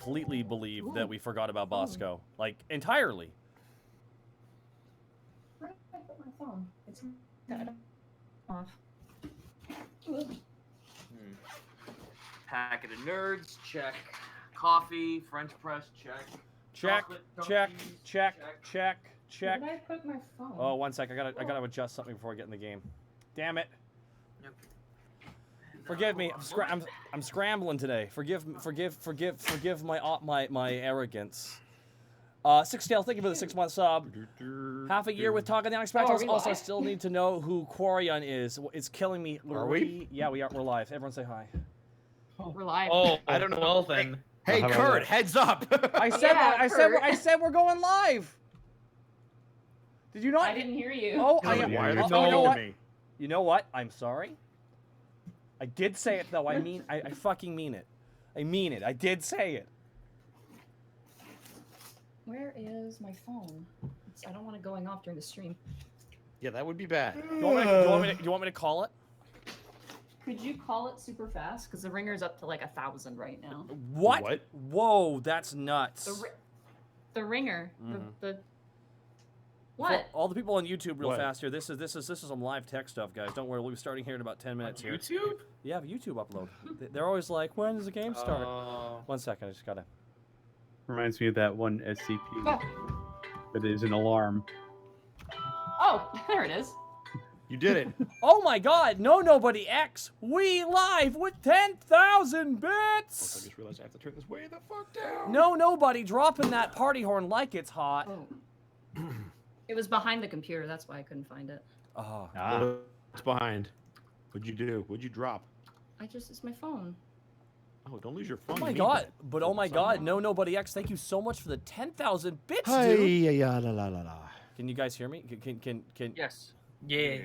completely believe that we forgot about Bosco. Like, entirely. Where did I put my phone? It's off. Packet of nerds, check. Coffee, French press, check. Check, Chocolate, check, cookies, check, check, Where check. did I put my phone? Oh, 1 sec. I gotta adjust something before I get in the game. Damn it. Yep. Forgive me. I'm scrambling today. Forgive my arrogance. Sixtail, thank you for the 6-month sub. Half a year with Talking the Unexpectables. Oh, Also, I still need to know who Quarion is. It's killing me. Are we? Yeah, we are. We're live. Everyone say hi. We're live. Oh, I don't know. Well then. Hey, Kurt, heads up. I said Yeah, I said we're going live. Did you not? I didn't hear you. Oh, Why are they you know talking to what? me? You know what? I'm sorry. I did say it though. I fucking mean it. I mean it. I did say it. Where is my phone? I don't want it going off during the stream. Yeah, that would be bad. Do you want me to call it? Could you call it super fast? Because the ringer's up to like 1,000 right now. What? What? Whoa, that's nuts. The ringer. Mhm. The For what? all the people on YouTube, real What? fast here. This is some live tech stuff, guys. Don't worry, we'll be starting here in about 10 minutes. Here. YouTube? Yeah, a YouTube upload. They're always like, when does the game start? 1 second, I just gotta. Reminds me of that one SCP Oh. that is an alarm. Oh, there it is. You did it. Oh my God! No, nobody X. We live with 10,000 I bits. just realized I have to turn this way the fuck down. No, nobody dropping that party horn like it's hot. Oh. It was behind the computer. That's why I couldn't find it. Oh. What's behind? What'd you do? What'd you drop? It's my phone. Oh, don't lose your phone. Oh my to me, God! but- But oh my God! No, nobody X. Thank you so much for the 10,000 bits, dude. Hey, yeah, la la la la. Can you guys hear me? Can? Yes. Yeah.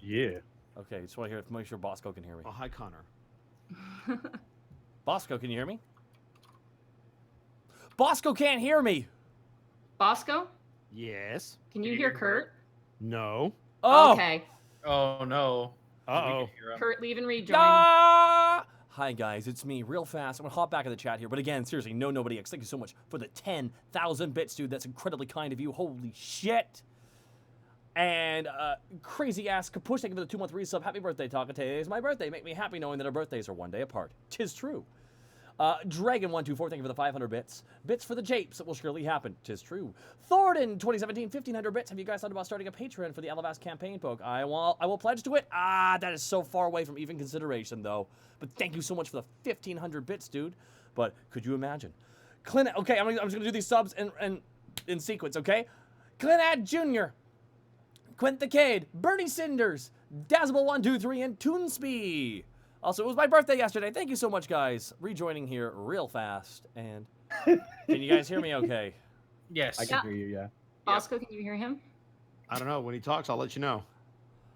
Yeah. Okay, just want to make sure Bosco can hear me. Oh, hi, Connor. Bosco, can you hear me? Bosco can't hear me. Bosco, Yes. can you hear Kurt? No. Oh. Okay. Oh no. Uh-oh. Kurt, leave and rejoin. Ah! Hi guys, it's me, real fast. I'm gonna hop back in the chat here, but again, seriously, no nobody X. Thank you so much for the 10,000 bits, dude. That's incredibly kind of you. Holy shit! And crazy ass Kapush, thank you for the 2-month resub. Happy birthday, Taka. Today is my birthday. Make me happy knowing that our birthdays are one day apart. 'Tis true. Dragon124, thank you for the 500 bits. Bits for the japes, it will surely happen. 'Tis true. Thornton, 2017, 1,500 bits. Have you guys thought about starting a Patreon for the Alavast campaign book? I will pledge to it. That is so far away from even consideration, though. But thank you so much for the 1,500 bits, dude. But could you imagine? Clint, okay, I'm just gonna do these subs in sequence, okay? Clinad Jr., Quint the Cade, Bernie Cinders, Dazzable123, and Toonspee. Also, it was my birthday yesterday. Thank you so much, guys. Rejoining here real fast. And can you guys hear me okay? Yes. I can hear you, yeah. Bosco, can you hear him? I don't know. When he talks, I'll let you know.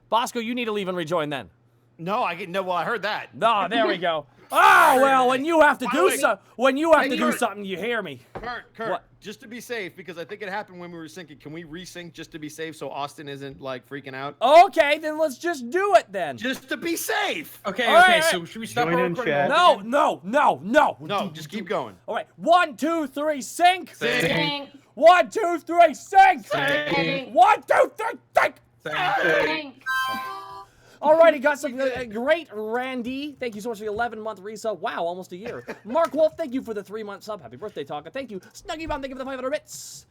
Bosco, you need to leave and rejoin then. No, I get no. Well, I heard that. No, there we go. Oh, well, when you have to do something, you hear me. Kurt, What? just to be safe, because I think it happened when we were syncing. Can we resync just to be safe so Austin isn't like freaking out? Okay, then let's just do it then. Just to be safe. Okay, All okay, right, so should we stop Join our in recording? chat. all again? No. No, just keep going. All right, 1, 2, 3, sync. Sync. 1, 2, 3, sync. Sync. 1, 2, 3, sync. Sync. Alrighty, got some great Randy. Thank you so much for the 11-month resub. Wow, almost a year. Mark Wolf, thank you for the 3-month sub. Happy birthday, Taka. Thank you. Snuggy Bomb, thank you for the 500 bits.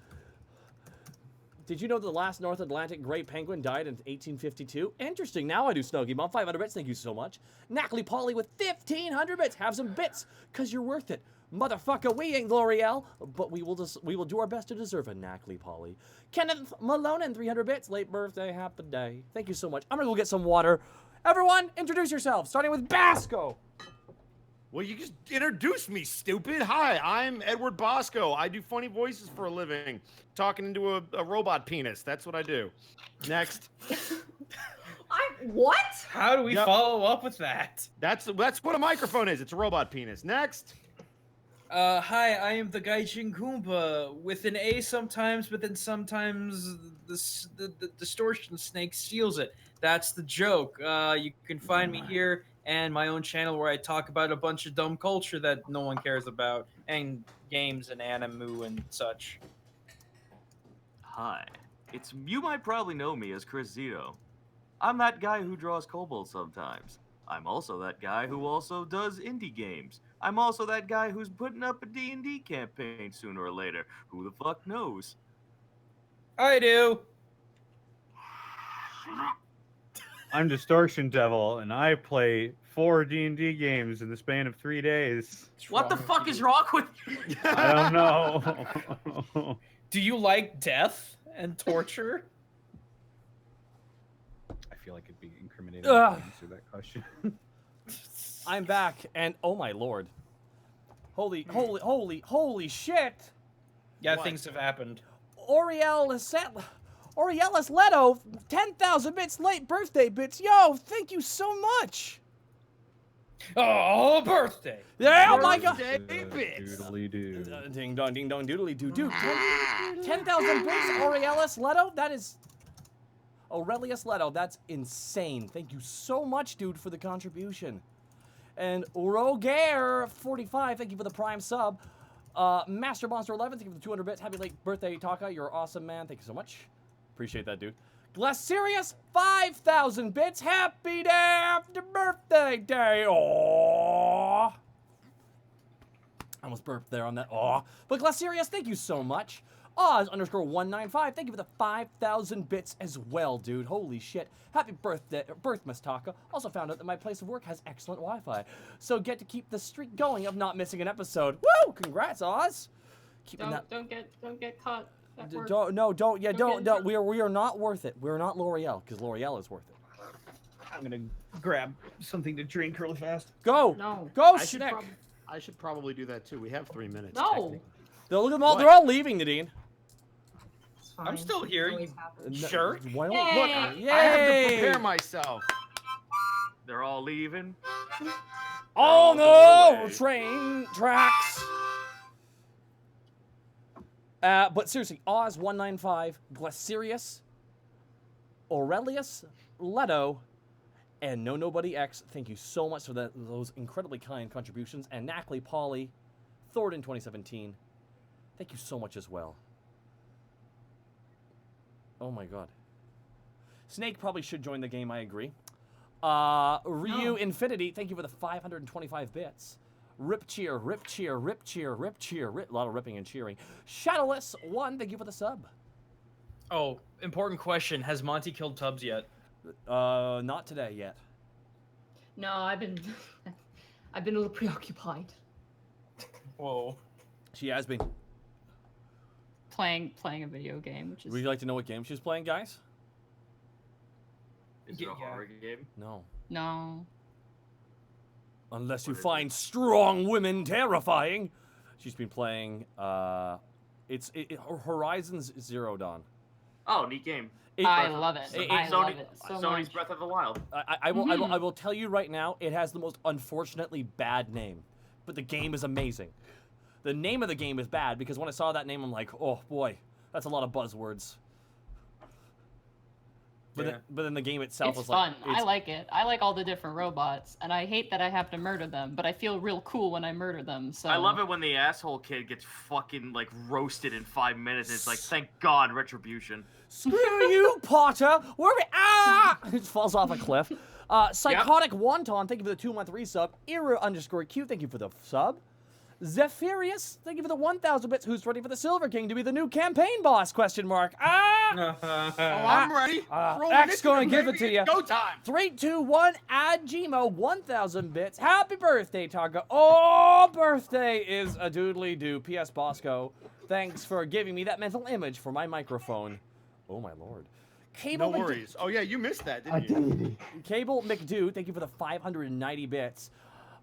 Did you know the last North Atlantic great penguin died in 1852? Interesting. Now I do, Snuggy Bomb. 500 bits. Thank you so much. Knackley Polly with 1,500 bits. Have some bits, because you're worth it. Motherfucker, we ain't L'Oreal, but we will do our best to deserve a Knackley Polly. Kenneth Malone and 300 bits. Late birthday, happy day. Thank you so much. I'm gonna go get some water. Everyone, introduce yourselves, starting with Basco. Well, you just introduced me, stupid. Hi, I'm Edward Bosco. I do funny voices for a living. Talking into a robot penis. That's what I do. Next. What? How do we Yep. follow up with that? That's what a microphone is. It's a robot penis. Next. Hi, I am the Gaijin Goomba with an A sometimes, but then sometimes the distortion snake steals it. That's the joke. You can find me here and my own channel where I talk about a bunch of dumb culture that no one cares about, and games and anime and such. Hi. You might probably know me as Chris Zito. I'm that guy who draws kobolds sometimes. I'm also that guy who also does indie games. I'm also that guy who's putting up a D&D campaign sooner or later. Who the fuck knows? I do. I'm Distortion Devil, and I play 4 D&D games in the span of 3 days. What the fuck is wrong with you? I don't know. Do you like death and torture? I feel like it'd be incriminating Ugh. to answer that question. I'm back, and oh my lord. Holy shit! Yeah, What? things have happened. Aurelis Leto, 10,000 bits, late birthday bits. Yo, thank you so much. Oh, birthday! Yeah, oh my god. Birthday bits. Doodly doo. Ding dong, doodly doo doo. 10,000 bits, Aurelis Leto. That is Aurelius Leto. That's insane. Thank you so much, dude, for the contribution. And Roger 45, thank you for the prime sub. Master Monster 11, thank you for the 200 bits. Happy late birthday, Taka. You're awesome, man. Thank you so much. Appreciate that, dude. Glassirius 5,000 bits. Happy day after birthday day. Aww. I almost burped there on that. Aw. But Glassirius, thank you so much. Oz_195, thank you for the 5,000 bits as well, dude. Holy shit. Happy birthday, Birthmas Taka. Also found out that my place of work has excellent Wi-Fi. So get to keep the streak going of not missing an episode. Woo! Congrats, Oz. Keeping that. Don't get caught. At work. Don't. We are not worth it. We're not L'Oreal, because L'Oreal is worth it. I'm gonna grab something to drink really fast. Go. No. Go, I should, Snick. I should probably do that too. We have 3 minutes. No. technically. Look at them all. What? They're all leaving, Nadine. It's fine. I'm still here. It always happens. Sure. Why don't Yay. look? I have to Yay. prepare myself. They're all leaving. Oh They're all no! away. Train tracks. But seriously, Oz195, Glassirius, Aurelius Leto, and No Nobody X. Thank you so much for those incredibly kind contributions. And Knackley Polly, Thornton 2017. Thank you so much as well. Oh my god. Snake probably should join the game, I agree. Ryu No. Infinity, thank you for the 525 bits. Rip cheer, rip cheer, rip cheer, rip cheer, a lot of ripping and cheering. Shadowless 1, thank you for the sub. Oh, important question. Has Monty killed Tubbs yet? Not today yet. No, I've been a little preoccupied Whoa. She has been. playing a video game, which is Would you like to know what game she's playing, guys? Is it a Yeah. horror game? No. no. Unless you What is find strong women terrifying. She's been playing, it's Horizons Zero Dawn. Oh, neat game. I love it. I love Sony- it so Sony's much. Breath of the Wild. I will tell you right now, it has the most unfortunately bad name, but the game is amazing. The name of the game is bad because when I saw that name, I'm like, oh boy, that's a lot of buzzwords. But then the game itself It's was fun. like, I like it. I like all the different robots, and I hate that I have to murder them, but I feel real cool when I murder them. So I love it when the asshole kid gets fucking like roasted in 5 minutes. And it's like, thank God, retribution. Screw you, Potter! Where we It falls off a cliff. Psychotic Wonton, thank you for the 2-month resub. Era_Q, thank you for the sub. Zephyrus, thank you for the 1,000 bits. Who's ready for the Silver King to be the new campaign boss? Question mark. Oh, I'm ready. Throw X it gonna in, give it baby. to you. It's Go time. 3, 2, 1, add Gmo, 1,000 bits. Happy birthday, Targa. Oh, birthday is a doodly doo. P.S. Bosco, thanks for giving me that mental image for my microphone. Oh, my lord. No worries. Oh yeah, you missed that, didn't you? Cable McDo, thank you for the 590 bits.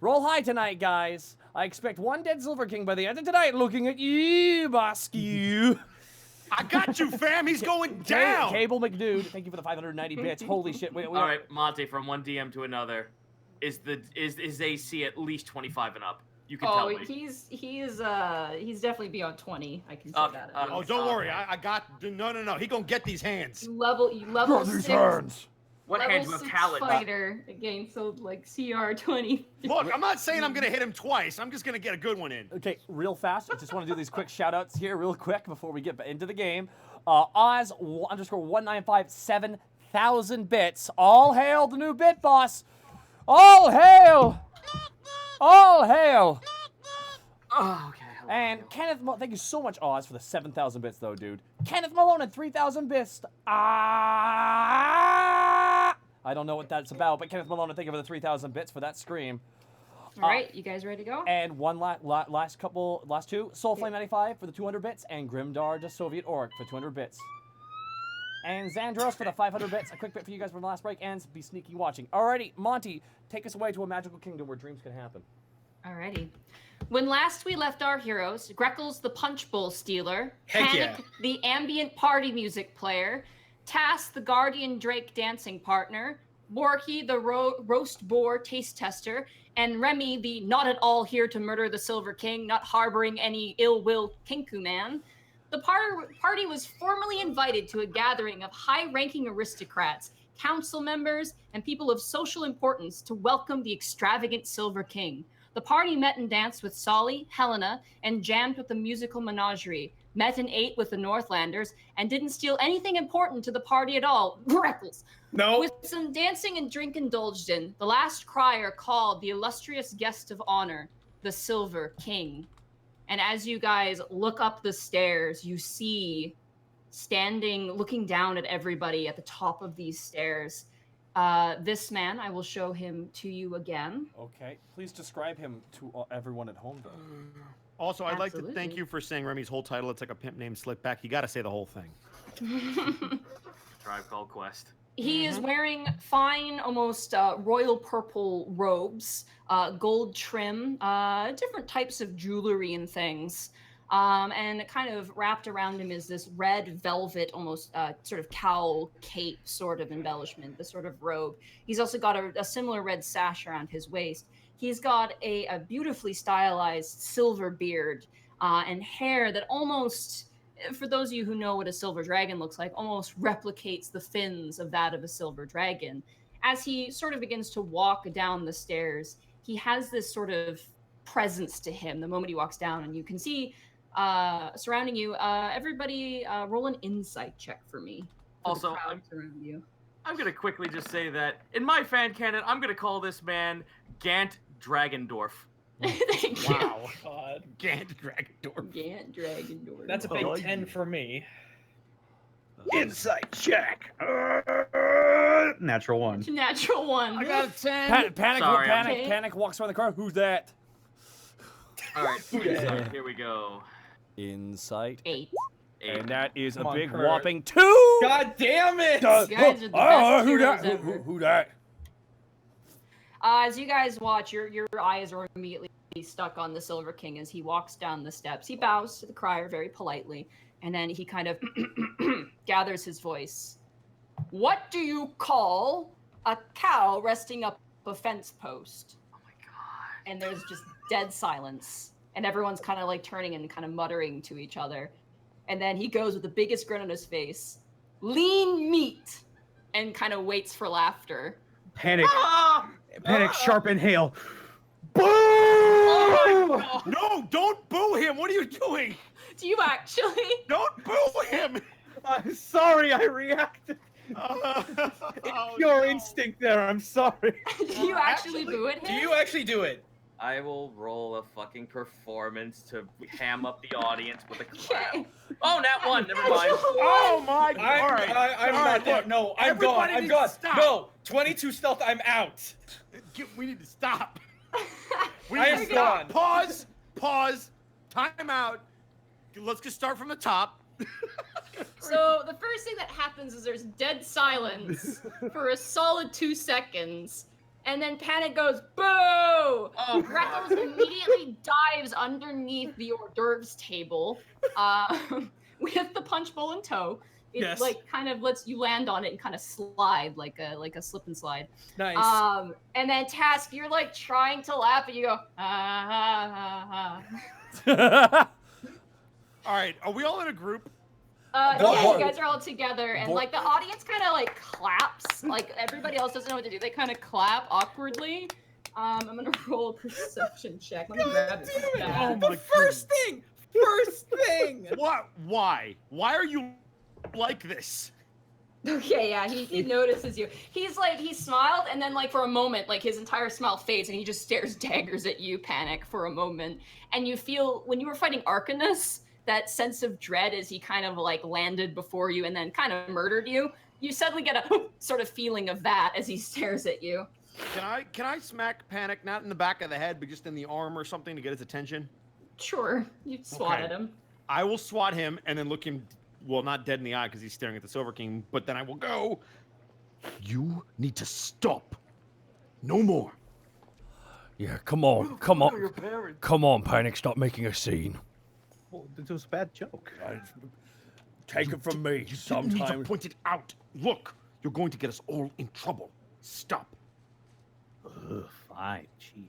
Roll high tonight, guys. I expect one dead Silver King by the end of tonight. Looking at you, Bosque. I got you, fam. He's going down. Cable McDude, thank you for the 590 bits. Holy shit. All right, Monty, from one DM to another, is AC at least 25 and up? You can tell Oh, me. he's definitely beyond 20. I can say Okay, that. okay. Oh, don't worry. I got. No. He gonna get these hands. You level 6. What Level hands of 6 talent? fighter against so like CR 20. Look, I'm not saying I'm gonna hit him twice. I'm just gonna get a good one in. Okay, real fast. I just want to do these quick shout-outs here real quick before we get into the game. Oz _195 7,000 bits. All hail the new bit boss. All hail. All hail. Oh, okay. And Kenneth, thank you so much, Oz, for the 7,000 bits, though, dude. Kenneth Malone at 3,000 bits. I don't know what that's about, but Kenneth Malone, thank you for the 3,000 bits for that scream. All right, you guys ready to go? And one last two. Soulflame 95 for the 200 bits, and Grimdar the Soviet Orc for 200 bits. And Xandros for the 500 bits. A quick bit for you guys from the last break, and be sneaky watching. Alrighty, Monty, take us away to a magical kingdom where dreams can happen. Alrighty. When last we left our heroes, Greckles the Punch Bowl Stealer, Heck Panic yeah. the Ambient Party Music Player, Tass the Guardian Drake Dancing Partner, Borky the Roast Boar Taste Tester, and Remy the Not at All Here to Murder the Silver King, not harboring any ill will Kinku Man, the party was formally invited to a gathering of high-ranking aristocrats, council members, and people of social importance to welcome the extravagant Silver King. The party met and danced with Solly, Helena, and jammed with the musical menagerie, met and ate with the Northlanders, and didn't steal anything important to the party at all. Greckles. No. With some dancing and drink indulged in, the last crier called the illustrious guest of honor, the Silver King. And as you guys look up the stairs, you see, standing, looking down at everybody at the top of these stairs, this man. I will show him to you again. Okay, please describe him to everyone at home, though. Also, I'd like to Absolutely. thank you for saying Remy's whole title. It's like a pimp named Slickback. You got to say the whole thing. Tribe Called Quest. He is wearing fine, almost royal purple robes, gold trim, different types of jewelry and things. And kind of wrapped around him is this red velvet, almost sort of cowl cape sort of embellishment, this sort of robe. He's also got a similar red sash around his waist. He's got a beautifully stylized silver beard and hair that almost, for those of you who know what a silver dragon looks like, almost replicates the fins of that of a silver dragon. As he sort of begins to walk down the stairs, he has this sort of presence to him the moment he walks down, and you can see surrounding you, everybody roll an insight check for me. For Also, the crowd around you. I'm going to quickly just say that in my fan canon, I'm going to call this man Gant Dragendorf. Thank you. Wow. God. Gant Dragendorf. Gant Dragendorf. That's a big 10 for me. Insight check. Natural one. Natural one. I got a 10. Sorry, Panic walks around the car. Who's that? All right, here we go. Insight. 8. And that is a Come on, big Kurt. whopping 2! God damn it! You guys are the best who heroes that? ever. Who that? As you guys watch, your eyes are immediately stuck on the Silver King as he walks down the steps. He bows to the crier very politely, and then he kind of gathers his voice. What do you call a cow resting up a fence post? Oh my god. And there's just dead silence, and everyone's kind of like turning and kind of muttering to each other. And then he goes with the biggest grin on his face, lean meat, and kind of waits for laughter. Panic. Ah! Panic. Sharp inhale. Boom! No, don't boo him. What are you doing? Do you actually? Don't boo him. I'm sorry. I reacted. Oh, Pure no. instinct there. I'm sorry. Do you actually boo at Do him? you actually do it? I will roll a fucking performance to ham up the audience with a clap. Okay. Oh, nat 1. Never mind. Oh my god. All right. I'm All not right, there. look, No, I'm gone. everybody I'm needs gone. to stop. No, 22 stealth. I'm out. We need to stop. We I need am to stop. gone. Pause. Time out. Let's just start from the top. So the first thing that happens is there's dead silence for a solid 2 seconds. And then Panic goes, boo! Oh, Greckles immediately dives underneath the hors d'oeuvres table with the punch bowl in tow. It Yes. like kind of lets you land on it and kind of slide like a slip and slide. Nice. And then Task, you're like trying to laugh and you go, ah, ah, ah, ah. All right. Are we all in a group? Yeah, What- you guys are all together, and like the audience kind of like claps. Like everybody else doesn't know what to do. They kind of clap awkwardly. I'm gonna roll a perception check. Let me grab it. Damn it. Oh The my first thing. First thing. What? Why? Why are you like this? Okay, yeah, he notices you. He's like, he smiled, and then like for a moment, like his entire smile fades, and he just stares daggers at you, Panic, for a moment. And you feel, when you were fighting Arcanus, that sense of dread as he kind of like landed before you and then kind of murdered you. You suddenly get a sort of feeling of that as he stares at you. Can I smack Panic not in the back of the head, but just in the arm or something to get his attention? Sure, you swat Okay. at him. I will swat him and then look him, well, not dead in the eye because he's staring at the Silver King, but then I will go. You need to stop. No more. Yeah, come on, come on, come on, Panic, stop making a scene. Well, it was a bad joke. Take it from me. You didn't need to point it out. Look, you're going to get us all in trouble. Stop. Ugh, fine, jeez.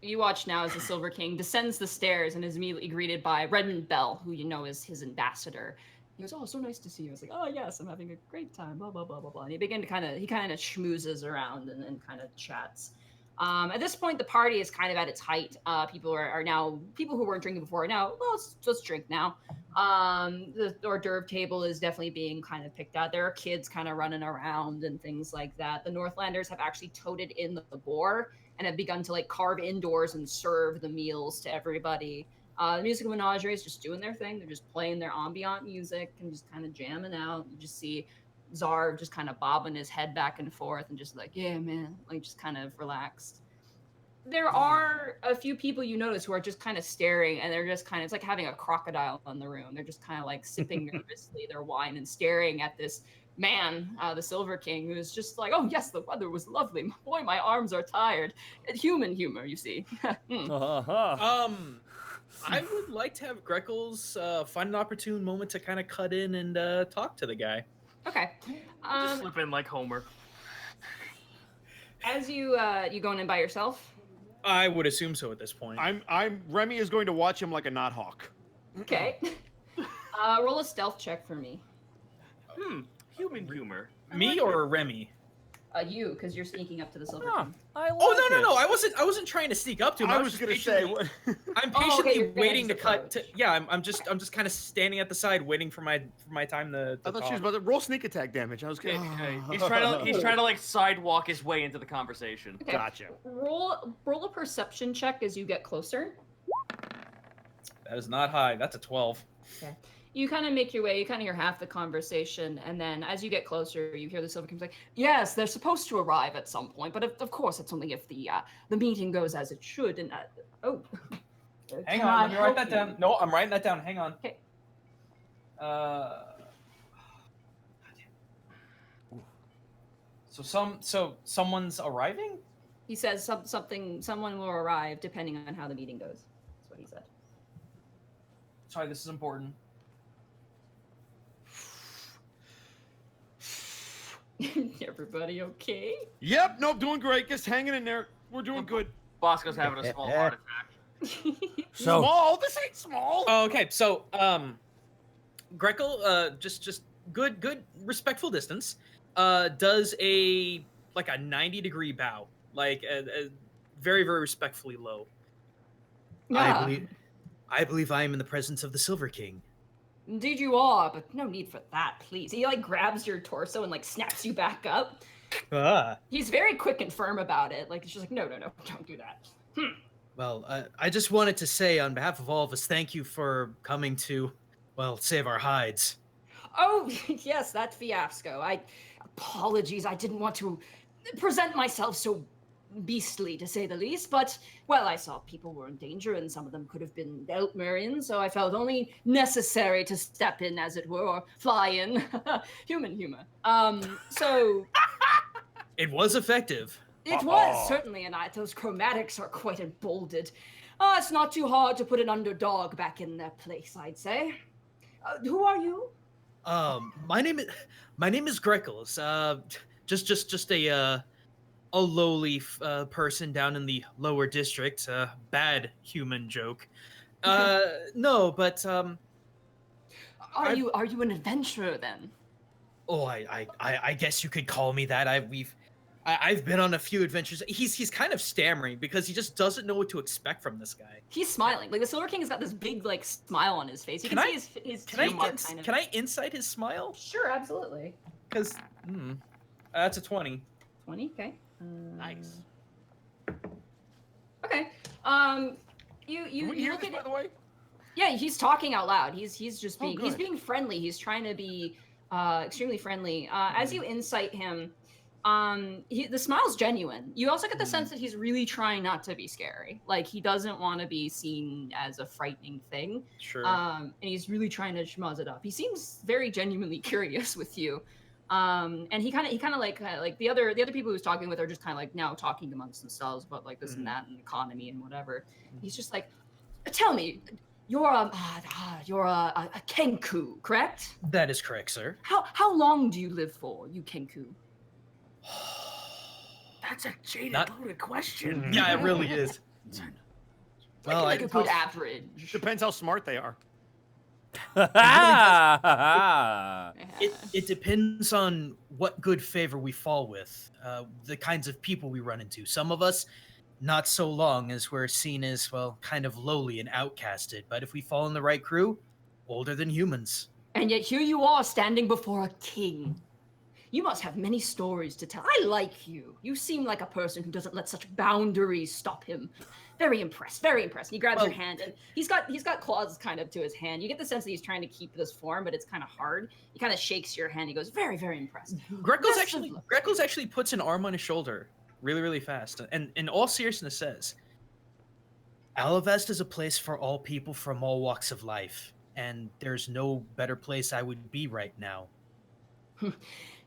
You watch now as the Silver King descends the stairs and is immediately greeted by Redmond Bell, who you know is his ambassador. He goes, "Oh, so nice to see you." I was like, "Oh yes, I'm having a great time." Blah blah blah blah blah. And he kind of schmoozes around and kind of chats. At this point, the party is kind of at its height. People are now, people who weren't drinking before are now, well, let's drink now. The hors d'oeuvre table is definitely being kind of picked out. There are kids kind of running around and things like that. The Northlanders have actually toted in the boar and have begun to like carve indoors and serve the meals to everybody. The Musical Menagerie is just doing their thing. They're just playing their ambient music and just kind of jamming out. You just see Czar just kind of bobbing his head back and forth and just like, yeah, man, like just kind of relaxed. There are a few people you notice who are just kind of staring, and they're just kind of, it's like having a crocodile in the room. They're just kind of like sipping nervously their wine and staring at this man, the Silver King, who's just like, oh yes, the weather was lovely. Boy, my arms are tired. Human humor, you see. I would like to have Greckles find an opportune moment to kind of cut in and talk to the guy. Okay. Just slip in like Homer. As you going in by yourself? I would assume so at this point. Remy is going to watch him like a knothawk. Okay. Roll a stealth check for me. Human humor. Me or Remy? You, because you're sneaking up to the Silver Huh, King. I like Oh no, it. no! I wasn't trying to sneak up to him. I I was just going to say, patiently- what? I'm Oh, okay, patiently you're gonna waiting to just cut. To, approach. yeah, I'm just kind of standing at the side, waiting for my time to I thought talk. she was about to roll sneak attack damage. I was Okay, going okay. He's trying to like sidewalk his way into the conversation. Okay. Gotcha. Roll a perception check as you get closer. That is not high. That's a 12. Okay. You kind of make your way, you kind of hear half the conversation, and then as you get closer, you hear the Silver King's like, yes, they're supposed to arrive at some point, but of course it's only if the meeting goes as it should, and Hang can on, I let me write help that you?" down. No, I'm writing that down. Hang on. Okay. So someone's arriving? He says someone will arrive depending on how the meeting goes. That's what he said. Sorry, this is important. Everybody okay? Yep, nope, doing great. Just hanging in there. We're doing good. Bosco's having a small heart attack. So, Small? This ain't small. Oh, okay, so Greckle, just good respectful distance. Does a 90-degree bow, like a very very respectfully low. Yeah. I believe I am in the presence of the Silver King. Indeed you are, but no need for that, please. He like grabs your torso and like snaps you back up. He's very quick and firm about it. Like, it's just like, no, don't do that. Well, I just wanted to say on behalf of all of us, thank you for coming to, well, save our hides. Oh, yes, that fiasco. Apologies, I didn't want to present myself so beastly, to say the least, but, well, I saw people were in danger, and some of them could have been Eltmerian, so I felt only necessary to step in, as it were, or fly in. Human humor. So... It was effective. It was, certainly, and those chromatics are quite emboldened. It's not too hard to put an underdog back in their place, I'd say. Who are you? My name is Greckles. Just a lowly person down in the lower district. Bad human joke. No, but Are you an adventurer then? Oh, I guess you could call me that. I've been on a few adventures. He's kind of stammering because he just doesn't know what to expect from this guy. He's smiling. Like the Silver King has got this big like smile on his face. You can see his teeth are kind of. Can I insight his smile? Sure, absolutely. Because that's a 20. 20. Okay. Nice. Okay. You Can we hear look this, at by it. the way? Yeah, he's talking out loud. He's just Oh, being he's good. being friendly. He's trying to be extremely friendly. As you insight him, the smile's genuine. You also get the sense that he's really trying not to be scary. Like he doesn't want to be seen as a frightening thing. Sure. And he's really trying to schmuzz it up. He seems very genuinely curious with you. And he kind of like the other people he was talking with are just kind of like now talking amongst themselves about like this and that and economy and whatever. He's just like, tell me, you're a Kenku, correct? That is correct, sir. How long do you live for, you Kenku? That's a jaded Not- loaded question. Yeah, it really is. Well, like a good average. Depends how smart they are. It depends on what good favor we fall with, the kinds of people we run into. Some of us, not so long, as we're seen as, well, kind of lowly and outcasted. But if we fall in the right crew, older than humans. And yet here you are standing before a king. You must have many stories to tell. I like you. You seem like a person who doesn't let such boundaries stop him. Very impressed, very impressed. He grabs your hand and he's got claws kind of to his hand. You get the sense that he's trying to keep this form, but it's kind of hard. He kind of shakes your hand. He goes, very, very impressed. Greco's Best of luck. actually puts an arm on his shoulder really, really fast. And in all seriousness says, Alavest is a place for all people from all walks of life. And there's no better place I would be right now.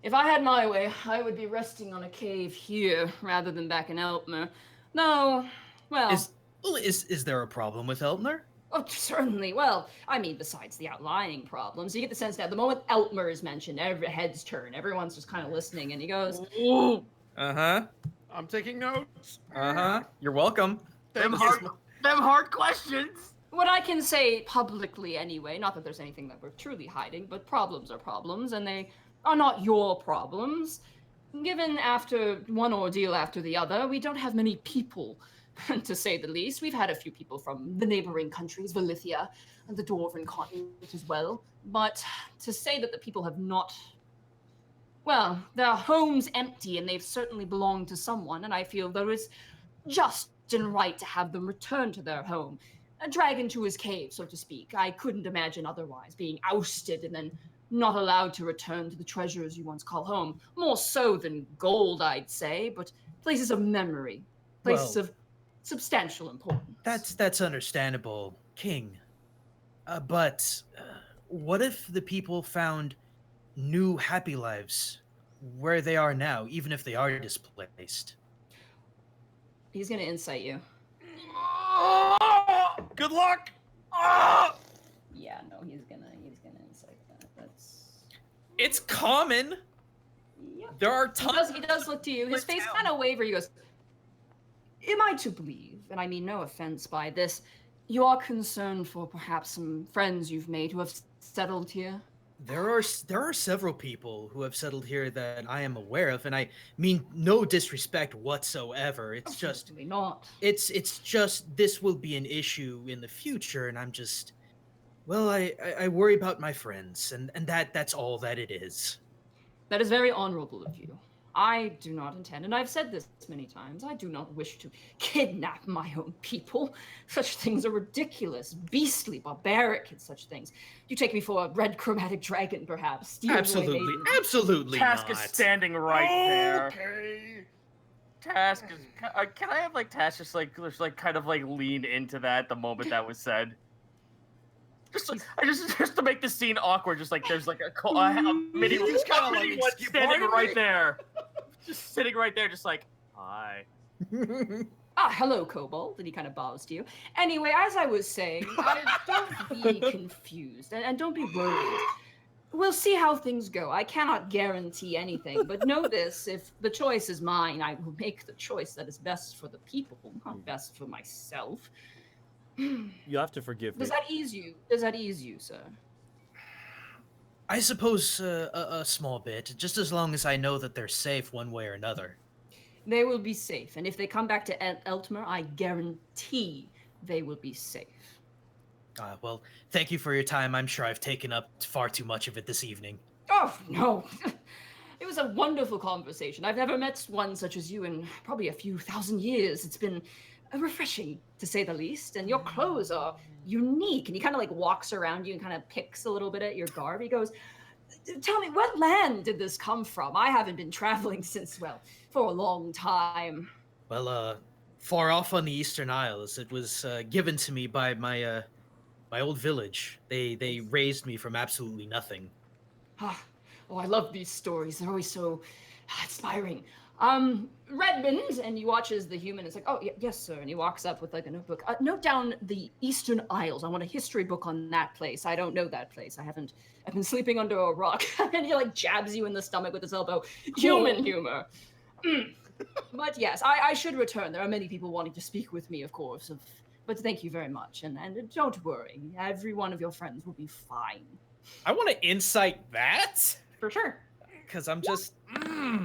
If I had my way, I would be resting on a cave here rather than back in Eltmer. No, well... Is there a problem with Eltner? Oh, certainly. Well, I mean, besides the outlying problems, you get the sense that the moment Eltmer is mentioned, every heads turn. Everyone's just kind of listening, and he goes, Ooh, Uh-huh. I'm taking notes. Uh-huh. You're welcome. Them hard questions. what I can say publicly anyway, not that there's anything that we're truly hiding, but problems are problems, and they are not your problems. Given after one ordeal after the other, we don't have many people, to say the least. We've had a few people from the neighboring countries, Valithia, and the Dwarven continent as well. But to say that the people have not... Well, their home's empty, and they've certainly belonged to someone, and I feel that it's just and right to have them return to their home. A dragon to his cave, so to speak. I couldn't imagine otherwise, being ousted and then not allowed to return to the treasures you once call home. More so than gold, I'd say, but places of memory, places of substantial importance. That's understandable, King. But what if the people found new happy lives where they are now, even if they are displaced? He's gonna insight you. Good luck. Yeah, no, he's gonna insight that. That's... It's common. Yep. There are tons. He does look to you. His face kind of wavers. He goes, am I to believe, and I mean no offense by this, you are concerned for perhaps some friends you've made who have settled here? There are several people who have settled here that I am aware of, and I mean no disrespect whatsoever. It's just Absolutely not. it's just this will be an issue in the future, and I'm just, well, I worry about my friends, and that's all that it is. That is very honorable of you. I do not intend, and I've said this many times, I do not wish to kidnap my own people. Such things are ridiculous, beastly, barbaric, and such things. You take me for a red chromatic dragon, perhaps. stealing away Absolutely, maidens. absolutely Task not. is standing right there. Okay. Task is. Can I have like Task just kind of like lean into that the moment that was said? Just to make the scene awkward, just like there's like a mini He's kinda like, one "Excuse- standing pardon right me?" there, just sitting right there, just like hi. Ah, hello, Kobold. And he kind of bows to you. Anyway, as I was saying, don't be confused and don't be worried. We'll see how things go. I cannot guarantee anything, but know this, if the choice is mine, I will make the choice that is best for the people, not best for myself. You have to forgive me. Does that ease you? Does that ease you, sir? I suppose a small bit, just as long as I know that they're safe one way or another. They will be safe, and if they come back to Eltmer, I guarantee they will be safe. Well, thank you for your time. I'm sure I've taken up far too much of it this evening. Oh, no. It was a wonderful conversation. I've never met one such as you in probably a few thousand years. It's been refreshing, to say the least. And your clothes are unique. And he kind of like walks around you and kind of picks a little bit at your garb. He goes, tell me, what land did this come from? I haven't been traveling since, well, for a long time. Well, far off on the Eastern Isles, it was given to me by my old village. They raised me from absolutely nothing. Oh, I love these stories. They're always so inspiring. Redmond, and he watches the human. It's like, oh, yes, sir. And he walks up with like a notebook. Note down the Eastern Isles. I want a history book on that place. I don't know that place. I've been sleeping under a rock. And he like jabs you in the stomach with his elbow. Human humor. But yes, I should return. There are many people wanting to speak with me, of course. But thank you very much. And don't worry. Every one of your friends will be fine. I want to insight that. For sure. Because I'm just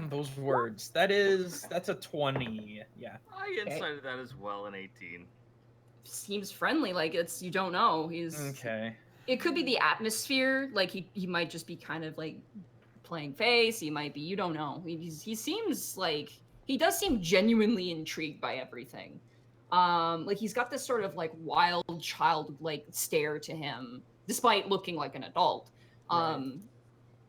those words. That's a 20. Yeah. I incited that as well, an 18. Seems friendly, like you don't know. Okay. It could be the atmosphere, like he might just be kind of like playing face, he might be, you don't know. He seems like, he does seem genuinely intrigued by everything. Like he's got this sort of like wild child-like stare to him, despite looking like an adult. Right.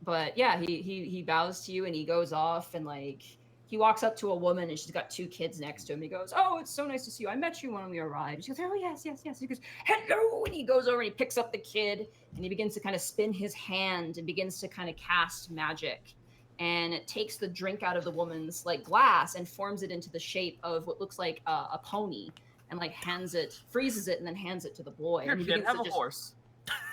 But yeah, he bows to you and he goes off and like he walks up to a woman and she's got 2 kids next to him. He goes, "Oh, it's so nice to see you. I met you when we arrived." She goes, "Oh, yes. He goes, "Hello." And he goes over and he picks up the kid and he begins to kind of spin his hand and begins to kind of cast magic. And it takes the drink out of the woman's like glass and forms it into the shape of what looks like a pony, and like freezes it and then hands it to the boy. Here, and he kid, have a just, horse.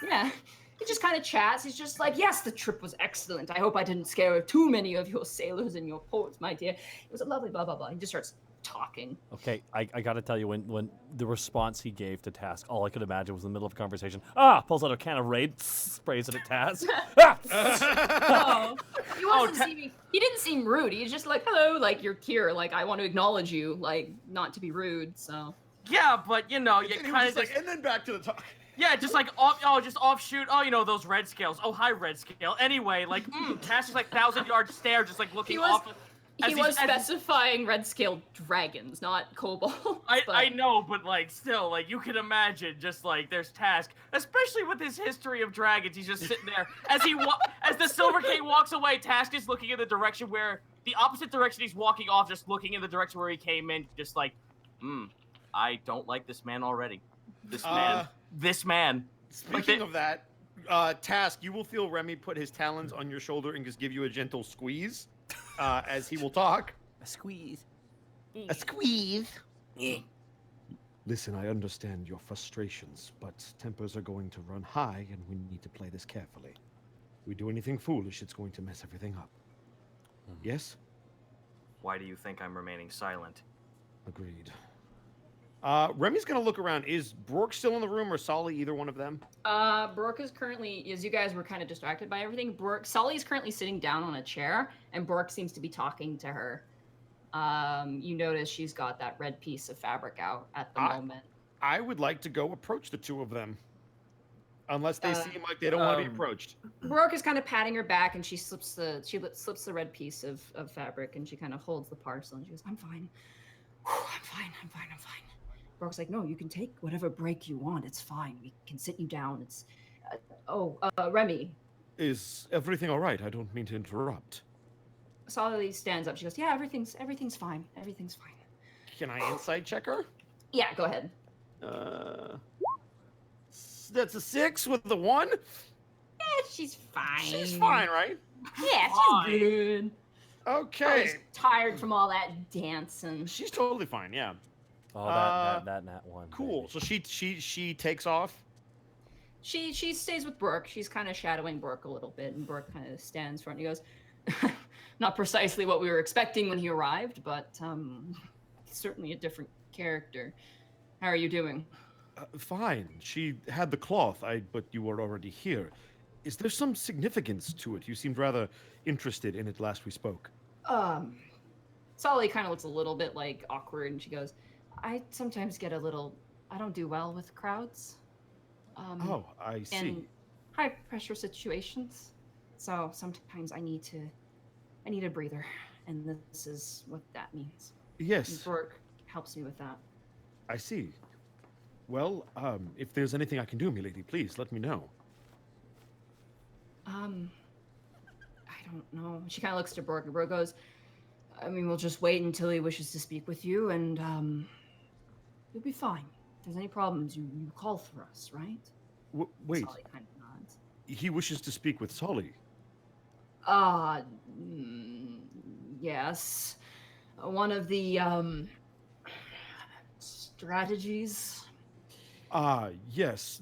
Yeah. He just kind of chats. He's just like, "Yes, the trip was excellent. I hope I didn't scare too many of your sailors in your ports, my dear. It was a lovely blah, blah, blah." He just starts talking. Okay, I got to tell you, when the response he gave to Task, all I could imagine was in the middle of a conversation. Pulls out a can of Raid, sprays it at Task. Oh, he didn't seem rude. He's just like, "Hello, like you're here. Like I want to acknowledge you. Like not to be rude." So. Yeah, but you know, you kind of like, and then back to the talk. Yeah, just like just offshoot. Oh, you know those red scales. Oh, hi, red scale. Anyway, like Cass is like 1,000-yard stare, just like looking off. He was specifying red scale dragons, not kobolds. I know, but like still, like you can imagine, just like there's Task, especially with his history of dragons. He's just sitting there as as the Silver King walks away. Task is looking in the direction where the opposite direction he's walking off, just looking in the direction where he came in, just like, I don't like this man already. This man. Speaking of that, Task, you will feel Remy put his talons on your shoulder and just give you a gentle squeeze as he will talk. A squeeze. A squeeze. Listen, I understand your frustrations, but tempers are going to run high, and we need to play this carefully. If we do anything foolish, it's going to mess everything up. Yes? Why do you think I'm remaining silent? Agreed. Remy's gonna look around. Is Brooke still in the room, or Solly, either one of them? Brooke is currently, as you guys were kind of distracted by everything, Solly is currently sitting down on a chair, and Brooke seems to be talking to her. You notice she's got that red piece of fabric out at the moment. I would like to go approach the 2 of them. Unless they seem like they don't want to be approached. Brooke is kind of patting her back, and she slips the red piece of fabric, and she kind of holds the parcel, and she goes, "I'm fine. I'm fine. Brooke's like, "No, you can take whatever break you want. It's fine. We can sit you down. It's, Remy." Is everything all right? I don't mean to interrupt. Solly stands up. She goes, "Yeah, everything's fine. Everything's fine." Can I insight check her? Yeah, go ahead. That's a 6 with the 1? Yeah, she's fine. She's fine, right? Yeah, she's good. Okay. She's tired from all that dancing. She's totally fine, yeah. Oh, that nat one. Cool. So she takes off. She stays with Brooke. She's kind of shadowing Brooke a little bit, and Brooke kind of stands front. And he goes, "Not precisely what we were expecting when he arrived, but certainly a different character. How are you doing?" Fine. She had the cloth, but you were already here. Is there some significance to it? You seemed rather interested in it last we spoke. Solly kind of looks a little bit like awkward, and she goes, I sometimes get a little, I don't do well with crowds. Oh, I see. And high pressure situations. So sometimes I need a breather, and this is what that means. Yes. Work helps me with that. I see. Well, if there's anything I can do, milady, please let me know. I don't know. She kind of looks to Bork, and Bork goes, I mean, we'll just wait until he wishes to speak with you, and you'll be fine. If there's any problems, you call for us, right? Wait. Solly kind of nods. He wishes to speak with Solly. Yes. One of the strategies. Yes.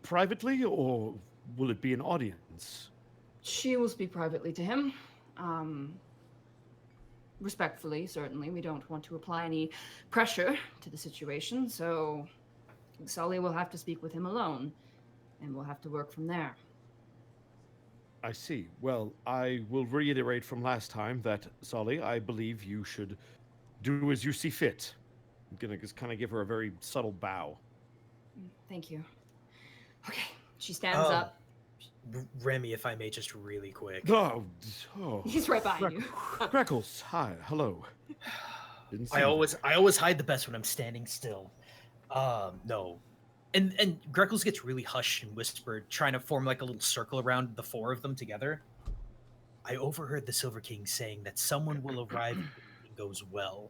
Privately, or will it be an audience? She will speak privately to him. Respectfully, certainly. We don't want to apply any pressure to the situation, so Solly will have to speak with him alone, and we'll have to work from there. I see. Well, I will reiterate from last time that, Solly, I believe you should do as you see fit. I'm gonna just kind of give her a very subtle bow. Thank you. Okay, she stands up. Remy, if I may, just really quick. Oh. He's right behind you. Greckles, hi, hello. Didn't see I you. always hide the best when I'm standing still. No. And Greckles gets really hushed and whispered, trying to form like a little circle around the four of them together. I overheard the Silver King saying that someone will arrive if everything goes well.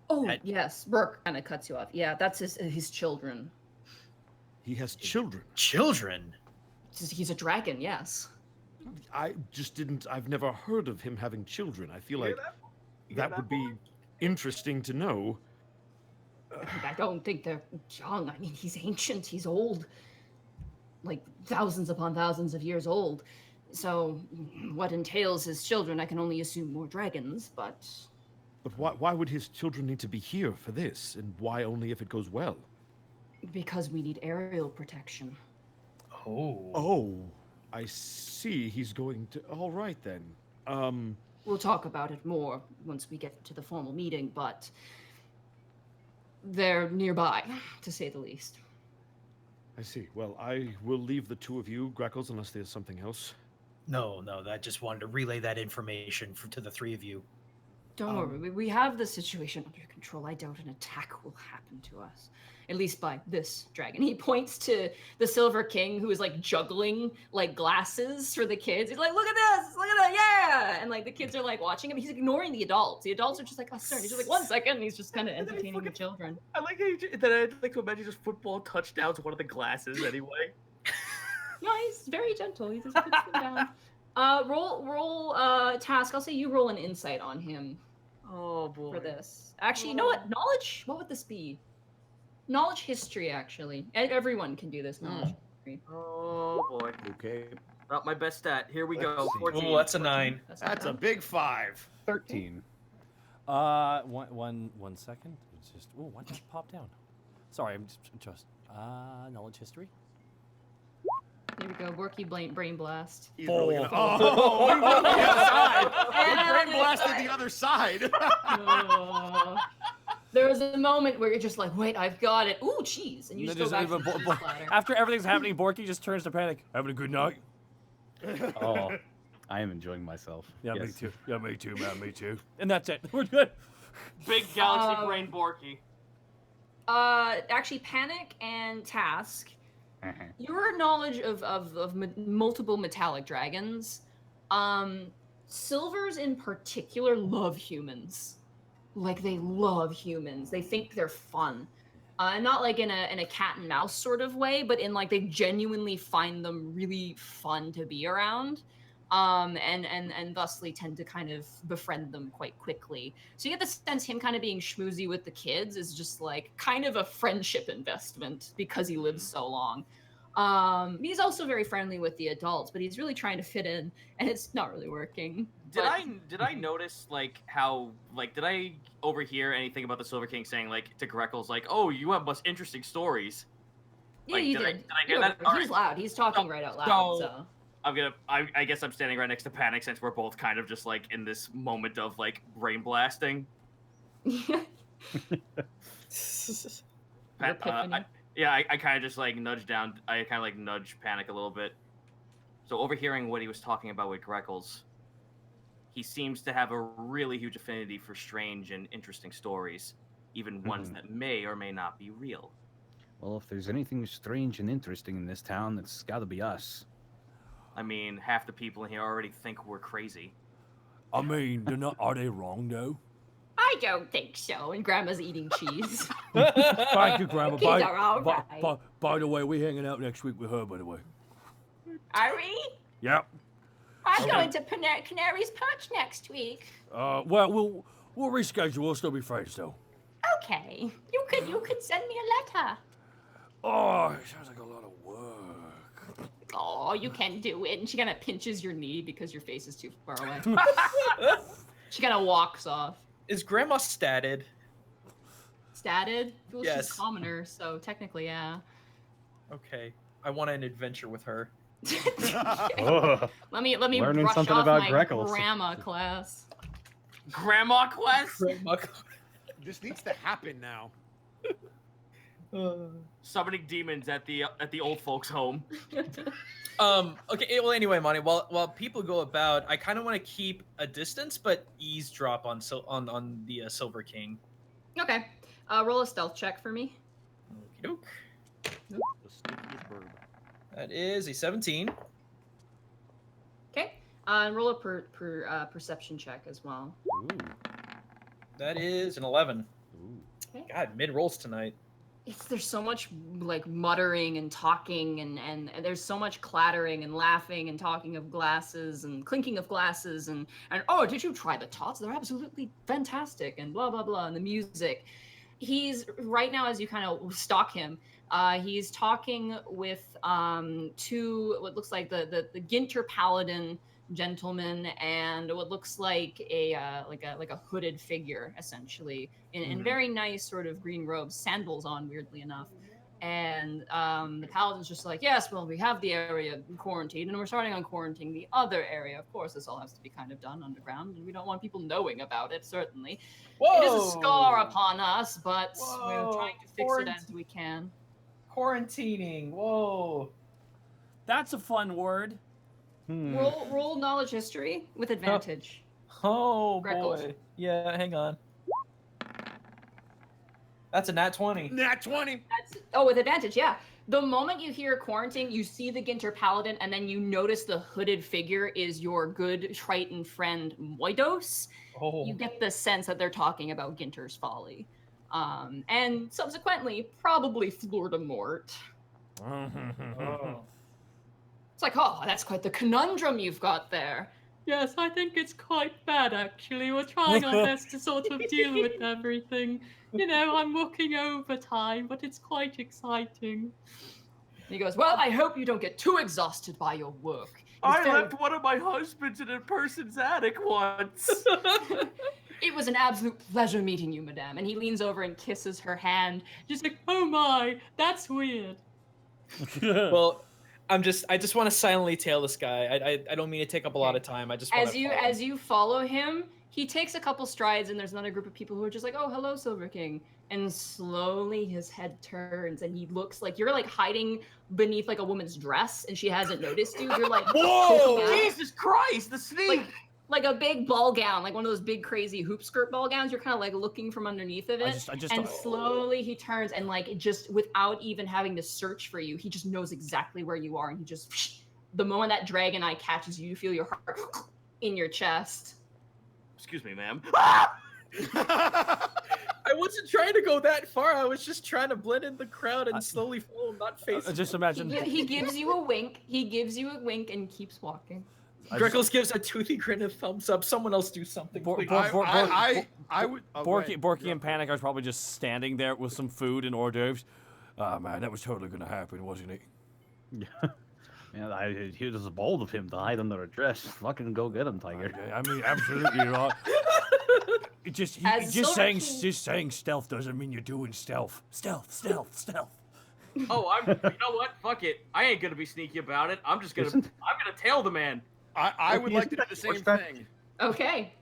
Oh, yes. Burke kind of cuts you off. Yeah, that's his children. He has children. Children? He's a dragon, yes. I just didn't. I've never heard of him having children. I feel like that would be interesting to know. I don't think they're young. I mean, he's ancient. He's old. Like thousands upon thousands of years old. So what entails his children, I can only assume more dragons, but... But why would his children need to be here for this? And why only if it goes well? Because we need aerial protection. Oh, I see. He's going to... All right, then. We'll talk about it more once we get to the formal meeting, but... they're nearby, to say the least. I see. Well, I will leave the two of you, Greckles, unless there's something else. No, I just wanted to relay that information to the three of you. Don't worry, we have the situation under control. I doubt an attack will happen to us. At least by this dragon. He points to the Silver King, who is like juggling like glasses for the kids. He's like, look at this, look at that, yeah! And like the kids are like watching him. He's ignoring the adults. The adults are just like, oh, sorry. He's just like, 1 second. And he's just kind of entertaining the children. I like that I'd like to imagine just football touchdowns one of the glasses anyway. No, he's very gentle. He just puts them down. Roll task. I'll say you roll an insight on him. Oh boy. For this. Actually, you know what? Knowledge? What would this be? Knowledge history, actually. Everyone can do this knowledge history. Oh boy. Okay. Not my best stat. Here we go. Let's see. 14. Oh, that's a 9. That's a big 5. 13. One second. It's just, oh, why did it pop down? Sorry, I'm just knowledge history. Here we go. Worky brain blast. He's really gonna... Oh, he went the other side. He brain blasted the other side. There was a moment where you're just like, wait, I've got it. Ooh, cheese. And you just go back to the cheese platter. After everything's happening, Borky just turns to panic. Having a good night? Oh, I am enjoying myself. Yeah, Yes. me too. Yeah, me too, man. Me too. And that's it. We're good. Big galaxy brain Borky. Actually, Panic and Task, your knowledge of multiple metallic dragons, Silvers in particular love humans. Like, they love humans. They think they're fun. Not like in a cat and mouse sort of way, but in like they genuinely find them really fun to be around. And thusly tend to kind of befriend them quite quickly. So you get the sense him kind of being schmoozy with the kids is just like kind of a friendship investment because he lives so long. He's also very friendly with the adults, but he's really trying to fit in, and it's not really working. Did I notice like how like did I overhear anything about the Silver King saying like to Greckles like, oh, you have most interesting stories? Yeah, Like, you did I did. hear that? He's loud. He's talking right out loud. So I guess I'm standing right next to Panic since we're both kind of just like in this moment of like brain blasting. Your I, epiphany. I kind of just like nudge down. I kind of like nudge Panic a little bit. So overhearing what he was talking about with Greckles, he seems to have a really huge affinity for strange and interesting stories, even ones that may or may not be real. Well, if there's anything strange and interesting in this town, it's got to be us. I mean, half the people in here already think we're crazy. I mean, are they wrong though? I don't think so. And Grandma's eating cheese. Thank you, Grandma. Kids are all right. By the way, we're hanging out next week with her, by the way. Are we? Yep. I'm going to Canary's Perch next week. Well, we'll reschedule. We'll still be friends, though. Okay. You could send me a letter. Oh, it sounds like a lot of work. Oh, you can do it. And she kind of pinches your knee because your face is too far away. She kind of walks off. Is Grandma statted? Statted? Well, Yes. she's a commoner, so technically, yeah. Okay. I want an adventure with her. Oh, Let me Learning brush something off about my Greckles. grandma class. Grandma Quest? Grandma. This needs to happen now. Summoning demons at the old folks' home. Okay. Well, anyway, Monty. While people go about, I kind of want to keep a distance, but eavesdrop on the Silver King. Okay. Roll a stealth check for me. Okey-doke. The sneakiest bird. That is a 17. Okay. And roll a perception check as well. ooh, That is an 11. ooh. Okay. God, mid rolls tonight. There's so much like muttering and talking and there's so much clattering and laughing and talking of glasses and clinking of glasses and oh, did you try the tots? They're absolutely fantastic and blah blah blah and the music. He's right now as you kind of stalk him. He's talking with two what looks like the Ginter Paladin gentleman and what looks like a hooded figure essentially in very nice sort of green robes, sandals on weirdly enough. And the paladin's just like, yes, well, we have the area quarantined and we're starting on quarantining the other area. Of course, this all has to be kind of done underground and we don't want people knowing about it, certainly. Whoa! It is a scar upon us, but we're Whoa, trying to fix it as we can. Quarantining. Whoa. That's a fun word. Roll knowledge history with advantage. Oh Greckles. boy. Yeah, hang on. That's a nat 20. Nat 20. With advantage, yeah. The moment you hear quarantine, you see the Ginter Paladin, and then you notice the hooded figure is your good Triton friend Moidos. Oh. You get the sense that they're talking about Ginter's folly. And subsequently, probably Fleur-de-Mort. Oh. It's like, oh, that's quite the conundrum you've got there. Yes, I think it's quite bad, actually. We're trying our best to sort of deal with everything. You know, I'm working overtime, but it's quite exciting. He goes, well, I hope you don't get too exhausted by your work. I left one of my husbands in a person's attic once. It was an absolute pleasure meeting you, madame. And he leans over and kisses her hand, just like, oh my, that's weird. Well, I just want to silently tail this guy. I don't mean to take up a lot of time. I just want as you follow him, he takes a couple strides and there's another group of people who are just like, oh, hello, Silver King. And slowly his head turns and he looks like you're like hiding beneath like a woman's dress and she hasn't noticed you. You're like, Whoa! Jesus Christ, the sneak! Like a big ball gown, like one of those big crazy hoop skirt ball gowns. You're kind of like looking from underneath of it. And slowly he turns and like just without even having to search for you, he just knows exactly where you are. And he just, the moment that dragon eye catches you, you feel your heart in your chest. Excuse me, ma'am. I wasn't trying to go that far. I was just trying to blend in the crowd and slowly follow him, not face him. Just imagine. He gives you a wink. He gives you a wink and keeps walking. Greckles gives a toothy grin of thumbs up. Someone else do something, please. I would. Borky and Panic are probably just standing there with some food and hors d'oeuvres. Oh, man, that was totally going to happen, wasn't it? Yeah. Man, he was bold of him to hide under a dress. Fucking go get him, Tiger. I mean, absolutely right. Just saying stealth doesn't mean you're doing stealth. Stealth. Oh, you know what? Fuck it. I ain't gonna be sneaky about it. I'm gonna tail the man. I would like to do the same thing. Okay.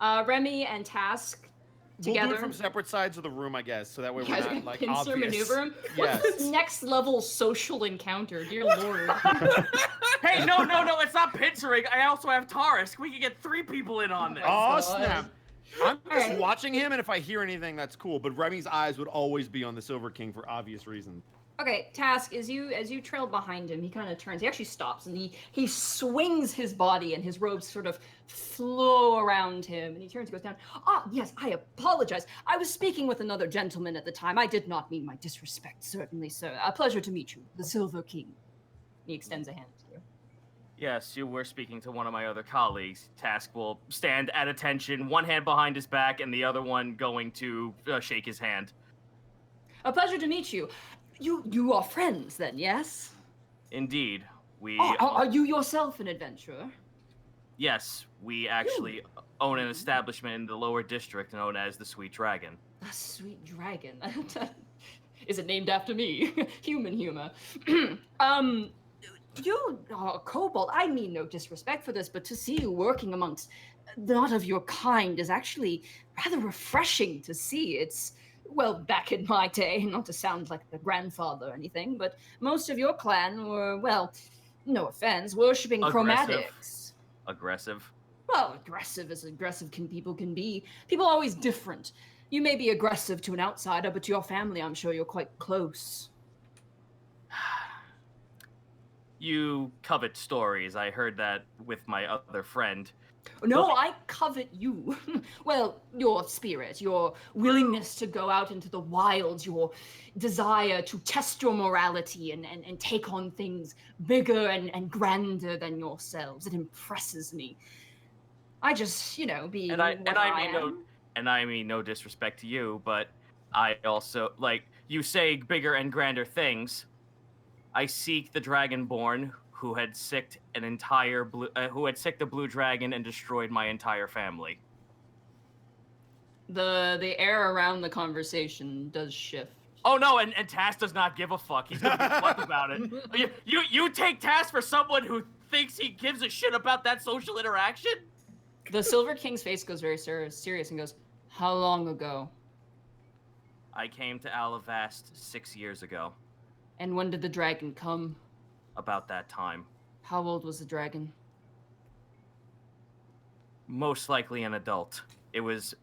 Remy and Task together. We'll do it from separate sides of the room, I guess, so that way You we're guys not can like pincer obvious. maneuver him. Yes. What's this next level social encounter? Dear Lord. Hey, no, it's not pincering. I also have Taurus. We can get 3 people in on this. Oh, snap. I'm just Alright. watching him, and if I hear anything, that's cool. But Remy's eyes would always be on the Silver King for obvious reasons. Okay, Task, as you trail behind him, he kind of turns. He actually stops, and he swings his body, and his robes sort of flow around him, and he turns and goes down. Ah, yes, I apologize. I was speaking with another gentleman at the time. I did not mean my disrespect, certainly, sir. A pleasure to meet you, the Silver King. He extends a hand to you. Yes, you were speaking to one of my other colleagues. Task will stand at attention, one hand behind his back, and the other one going to shake his hand. A pleasure to meet you. You are friends, then, yes? Indeed, we. Oh, are you yourself an adventurer? Yes, we actually own an establishment in the lower district known as the Sweet Dragon. A sweet dragon. Is it named after me? Human humor. You are kobold. I mean no disrespect for this, but to see you working amongst not of your kind is actually rather refreshing to see. It's, well, back in my day, not to sound like a grandfather or anything, but most of your clan were, well, no offense, worshipping chromatics. Aggressive. Well, aggressive as aggressive people can be. People are always different. You may be aggressive to an outsider, but to your family, I'm sure you're quite close. You covet stories. I heard that with my other friend. No, Well- I covet you. Well, your spirit, your willingness to go out into the wilds, your desire to test your morality and take on things bigger and grander than yourselves. It impresses me. I just, being And I am. mean no disrespect to you, but I also you say bigger and grander things. I seek the Dragonborn who had sicked the blue dragon and destroyed my entire family. The air around the conversation does shift. Oh no, and Task does not give a fuck. He's gonna be blunt about it. You take Task for someone who thinks he gives a shit about that social interaction? The Silver King's face goes very serious and goes, "How long ago? I came to Alavast 6 years ago, And when did the dragon come? about that time. How old was the dragon?" Most likely an adult. It was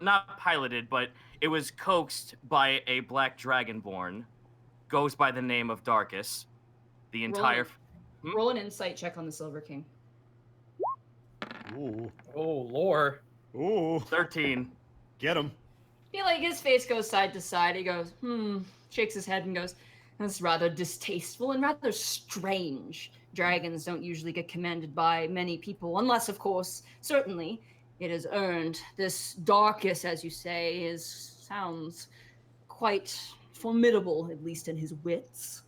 not piloted, but it was coaxed by a black dragonborn. Goes by the name of Darkus. The entire. Roll an insight check on the Silver King. Ooh. Oh, lore. Ooh. 13. Get him. I feel like his face goes side to side. He goes, shakes his head and goes, "That's rather distasteful and rather strange. Dragons don't usually get commanded by many people, unless, of course, certainly, it is earned. This Darkus, as you say, sounds quite formidable, at least in his wits.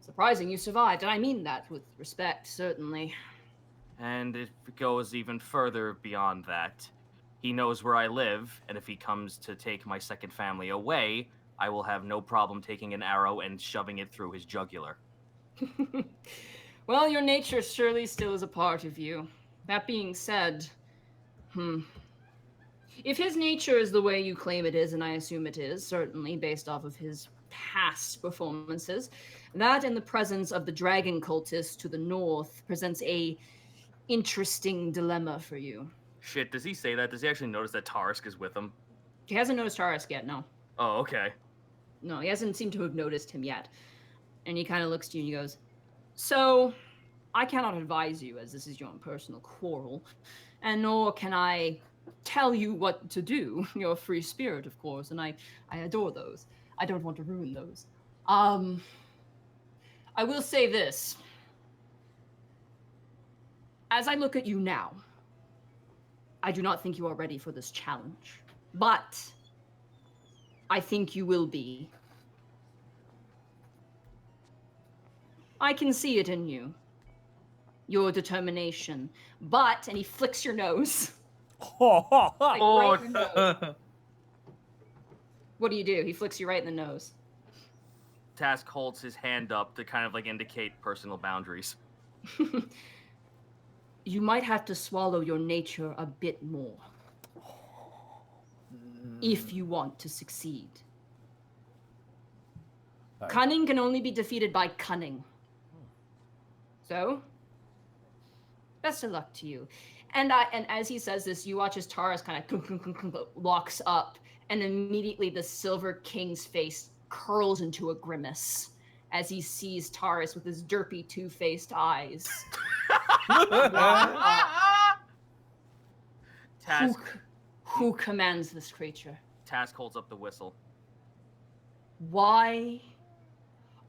Surprising you survived, and I mean that with respect, certainly." And it goes even further beyond that. He knows where I live, and if he comes to take my second family away, I will have no problem taking an arrow and shoving it through his jugular. Well, your nature surely still is a part of you. That being said, if his nature is the way you claim it is, and I assume it is, certainly based off of his past performances, that in the presence of the dragon cultist to the north presents a interesting dilemma for you. Shit, does he say that? Does he actually notice that Tarisk is with him? He hasn't noticed Tarisk yet, no. Oh, okay. No, he hasn't seemed to have noticed him yet. And he kind of looks to you and he goes, "So, I cannot advise you, as this is your own personal quarrel, and nor can I tell you what to do. You're a free spirit, of course, and I adore those. I don't want to ruin those. I will say this. As I look at you now, I do not think you are ready for this challenge. But I think you will be. I can see it in you. Your determination. But," and he flicks your nose. Like, right in the nose. What do? He flicks you right in the nose. Task holds his hand up to kind of like indicate personal boundaries. You might have to swallow your nature a bit more if you want to succeed. All right. Cunning can only be defeated by cunning. So, best of luck to you. And as he says this, you watch as Taurus kind of locks up, and immediately the Silver King's face curls into a grimace as he sees Taurus with his derpy two-faced eyes. Task Who commands this creature? Task holds up the whistle. Why,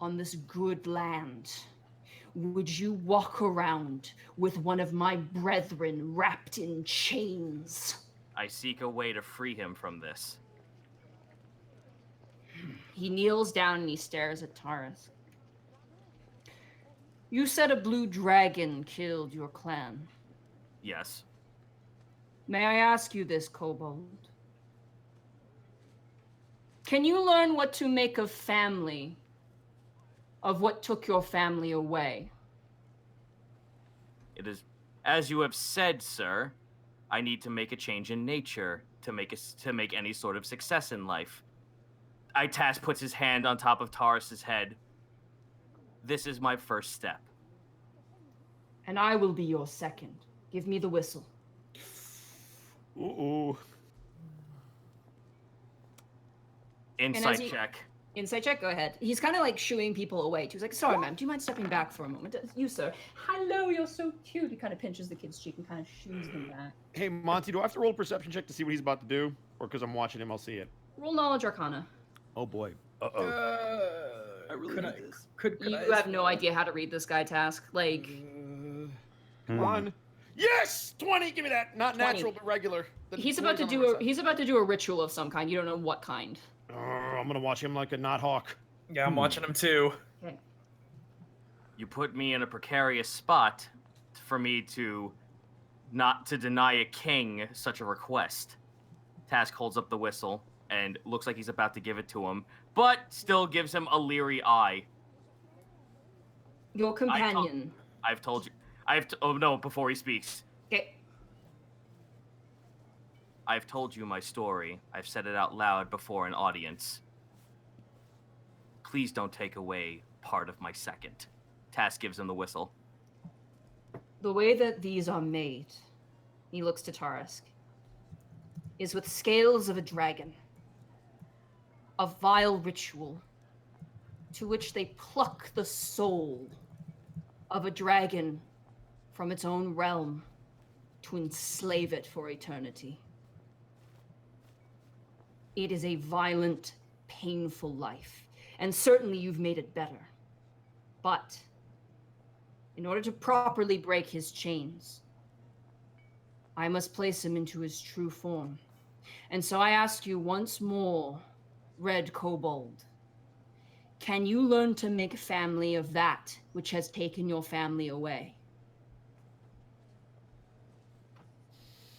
on this good land, would you walk around with one of my brethren wrapped in chains? I seek a way to free him from this. He kneels down and he stares at Taurus. You said a blue dragon killed your clan. Yes. May I ask you this, Kobold? Can you learn what to make of family, of what took your family away? It is, as you have said, sir, I need to make a change in nature to make any sort of success in life. Task puts his hand on top of Taurus's head. This is my first step. And I will be your second. Give me the whistle. Ooh. Insight he- check. Insight check, go ahead. He's kind of like shooing people away. He's like, sorry, ma'am, do you mind stepping back for a moment? You, sir. Hello, you're so cute. He kind of pinches the kid's cheek and kind of shoos them back. Hey, Monty, do I have to roll a perception check to see what he's about to do? Or because I'm watching him, I'll see it? Roll knowledge arcana. Oh, boy. Uh-oh. I really need this. You have no idea how to read this guy, Task. Like, Come on. Yes! 20! Give me that! Not 20. natural, but regular. The he's about to 20's on do my a side. he's about to do a ritual of some kind. You don't know what kind. I'm gonna watch him like a knothawk. Yeah, I'm watching him too. Okay. You put me in a precarious spot for me to not to deny a king such a request. Task holds up the whistle and looks like he's about to give it to him, but still gives him a leery eye. Your companion. I've told you. Oh no, before he speaks. Okay. I've told you my story. I've said it out loud before an audience. Please don't take away part of my second. Task gives him the whistle. The way that these are made, he looks to Tarask, is with scales of a dragon. A vile ritual to which they pluck the soul of a dragon from its own realm to enslave it for eternity. It is a violent, painful life, and certainly you've made it better. But in order to properly break his chains, I must place him into his true form. And so I ask you once more, Red Kobold, can you learn to make family of that which has taken your family away?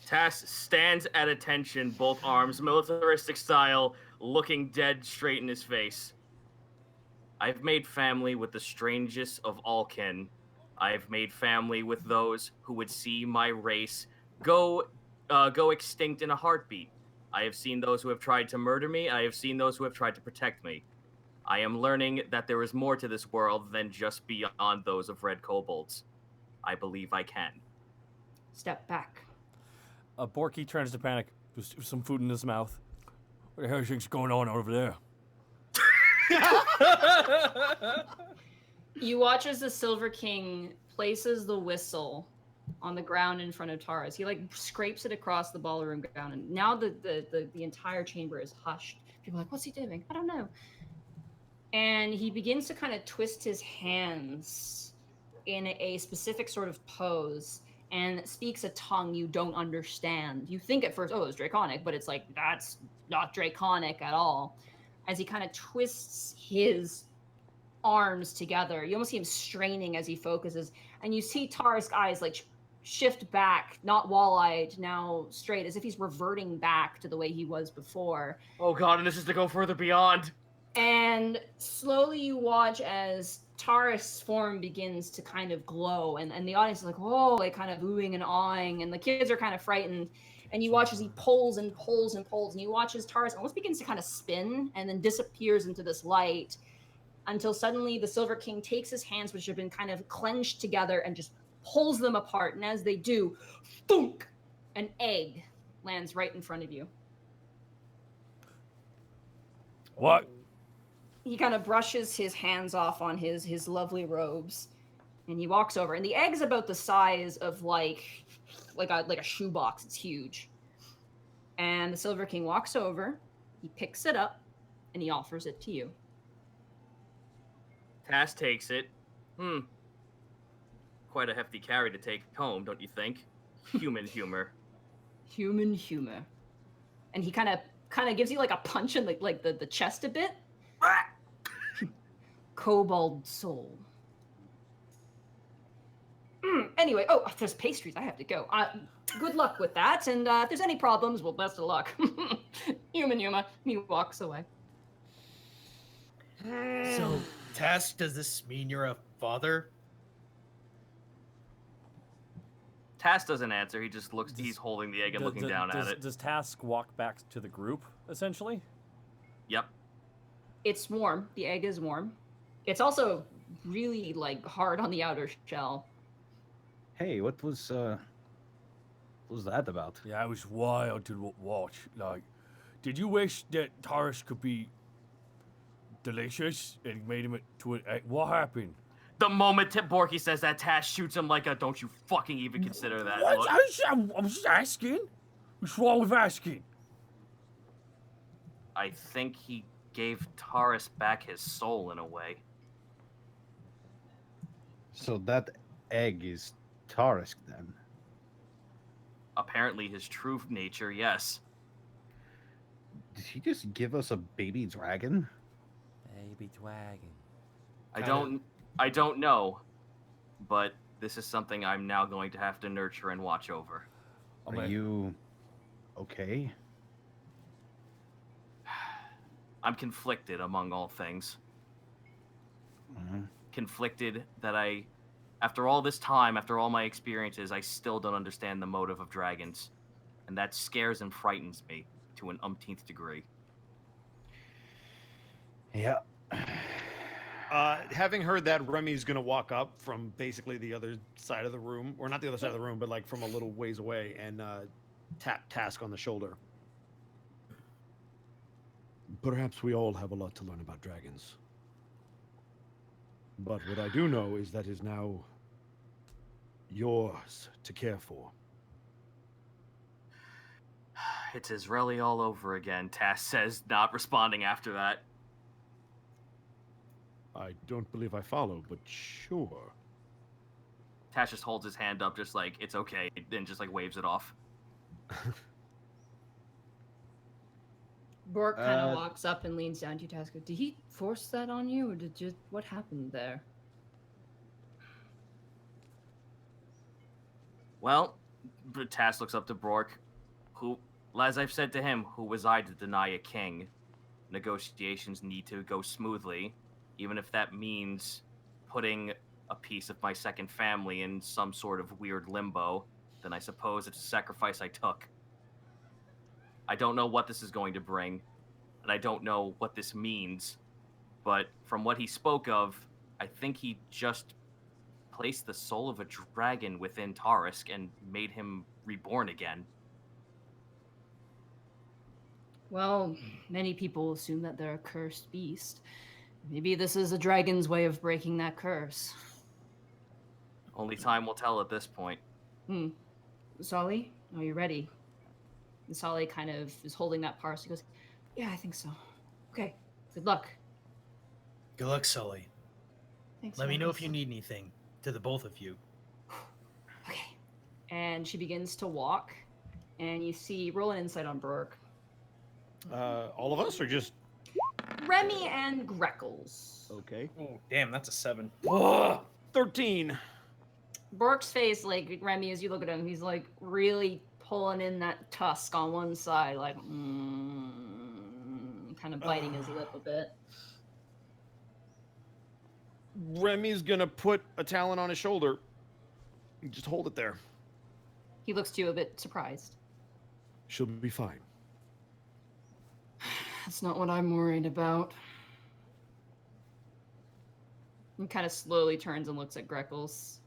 Task stands at attention, both arms, militaristic style, looking dead straight in his face. I've made family with the strangest of all kin. I've made family with those who would see my race go extinct in a heartbeat. I have seen those who have tried to murder me. I have seen those who have tried to protect me. I am learning that there is more to this world than just beyond those of red kobolds. I believe I can. Step back. Borky turns to panic. There's some food in his mouth. What the hell do you think's going on over there? You watch as the Silver King places the whistle on the ground in front of Taurus. He like scrapes it across the ballroom ground, and now the entire chamber is hushed. People are like, what's he doing? I don't know. And he begins to kind of twist his hands in a specific sort of pose and speaks a tongue you don't understand. You think at first, oh, it's Draconic, but it's like, that's not Draconic at all. As he kind of twists his arms together, you almost see him straining as he focuses, and you see Tarisk's eyes like shift back, not wall-eyed, now straight, as if he's reverting back to the way he was before. Oh god, and this is to go further beyond. And slowly you watch as Taurus' form begins to kind of glow, and the audience is like, whoa, like kind of oohing and awing, and the kids are kind of frightened. And you watch as he pulls and pulls and pulls, and you watch as Taurus almost begins to kind of spin and then disappears into this light until suddenly the Silver King takes his hands, which have been kind of clenched together, and just pulls them apart. And as they do, thunk, an egg lands right in front of you. What? He kind of brushes his hands off on his lovely robes, and he walks over. And the egg's about the size of like a shoebox. It's huge. And the Silver King walks over, he picks it up, and he offers it to you. Tass takes it. Quite a hefty carry to take home, don't you think? Human humor. Human humor. And he kind of gives you like a punch in the chest a bit. Kobold soul. Anyway, there's pastries. I have to go. Good luck with that. And if there's any problems, well, best of luck. Human humor. He walks away. So, Tass, does this mean you're a father? Tass doesn't answer. He just looks. He's holding the egg and looking down at it. Does Task walk back to the group, essentially? Yep. It's warm. The egg is warm. It's also really like hard on the outer shell. Hey, what was that about? Yeah, it was wild to watch. Like, did you wish that Taurus could be delicious and made him to an egg? What happened? The moment Borky says that, Tass shoots him like a "Don't you fucking even consider that." What? Look. I'm just asking. What's wrong with asking? I think he gave Taurus back his soul in a way. So that egg is Tarisk then? Apparently his true nature, yes. Did he just give us a baby dragon? Baby dragon. I don't know, but this is something I'm now going to have to nurture and watch over. Are you okay? I'm conflicted among all things. Mm-hmm. Conflicted that after all this time, after all my experiences, I still don't understand the motive of dragons. And that scares and frightens me to an umpteenth degree. Yeah. Having heard that, Remy's gonna walk up from basically the other side of the room, or not the other side of the room, but like from a little ways away, and tap Task on the shoulder. Perhaps we all have a lot to learn about dragons. But what I do know is that is now yours to care for. It's Israeli all over again, Tass says, not responding after that. I don't believe I follow, but sure. Tash just holds his hand up, just like, it's okay, then just like waves it off. Bork kind of walks up and leans down to you, Tasker. Did he force that on you, or what happened there? Well, Tass looks up to Bork, who, as I've said to him, who was I to deny a king? Negotiations need to go smoothly, even if that means putting a piece of my second family in some sort of weird limbo, then I suppose it's a sacrifice I took. I don't know what this is going to bring, and I don't know what this means, but from what he spoke of, I think he just placed the soul of a dragon within Tarisk and made him reborn again. Well, many people assume that they're a cursed beast. Maybe this is a dragon's way of breaking that curse. Only time will tell at this point. Solly, are you ready? And Solly kind of is holding that parcel. He goes, yeah, I think so. Okay, good luck. Good luck, Sully. Thanks. Let me know Marcus. if you need anything. To the both of you. Okay. And she begins to walk, and you see, roll an insight on Burke. All of us, or just Remy and Greckles. okay? Oh, damn, that's a 7. 13. Burke's face, like Remy, as you look at him, he's like really pulling in that tusk on one side, like kind of biting his lip a bit. Remy's gonna put a talon on his shoulder. Just hold it there. He looks to you a bit surprised. She'll be fine. That's not what I'm worried about. He kind of slowly turns and looks at Greckles.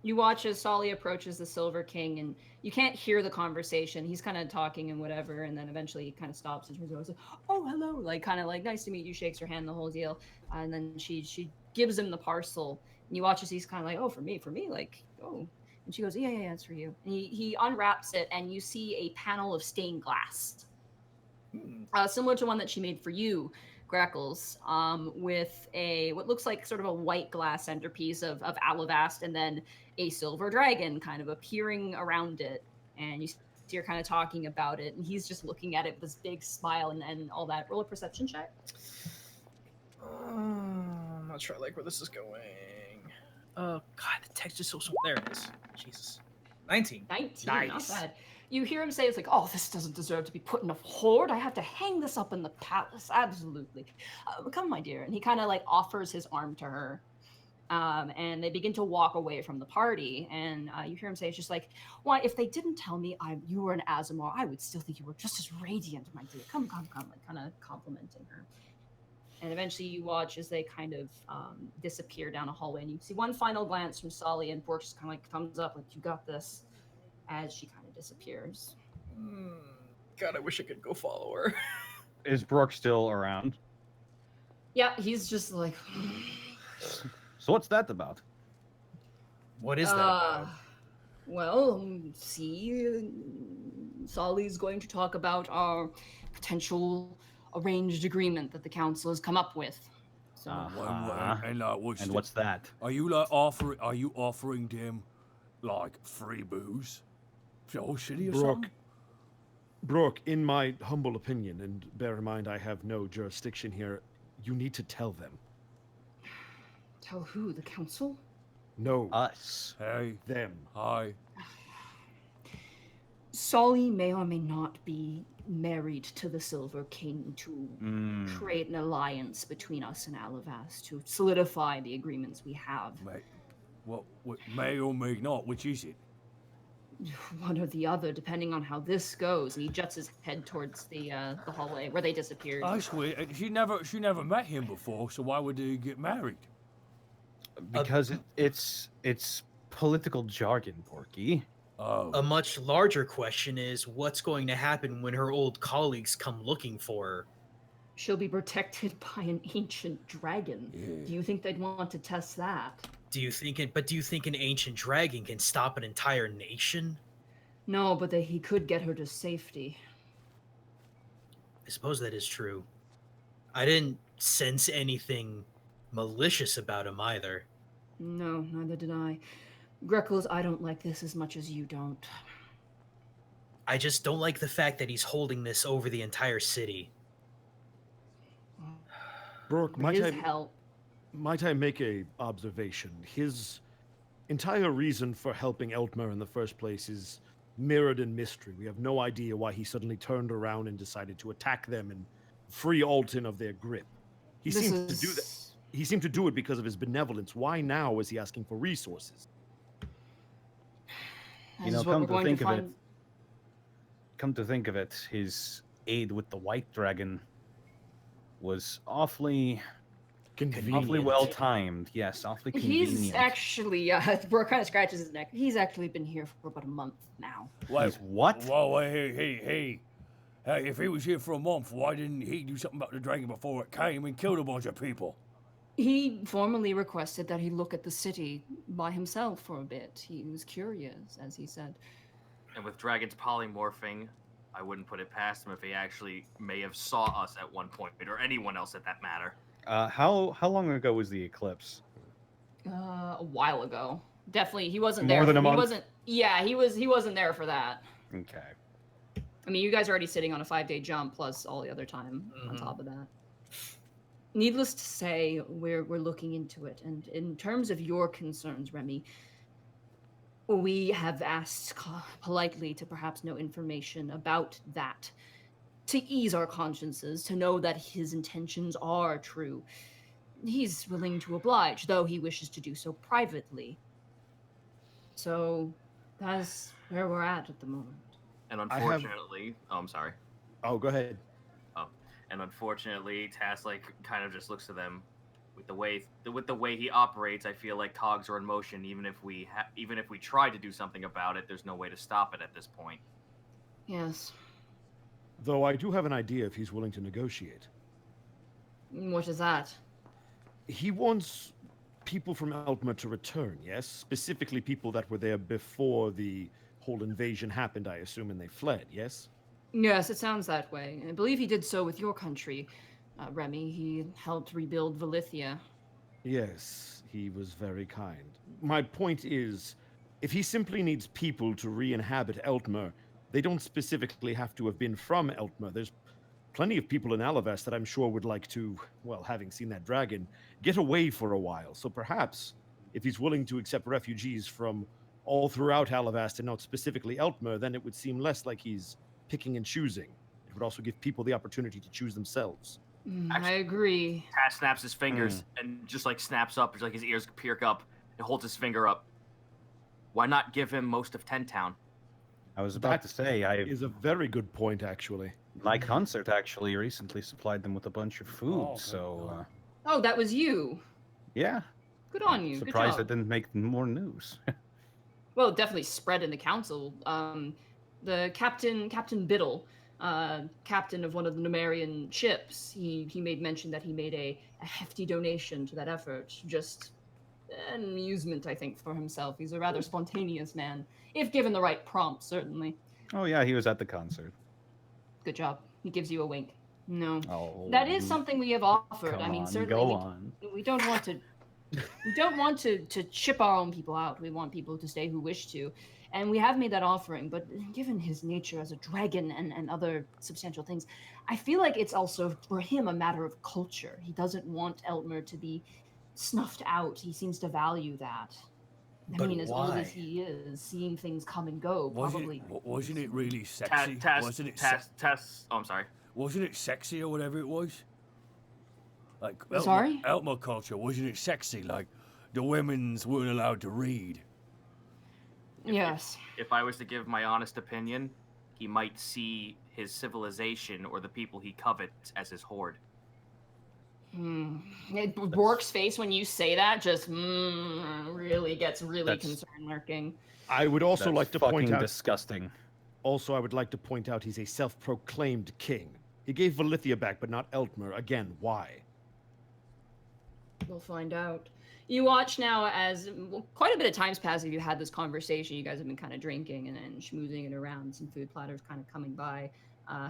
You watch as Solly approaches the Silver King, and you can't hear the conversation. He's kind of talking and whatever, and then eventually he kind of stops and turns around and says, "Oh, hello!" Like kind of like nice to meet you. Shakes her hand, the whole deal, and then she gives him the parcel. And you watch as he's kind of like, "Oh, for me, like, oh." And she goes, "Yeah, it's for you." And he unwraps it, and you see a panel of stained glass, similar to one that she made for you, Greckles, with a what looks like sort of a white glass centerpiece of Alavast, and then a silver dragon kind of appearing around it. And you see her kind of talking about it, and he's just looking at it with this big smile and all that. Roll a perception check. I'm not sure I like where this is going. God, the text is so small. There it is. Jesus. 19. 19, Nice. not bad. You hear him say, it's like, "Oh, this doesn't deserve to be put in a hoard. I have to hang this up in the palace. Absolutely. Come, my dear." And he kind of like offers his arm to her. And they begin to walk away from the party. And you hear him say, it's just like, "Why, if they didn't tell me you were an Azamar, I would still think you were just as radiant, my dear. Come," like kind of complimenting her. And eventually you watch as they kind of disappear down a hallway. And you see one final glance from Solly, and Bork just kind of like thumbs up, like, "You got this," as she kind of disappears. God, I wish I could go follow her. Is Brooke still around? Yeah, he's just like... So what's that about? What is that about? Well, see, Solly's going to talk about our potential arranged agreement that the council has come up with. So, What's that? Are you like offering them like free booze? Joel City or something? Brooke, in my humble opinion, and bear in mind I have no jurisdiction here, you need to tell them. Tell who? The council? No. Us. Hey. Them. Hi. Solly may or may not be married to the Silver King to create an alliance between us and Alavast to solidify the agreements we have. What may or may not, which is it? One or the other, depending on how this goes. And he juts his head towards the hallway where they disappeared. I swear, she never met him before, so why would they get married? Because it's political jargon, Porky. Oh. A much larger question is, what's going to happen when her old colleagues come looking for her? She'll be protected by an ancient dragon. Yeah. Do you think they'd want to test that? Do you think an ancient dragon can stop an entire nation? No, but he could get her to safety. I suppose that is true. I didn't sense anything malicious about him either. No, neither did I. Greckles, I don't like this as much as you don't. I just don't like the fact that he's holding this over the entire city. Brooke, Help. might I make a observation? His entire reason for helping Eltmer in the first place is mirrored in mystery. We have no idea why he suddenly turned around and decided to attack them and free Alton of their grip. He seemed to do that. He seemed to do it because of his benevolence. Why now is he asking for resources? Come to think of it, his aid with the White Dragon was awfully well timed. Yes, awfully convenient. He's actually, Brooke kind of scratches his neck. He's actually been here for about a month now. He's what? Whoa, hey. Hey, if he was here for a month, why didn't he do something about the dragon before it came and killed a bunch of people? He formally requested that he look at the city by himself for a bit. He was curious, as he said. And with dragons polymorphing, I wouldn't put it past him if he actually may have saw us at one point, or anyone else at that matter. How long ago was the eclipse? A while ago. Definitely, he wasn't More there. than a month? He wasn't. Yeah, he wasn't there for that. Okay. I mean, you guys are already sitting on a 5-day jump plus all the other time on top of that. Needless to say, we're looking into it. And in terms of your concerns, Remy, we have asked politely to perhaps know information about that, to ease our consciences, to know that his intentions are true. he's willing to oblige, though he wishes to do so privately. So that's where we're at the moment. And I have- unfortunately, oh, I'm sorry. Oh, go ahead. And unfortunately, Tass kind of just looks to them. With the way he operates, I feel like cogs are in motion. Even if we try to do something about it, there's no way to stop it at this point. Yes. Though I do have an idea if he's willing to negotiate. What is that? He wants people from Eltmer to return, yes? Specifically people that were there before the whole invasion happened, I assume, and they fled, yes? Yes, it sounds that way. I believe he did so with your country, Remy. He helped rebuild Valithia. Yes, he was very kind. My point is, if he simply needs people to re-inhabit Eltmer, they don't specifically have to have been from Eltmer. There's plenty of people in Alavast that I'm sure would like to, well, having seen that dragon, get away for a while. So perhaps, if he's willing to accept refugees from all throughout Alavast and not specifically Eltmer, then it would seem less like he's picking and choosing. It would also give people the opportunity to choose themselves. I agree. Tass snaps his fingers and just snaps up, like his ears perk up, and holds his finger up. Why not give him most of Ten Town? I was about to say, Is a very good point, actually. my concert actually recently supplied them with a bunch of food, Oh, so Oh, that was you. yeah. Good on you. Good Surprised job. it didn't make more news. Well, it definitely spread in the council. The Captain Biddle, captain of one of the Numerian ships, he made mention that he made a hefty donation to that effort. Just an amusement, I think, for himself. He's a rather spontaneous man, if given the right prompt, certainly. Oh yeah, he was at the concert. Good job. He gives you a wink. No. Oh, That is something we have offered. come I mean, on, certainly go on. we don't want to we don't want to ship our own people out. We want people to stay who wish to. And we have made that offering, but given his nature as a dragon and other substantial things, I feel like it's also for him a matter of culture. He doesn't want Eltmer to be snuffed out. He seems to value that. I But mean, as old why? as he is, seeing things come and go, probably. Wasn't it really sexy? Wasn't it Tass. Oh, I'm sorry. Wasn't it sexy or whatever it was? Like Sorry? Eltmer culture, wasn't it sexy? Like the women's weren't allowed to read. Yes. If I was to give my honest opinion, he might see his civilization or the people he covets as his horde. Bork's face when you say that just really gets really That's- concern lurking. I would also That's like to point fucking out. disgusting. Also, I would like to point out he's a self-proclaimed king. He gave Valithia back, but not Eltmer. Again, why? We'll find out. You watch now as quite a bit of time's passed. If you had this conversation, you guys have been kind of drinking and schmoozing it around. Some food platters kind of coming by.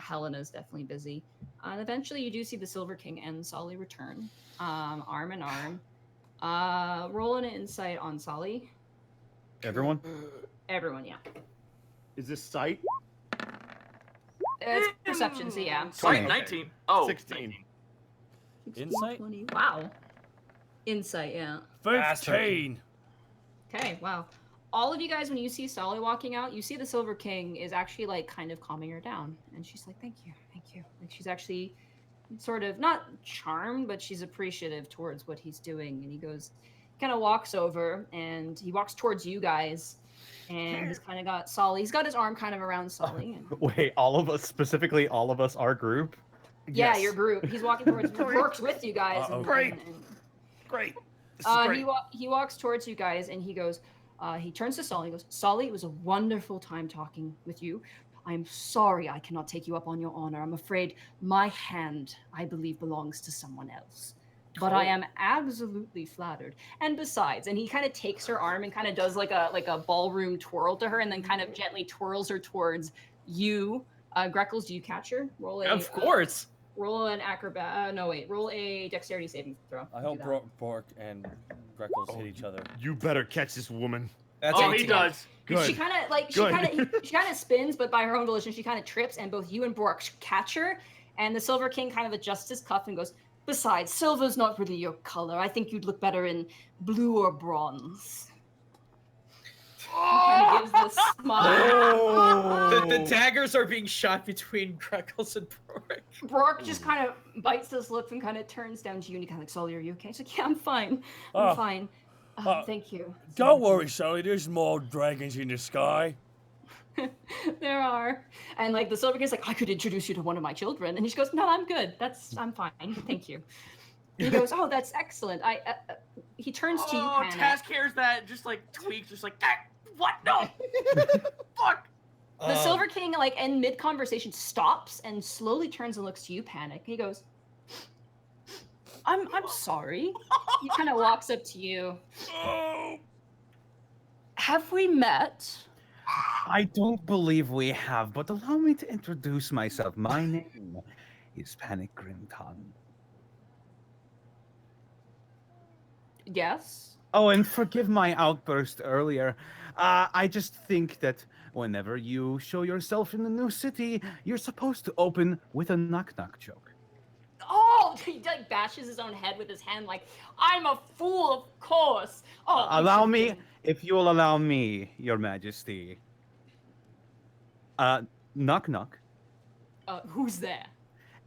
Helena's definitely busy. And eventually, you do see the Silver King and Solly return, arm in arm. Roll an insight on Solly. Everyone? Everyone, yeah. Is this sight? It's perception, so yeah. 20, 19. Oh, 16. 19. 16, Insight? 20. Wow. Insight, yeah. 15. Okay, wow. All of you guys, when you see Solly walking out, you see the Silver King is actually like kind of calming her down. And she's like, thank you. Like she's actually sort of not charmed, but she's appreciative towards what he's doing. And he kind of walks over and he walks towards you guys. And he's kind of got Solly. He's got his arm kind of around Solly. And, Wait, all of us, specifically all of us, our group? yeah, Yes. your group. He's walking towards works with you guys. Uh-oh. Great. Great. This is great. He walks towards you guys and he goes, he turns to Solly and goes, Solly, it was a wonderful time talking with you. I'm sorry I cannot take you up on your honor. I'm afraid my hand, I believe, belongs to someone else. But I am absolutely flattered. And besides, and he kind of takes her arm and kind of does like a ballroom twirl to her and then kind of gently twirls her towards you. Greckles, do you catch her? Roll Of course. Roll an acrobat. No, wait. Roll a dexterity saving throw. I Do hope that. Bork and Greckles hit each other. You better catch this woman. That's Oh, he 18. does. Good. She kind of Good. she kind of spins, but by her own volition, she kind of trips, and both you and Bork catch her. And the Silver King kind of adjusts his cuff and goes, "Besides, silver's not really your color. I think you'd look better in blue or bronze." Kind of gives this smile. Oh. The daggers are being shot between Greckles and Bork. Brooke just kind of bites his lip and kind of turns down to you and he kind of like, Sully, are you okay? He's like, yeah, I'm fine. I'm fine. Thank you. Don't worry, Sully. There's more dragons in the sky. There are. And like the Silver King's like, I could introduce you to one of my children. And he goes, no, I'm good. I'm fine. Thank you. And he goes, oh, that's excellent. He turns to you, Panic. Task hears that, just like tweaks, just like, ah, what? No! Fuck! The Silver King, like in mid-conversation, stops and slowly turns and looks to you, Panic. He goes, I'm sorry. He kind of walks up to you. Have we met? I don't believe we have, but allow me to introduce myself. My name is Panic Grimton. Yes. Oh, and forgive my outburst earlier. I just think that whenever you show yourself in the new city, you're supposed to open with a knock-knock joke. Oh, he like bashes his own head with his hand like, I'm a fool, of course. Oh, Allow me, if you will allow me, Your Majesty. Knock knock. Who's there?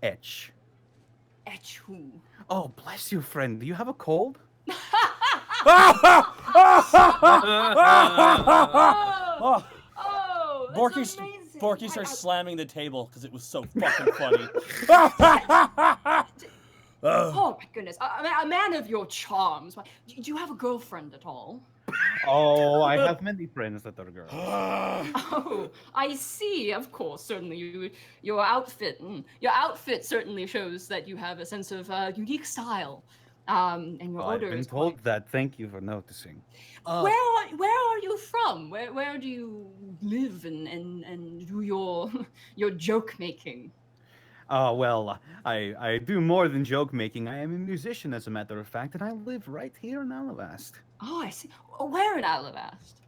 Etch. Etch who? Oh, bless you, friend. Do you have a cold? Oh, that's amazing. Borky starts slamming the table because it was so fucking funny. Oh my goodness, a man of your charms. Do you have a girlfriend at all? Oh, I have many friends that are girls. Oh, I see. Of course, certainly your outfit certainly shows that you have a sense of unique style. And your odor I've been is told that. Thank you for noticing. Where are you from? Where do you live and do your joke making? Well, I do more than joke making. I am a musician, as a matter of fact, and I live right here in Alabast. Oh, I see. Where in Alabast?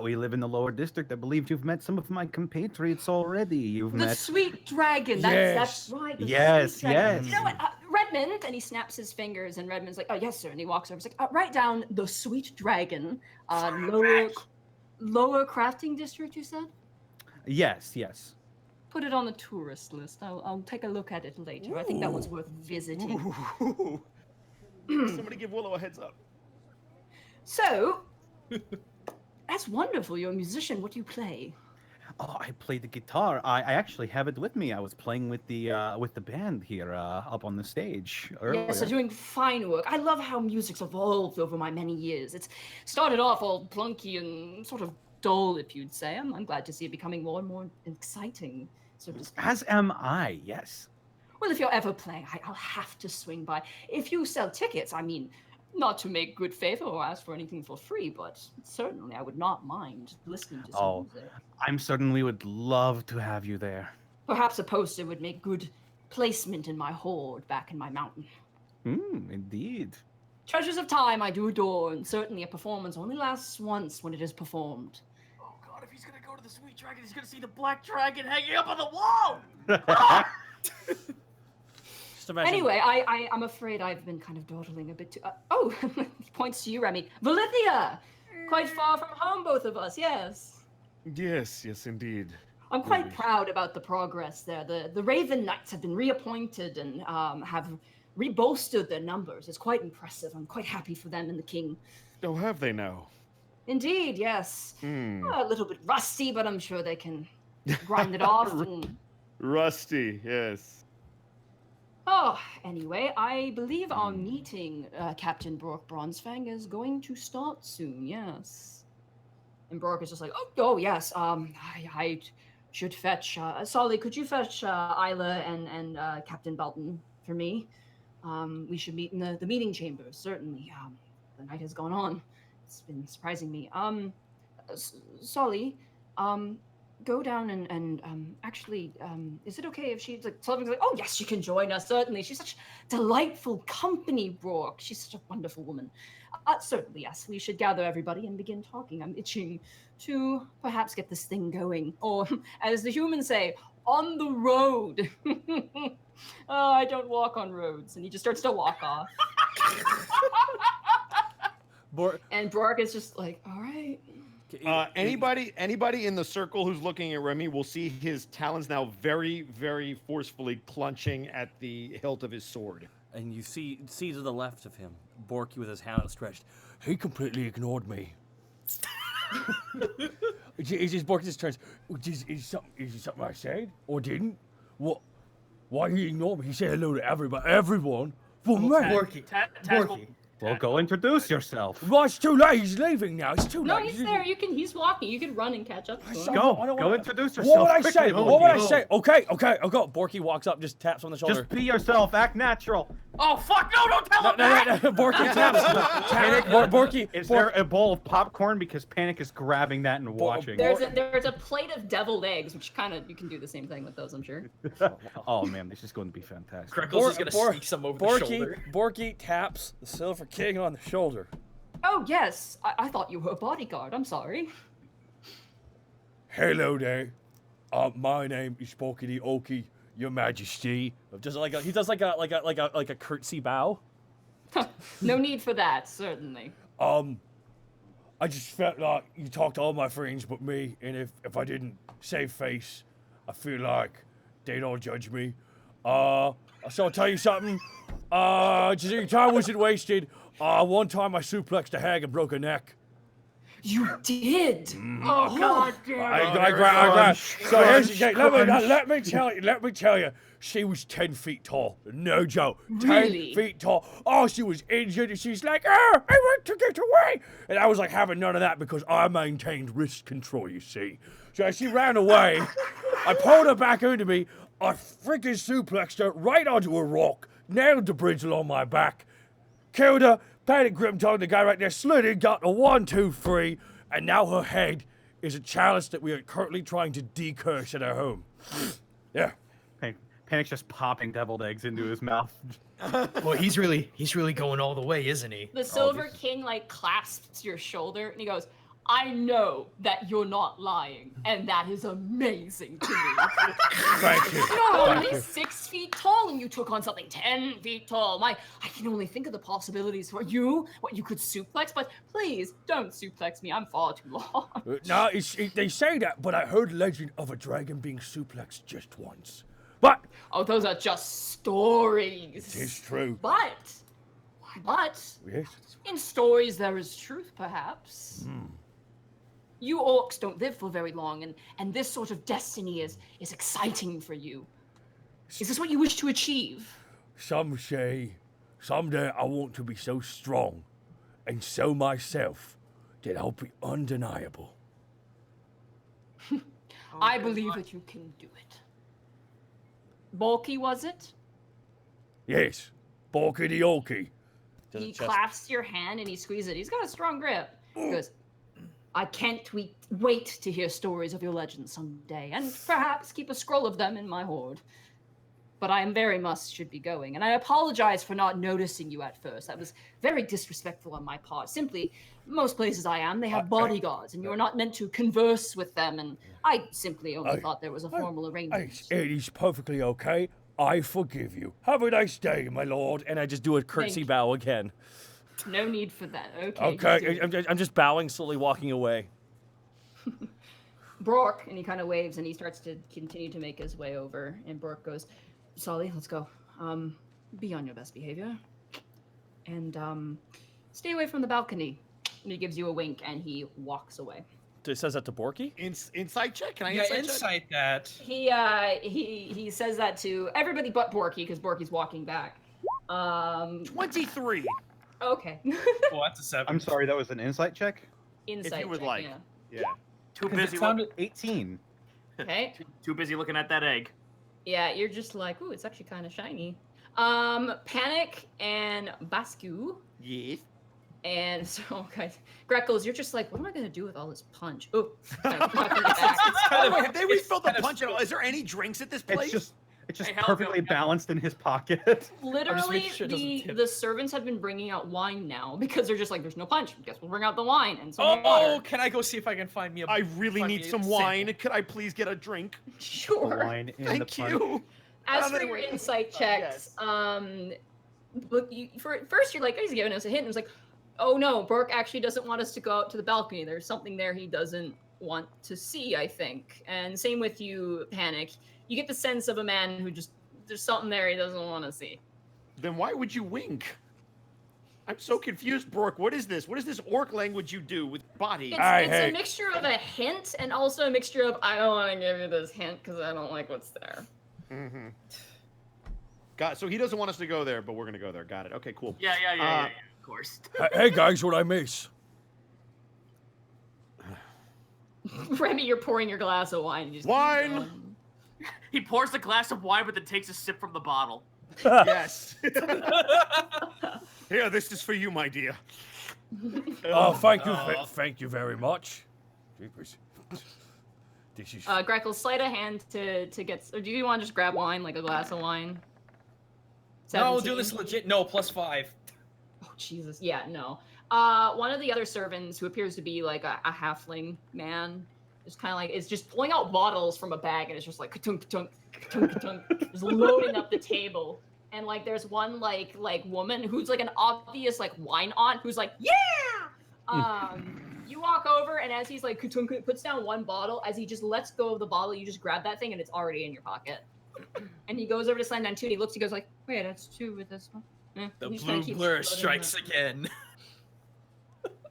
We live in the lower district. I believe you've met some of my compatriots already. You've The met Sweet Dragon. That's right. The Yes, Sweet Dragon. yes. You know what? Redmond, and he snaps his fingers, and Redmond's like, oh, yes, sir. And he walks over. He's like, write down the Sweet Dragon, lower crafting district, you said? Yes. Put it on the tourist list. I'll take a look at it later. I think that one's worth visiting. Somebody give Willow a heads up. So, that's wonderful. You're a musician. What do you play? Oh, I play the guitar. I actually have it with me. I was playing with the band here up on the stage earlier. Yes, you're doing fine work. I love how music's evolved over my many years. It's started off all plunky and sort of dull, if you'd say. I'm glad to see it becoming more and more exciting, so to speak. As am I, yes. Well, if you're ever playing, I'll have to swing by. If you sell tickets, I mean, not to make good favor or ask for anything for free, but certainly I would not mind listening to some music. I certainly would love to have you there. Perhaps a poster would make good placement in my hoard back in my mountain. Indeed. Treasures of Time I do adore, and certainly a performance only lasts once when it is performed. Oh god, if he's gonna go to the Sweet Dragon, he's gonna see the Black Dragon hanging up on the wall! Anyway, I'm afraid I've been kind of dawdling a bit too... he points to you, Remy. Valithia! Quite far from home, both of us, yes. Yes, indeed. I'm quite proud about the progress there. The Raven Knights have been reappointed and have rebolstered their numbers. It's quite impressive. I'm quite happy for them and the king. Oh, have they now? Indeed, yes. A little bit rusty, but I'm sure they can grind it off. Rusty, yes. Oh, anyway, I believe our meeting, Captain Brock Bronzefang, is going to start soon, yes. And Brock is just like, oh yes, I should fetch, Solly, could you fetch Isla and Captain Belton for me? We should meet in the meeting chambers, certainly. The night has gone on. It's been surprising me. Solly, go down and actually, is it okay if she's like, Sullivan's like, oh yes, she can join us, certainly. She's such delightful company, Brock. She's such a wonderful woman. Certainly, yes, we should gather everybody and begin talking. I'm itching to perhaps get this thing going. Or, as the humans say, on the road. Oh, I don't walk on roads. And he just starts to walk off. And Brock is just like, all right. Anybody in the circle who's looking at Remy will see his talons now very, very forcefully clenching at the hilt of his sword. And you see to the left of him, Borky with his hand outstretched. He completely ignored me. Borky just turns. Is it something I said or didn't? What? Why he ignored me? He said hello to everyone. For me. Borky. Borky. Well, go introduce yourself. Well, it's too late. He's leaving now. It's too No, late. he's there. He's walking. You can run and catch up to him. Go introduce yourself. What would I say? quickly, What would I Borky. say? Okay. I'll go. Borky walks up, just taps on the shoulder. Just be yourself. Act natural. Oh fuck! No! Don't tell him No, that. Borky taps. Borky. Is there a bowl of popcorn? Because Panic is grabbing that and watching. There's a plate of deviled eggs, which you can do the same thing with those, I'm sure. Oh man, this is going to be fantastic. Greckles is gonna sneak some over the shoulder. Borky taps the Silver King on the shoulder. Oh yes, I thought you were a bodyguard. I'm sorry. Hello there. My name is Borky the Okie, Your Majesty. He does like a curtsy bow. No need for that, certainly. I just felt like you talked to all my friends but me, and if I didn't save face, I feel like they'd all judge me. So I'll tell you something. Just your time wasn't wasted. One time I suplexed a hag and broke her neck. You did. Oh god damn. So here's the let me tell you, she was 10 feet tall. No joke. 10 Really? feet tall. Oh, she was injured and she's like, I want to get away. And I was like having none of that because I maintained wrist control, you see. So as she ran away, I pulled her back into me. I freaking suplexed her right onto a rock, nailed the bridle on my back, killed her, Panic Grimtongue, the guy right there, slid in, got a 1, 2, 3, and now her head is a chalice that we are currently trying to decurse at our home. Yeah. Panic's just popping deviled eggs into his mouth. Well, he's really going all the way, isn't he? The Silver King clasps your shoulder and he goes, I know that you're not lying, and that is amazing to me. Thank you. You're only 6 feet tall, and you took on something 10 feet tall. I can only think of the possibilities for you, what you could suplex, but please don't suplex me. I'm far too long. No, they say that, but I heard legend of a dragon being suplexed just once. But Oh, those are just stories. it's true. But Yes. in stories there is truth, perhaps. You orcs don't live for very long, and this sort of destiny is exciting for you. Is this what you wish to achieve? Some say someday I want to be so strong and so myself that I'll be undeniable. I believe that you can do it. Bulky, was it? Yes. Borky the Okie. He clasps your hand and he squeezes it. He's got a strong grip. He goes, I can't wait to hear stories of your legends someday, and perhaps keep a scroll of them in my hoard. But I am very much should be going, and I apologize for not noticing you at first. That was very disrespectful on my part. Simply, most places I am, they have bodyguards, and you're not meant to converse with them, and I simply only thought there was a formal arrangement. It is perfectly okay. I forgive you. Have a nice day, my lord. And I just do a curtsy bow again. No need for that. Okay. Okay, I'm just bowing, slowly walking away. Brooke, and he kind of waves, and he starts to continue to make his way over, and Brooke goes, Solly, let's go. Be on your best behavior. And, stay away from the balcony. And he gives you a wink, and he walks away. It says that to Borky? Insight check? Can I Yeah, insight check? insight that. He says that to everybody but Borky, because Borky's walking back. 23. Okay. Well, that's a 7. I'm sorry, that was an insight check? Insight you would check, like. yeah. Yeah. Too Because busy. it sounded 18. Okay. Too busy looking at that egg. Yeah, you're just like, ooh, it's actually kind of shiny. Panic and Bascu. Yes. And so, guys, Greckles, you're just like, what am I going to do with all this punch? Oh, Have they refilled the punch at all? Is there any drinks at this place? It's just Hey, help, perfectly help. balanced in his pocket. Literally, making sure it doesn't tip. the servants have been bringing out wine now because they're just like, there's no punch. Guess we'll bring out the wine and some water. Can I go see if I can find me a? I really find need me a some sample? wine. Could I please get a drink? Sure. The wine in Thank the punch. you. As I for don't your know. insight checks, look, first you're like, oh, he's giving us a hint. And it's like, oh no, Bork actually doesn't want us to go out to the balcony. There's something there he doesn't want to see, I think. And same with you, Panic. You get the sense of a man who just, there's something there he doesn't want to see. Then why would you wink? I'm so confused, Bork. What is this? What is this orc language you do with body? It's a mixture of a hint and also a mixture of, I don't want to give you this hint because I don't like what's there. Mm-hmm. So he doesn't want us to go there, but we're going to go there. Got it. Okay, cool. Yeah, of course. Hey guys, what I miss? Remy, you're pouring your glass of wine. Wine! He pours the glass of wine, but then takes a sip from the bottle. Yes. Here, this is for you, my dear. Oh, thank you very much. Jeepers. This is... Greckle, sleight of hand to get, or do you want to just grab wine, like a glass of wine? No, 17? do this legit. No, +5. Oh, Jesus. Yeah, no. One of the other servants, who appears to be like a halfling man, is kind of like, is just pulling out bottles from a bag and it's just like, ka-tunk, ka-tunk, ka-tunk, ka-tunk, just loading up the table. And like, there's one like woman who's like an obvious like wine aunt who's like, yeah! You walk over and as he's like, ka-tunk, puts down one bottle, as he just lets go of the bottle, you just grab that thing and it's already in your pocket. And he goes over to slam down two and he looks, he goes like, wait, that's two with this one. The blue blur strikes again.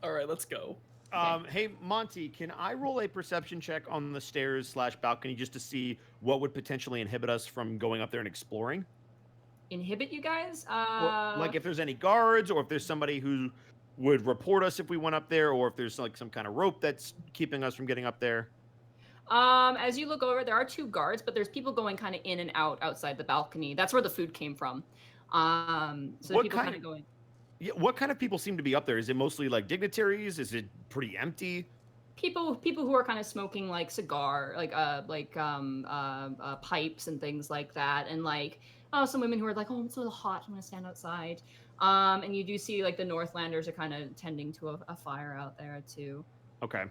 All right, let's go. Hey, Monty, can I roll a perception check on the stairs/balcony just to see what would potentially inhibit us from going up there and exploring? Inhibit you guys? Like if there's any guards, or if there's somebody who would report us if we went up there, or if there's like some kind of rope that's keeping us from getting up there. As you look over, there are 2 guards, but there's people going kind of in and out outside the balcony. That's where the food came from. So What people kind kind of going. Yeah, what kind of people seem to be up there? Is it mostly like dignitaries? Is it pretty empty? People who are kind of smoking like cigar, pipes and things like that, and like some women who are like, oh, it's a little hot, I'm gonna stand outside. And you do see like the Northlanders are kind of tending to a fire out there too. Okay.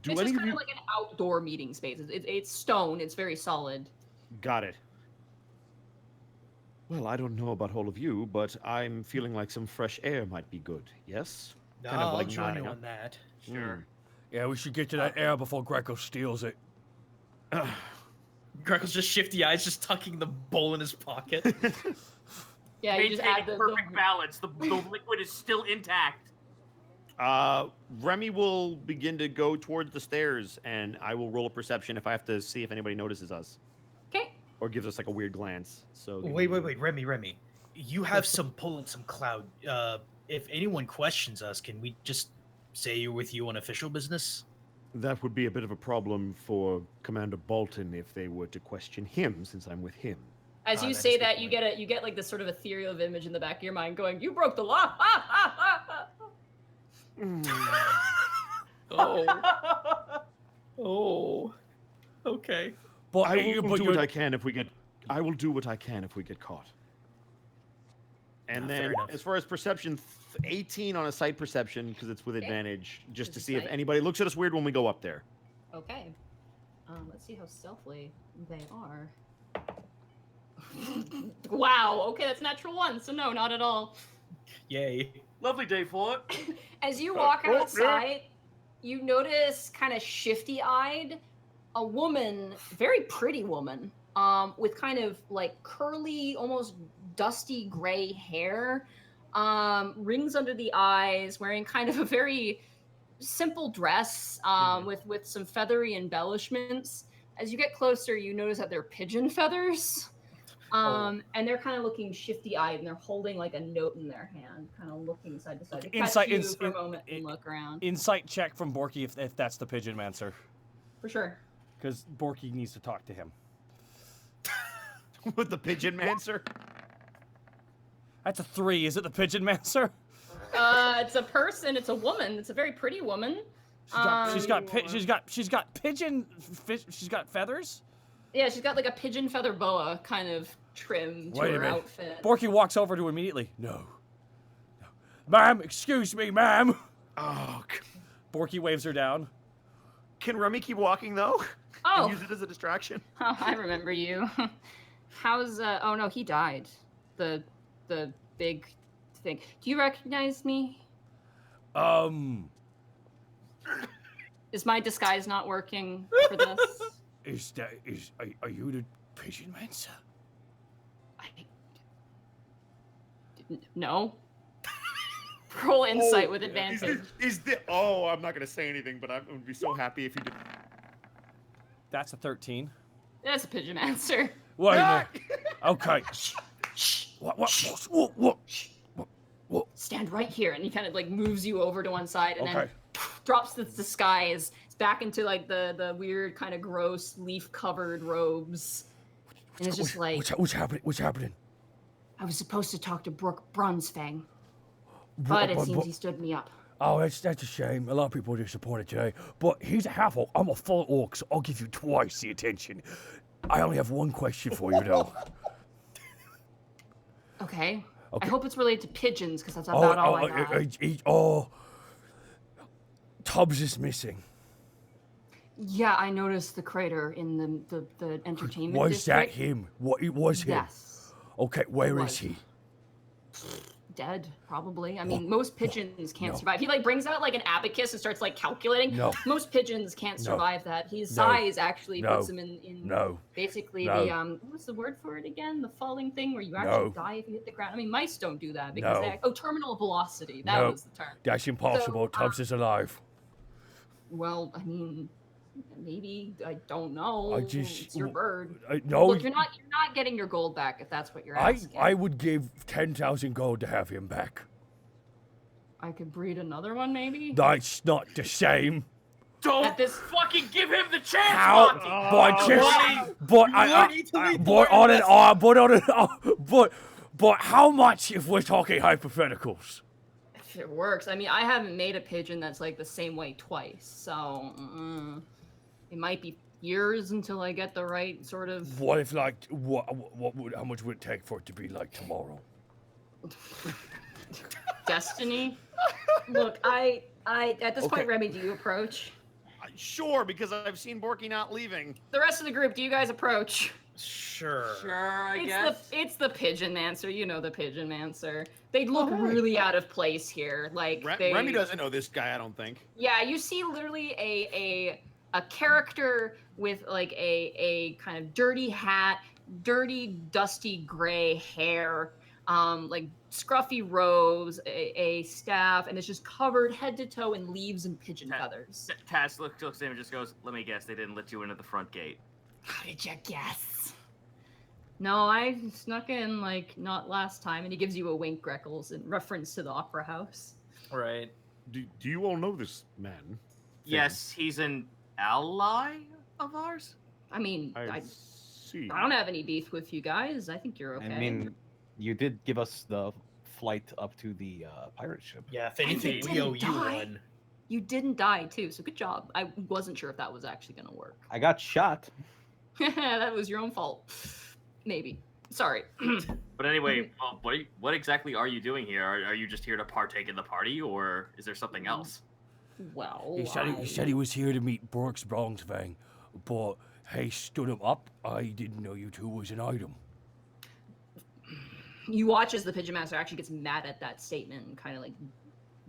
It's just kind of like an outdoor meeting space. It's stone. It's very solid. Got it. Well, I don't know about all of you, but I'm feeling like some fresh air might be good. Yes? No, Kind of I'll like join you nodding, on that. Sure. Yeah, we should get to that air before Greco steals it. Greco's just shifty eyes, just tucking the bowl in his pocket. Yeah, you just add Maintaining perfect balance. The liquid is still intact. Remy will begin to go towards the stairs, and I will roll a perception if I have to see if anybody notices us. Okay. Or gives us like a weird glance. So Wait, Remy. You have some pull and some clout. If anyone questions us, can we just say you're with you on official business? That would be a bit of a problem for Commander Bolton if they were to question him, since I'm with him. As you say that, you get like this sort of ethereal image in the back of your mind going, "You broke the law!" Oh. Okay. But I will do what I can if we get. I will do what I can if we get caught. And Fair then, enough. as far as perception, 18 on a sight perception because it's with advantage, just to Just see if sight. anybody looks at us weird when we go up there. Okay. Let's see how stealthily they are. Wow. Okay, that's natural 1. So no, not at all. Yay. Lovely day for it. As you walk outside, you notice, kind of shifty-eyed, a woman, very pretty woman, with kind of like curly, almost dusty gray hair, rings under the eyes, wearing kind of a very simple dress, with some feathery embellishments. As you get closer, you notice that they're pigeon feathers. And they're kind of looking shifty-eyed, and they're holding like a note in their hand, kind of looking side to side. They cut to you for a moment and look around. Insight check from Borky if that's the pigeon mancer. For sure. Because Borky needs to talk to him. With the pigeon mancer? That's a 3. Is it the pigeon mancer? It's a person. It's a woman. It's a very pretty woman. She's got pigeon. She's got feathers. Yeah, she's got like a pigeon feather boa kind of trim to Wait a her minute. outfit. Borky walks over to her immediately. No. Ma'am, excuse me, ma'am. Oh, Borky waves her down. can Remy keep walking though? Oh. And use it as a distraction. Oh, I remember you. How's oh no, he died. The big think. Do you recognize me? Is my disguise not working for this? Are you the pigeon man, sir? No. Roll insight with advantage. I'm not gonna say anything, but I would be so happy if you did. That's a 13. That's a pigeon answer. What? Okay. What? Stand right here, and he kind of like moves you over to one side, and then Okay. drops the disguise back into like the weird kind of gross leaf covered robes, and it's just like, What's happening? I was supposed to talk to Brooke Brunsfang, but it seems he stood me up. Oh, that's a shame. A lot of people are disappointed today. But he's a half-orc. I'm a full orc, so I'll give you twice the attention. I only have one question for you, though. Okay. Okay. I hope it's related to pigeons, because that's about all I got. Tubbs is missing. Yeah, I noticed the crater in the entertainment Was that district. him? What? It was him? Yes. Okay, where Was. is he? Dead, probably. I mean, most pigeons can't No. survive. He like brings out like an abacus and starts like calculating. No. Most pigeons can't No. survive that. His No. size actually No. puts him in No. basically No. the what's the word for it again? The falling thing where you actually No. die if you hit the ground. I mean, mice don't do that because No. terminal velocity. That No. was the term. That's impossible. Tubbs is alive. Well, I mean, maybe I don't know. It's your bird. No. Look, you're not getting your gold back if that's what you're asking. I would give 10,000 gold to have him back. I could breed another one, maybe. That's not the same. Don't At this fucking give him the chance, How? Monty! But how much if we're talking hypotheticals? If it works. I mean, I haven't made a pigeon that's like the same way twice, so it might be years until I get the right sort of. What if like how much would it take for it to be like tomorrow? Destiny. Look, I at this Okay. point, Remy, do you approach? Sure, because I've seen Borky not leaving. The rest of the group, do you guys approach? Sure. I guess. It's the pigeon mancer. You know the pigeon mancer. They look really out of place here. Like Remy doesn't know this guy, I don't think. Yeah, you see literally a character with like a kind of dirty hat, dirty dusty gray hair, like scruffy robes, a staff, and it's just covered head to toe in leaves and pigeon feathers. Tass looks at him and just goes, "Let me guess, they didn't let you in at the front gate." How did you guess? No, I snuck in like not last time, and he gives you a wink, Greckles, in reference to the opera house. Right. Do you all know this man? Yes, he's an ally of ours. I mean, I I see. don't have any beef with you guys. I think you're okay. I mean, you did give us the flight up to the pirate ship. Yeah, if And anything, you we owe didn't you die. one. You didn't die too, so good job. I wasn't sure if that was actually gonna work. I got shot. That was your own fault. Maybe. Sorry. But anyway, what exactly are you doing here? Are you just here to partake in the party, or is there something else? Well, He said he was here to meet Brooks Brunsfang, but he stood him up. I didn't know you two was an item. You watch as the pigeon master actually gets mad at that statement and kind of like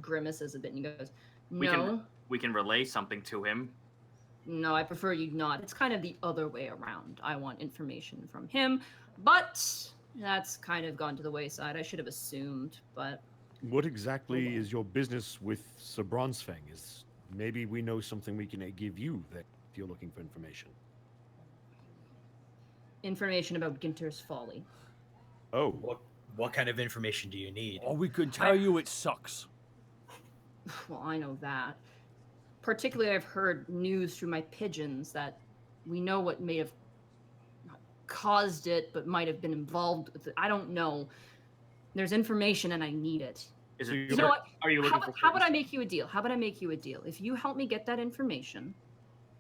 grimaces a bit, and he goes, "No, We can relay something to him. no, I prefer you not. It's kind of the other way around. I want information from him, but that's kind of gone to the wayside. I should have assumed, but What exactly is your business with Sir Bronsfang? Is maybe we know something we can give you that if you're looking for information. information about Ginter's folly." Oh, What kind of information do you need? Or we could tell you it sucks. Well, I know that. Particularly, I've heard news through my pigeons that we know what may have not caused it, but might have been involved with it. I don't know. There's information, and I need it. Is So it? you You know what? Are you looking for? How about I make you a deal? How about I make you a deal? If you help me get that information,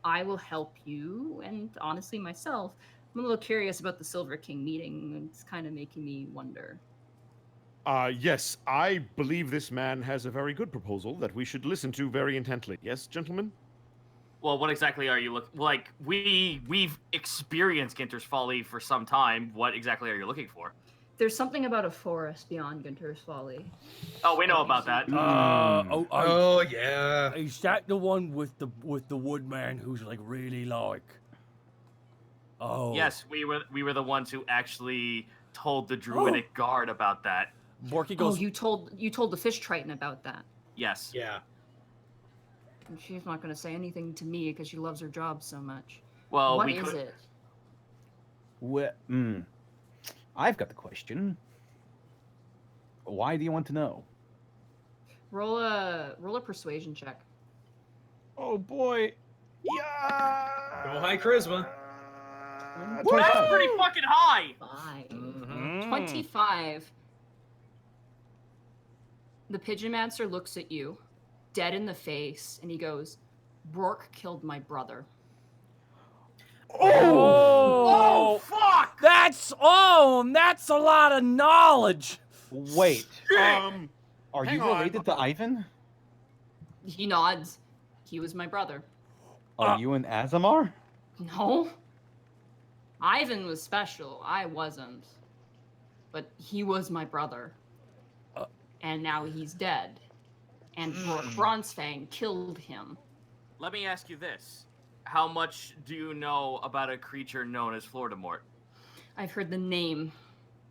I will help you, and honestly, myself. I'm a little curious about the Silver King meeting. It's kind of making me wonder. yes, I believe this man has a very good proposal that we should listen to very intently. Yes, gentlemen? Well, what exactly are you looking? Like we've experienced Ginter's folly for some time. What exactly are you looking for? There's something about a forest beyond Gunter's Folly. Oh, we know about that. Oh yeah. Is that the one with the woodman who's like really like? Oh. Yes, we were the ones who actually told the druidic guard about that. Borky Oh, goes. you told the fish triton about that. Yes. Yeah. And she's not going to say anything to me because she loves her job so much. Well, What we is could. it? I've got the question. Why do you want to know? Roll a persuasion check. Oh boy. Yeah. Go high charisma. That's pretty fucking high. 5. Mm. 25. The Pigeonmancer looks at you, dead in the face, and he goes, Rourke killed my brother. Oh, fuck! that's a lot of knowledge. Wait. Are Hang you on. related to Ivan? He nods. He was my brother. Are you and Azamar? No. Ivan was special. I wasn't. But he was my brother. And now he's dead. And Rourke Bronzefang killed him. Let me ask you this: how much do you know about a creature known as Floridamort? I've heard the name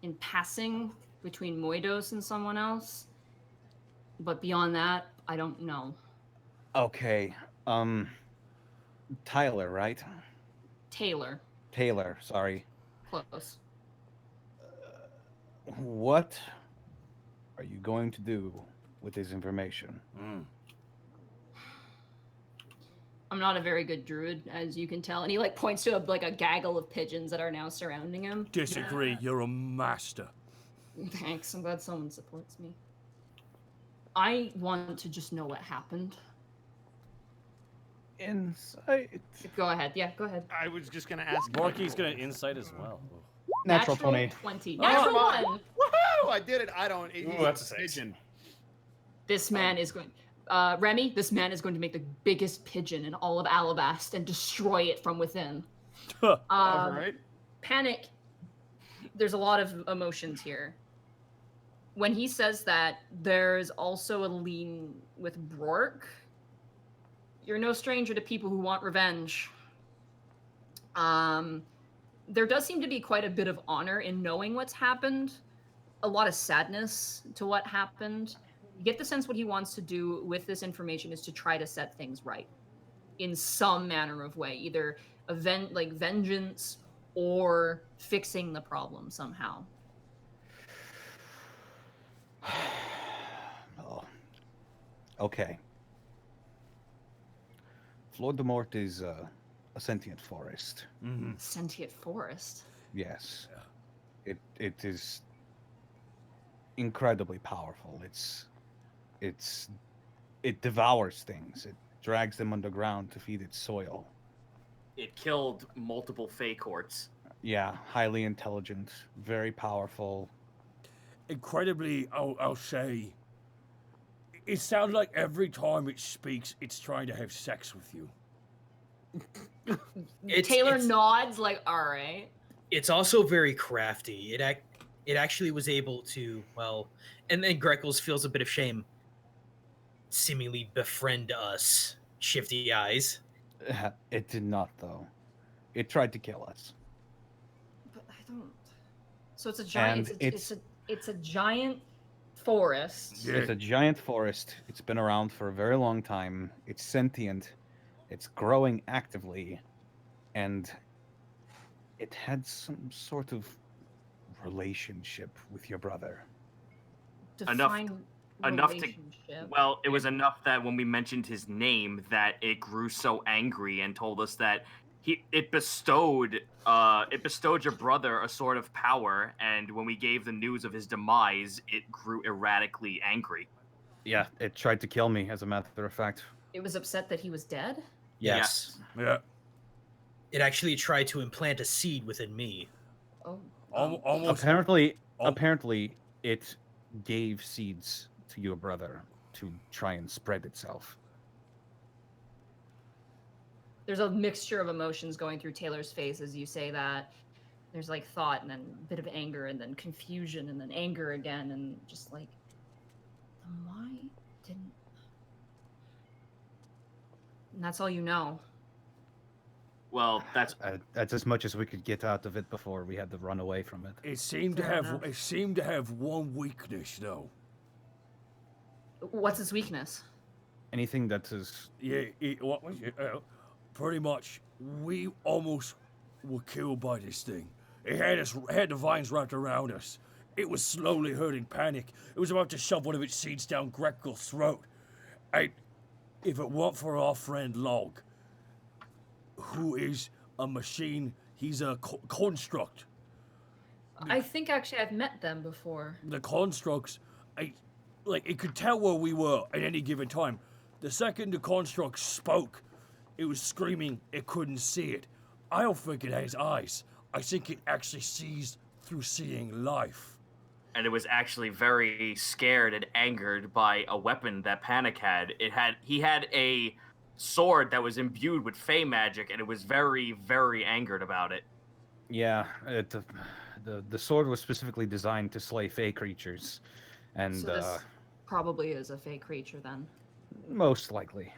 in passing between Moidos and someone else. But beyond that, I don't know. Okay. Tyler, right? Taylor. Taylor, sorry. Close. What are you going to do with this information? I'm not a very good druid, as you can tell. And he like points to a gaggle of pigeons that are now surrounding him. Disagree. You're a master. Thanks. I'm glad someone supports me. I want to just know what happened. Insight. Go ahead. Yeah, go ahead. I was just gonna ask. Borky's gonna insight as well. Natural 20. 20. Oh, Natural my- 1. Woohoo! I did it. I don't. Ooh, that's a 6. Pigeon. This man is going... Remy, this man is going to make the biggest pigeon in all of Alabast and destroy it from within. All right. Panic. There's a lot of emotions here. When he says that, there's also a lean with Rourke. You're no stranger to people who want revenge. There does seem to be quite a bit of honor in knowing what's happened. A lot of sadness to what happened. You get the sense what he wants to do with this information is to try to set things right in some manner of way, either vengeance or fixing the problem somehow. Oh. Okay. Floridamort is a sentient forest. Sentient forest. Yes. It is incredibly powerful. It devours things. It drags them underground to feed its soil. It killed multiple Fey courts. Yeah, highly intelligent, very powerful. Incredibly, I'll say. It sounds like every time it speaks, it's trying to have sex with you. Taylor nods like, all right. It's also very crafty. It actually was able to, well, and then Greckles feels a bit of shame, seemingly befriend us, Shifty Eyes. It did not, though. It tried to kill us. But I don't. So it's a giant. And It's a giant forest. Yeah. It's a giant forest. It's been around for a very long time. It's sentient. It's growing actively. And it had some sort of relationship with your brother. Define enough to- relationship. Well, it was enough that when we mentioned his name, that it grew so angry and told us that it bestowed your brother a sort of power, and when we gave the news of his demise, it grew erratically angry. Yeah, it tried to kill me, as a matter of fact. It was upset that he was dead. Yes. Yeah. It actually tried to implant a seed within me. Oh. Almost. Apparently, it gave seeds to your brother to try and spread itself. There's a mixture of emotions going through Taylor's face as you say that. there's like thought and then a bit of anger and then confusion and then anger again and just like, why didn't... And that's all you know. Well, that's That's as much as we could get out of it before we had to run away from it. It seemed to Fair have enough. it seemed to have one weakness though. What's its weakness? Anything that is Yeah, what was it? Pretty much, we almost were killed by this thing. It had the vines wrapped around us. It was slowly hurting panic. It was about to shove one of its seeds down Grekel's throat. And if it weren't for our friend Log, who is a machine, he's a construct. I think actually I've met them before. The constructs, it could tell where we were at any given time. The second the construct spoke, it was screaming, it couldn't see it. I don't think it has eyes. I think it actually sees through seeing life. and it was actually very scared and angered by a weapon that Panic had. He had a sword that was imbued with fey magic, and it was very, very angered about it. Yeah, the sword was specifically designed to slay fey creatures, and So this probably is a fey creature then. most likely.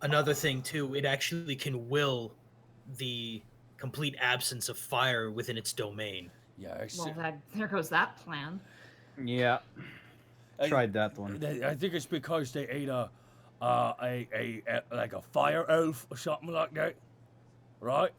Another thing too, it actually can will the complete absence of fire within its domain. Yeah, Well, there goes that plan. Yeah, tried that one. I think it's because they ate a fire elf or something like that, right?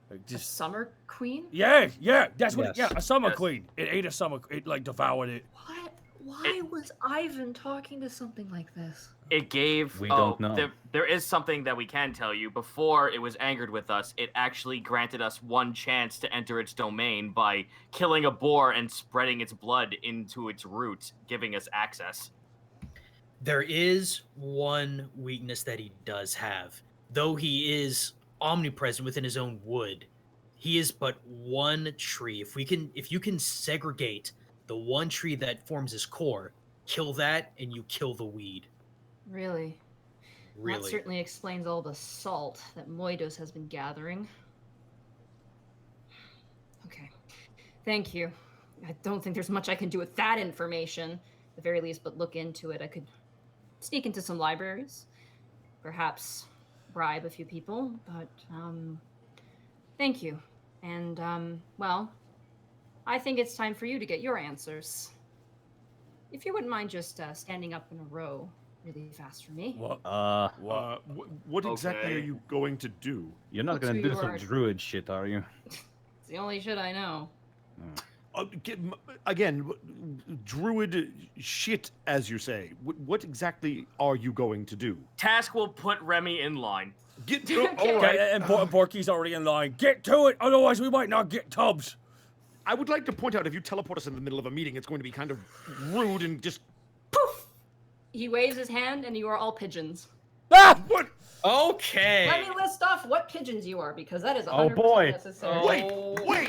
A summer queen? Yeah, that's what. Yes. A summer Yes. queen. It ate a summer. It devoured it. What? Why was Ivan talking to something like this? It gave. We don't know. There is something that we can tell you. Before it was angered with us, it actually granted us one chance to enter its domain by killing a boar and spreading its blood into its roots, giving us access. There is one weakness that he does have. Though he is omnipresent within his own wood, he is but one tree. If you can segregate the one tree that forms his core, kill that and you kill the weed. Really? That Really. certainly explains all the salt that Moidos has been gathering. Okay. Thank you. I don't think there's much I can do with that information, at the very least, but look into it. I could sneak into some libraries, perhaps bribe a few people, but thank you. And well, I think it's time for you to get your answers. If you wouldn't mind just standing up in a row really fast for me. What? What exactly are Okay. you going to do? You're not Looks gonna who do you some are. druid shit, are you? It's the only shit I know. Again, druid shit, as you say. What exactly are you going to do? Task will put Remy in line. Get Okay. all right. And Borky's already in line. Get to it, otherwise we might not get tubs. I would like to point out if you teleport us in the middle of a meeting, it's going to be kind of rude and just Poof! He waves his hand, and you are all pigeons. Ah! what? Okay. Let me list off what pigeons you are, because that is 100% Oh, boy. necessary. Wait,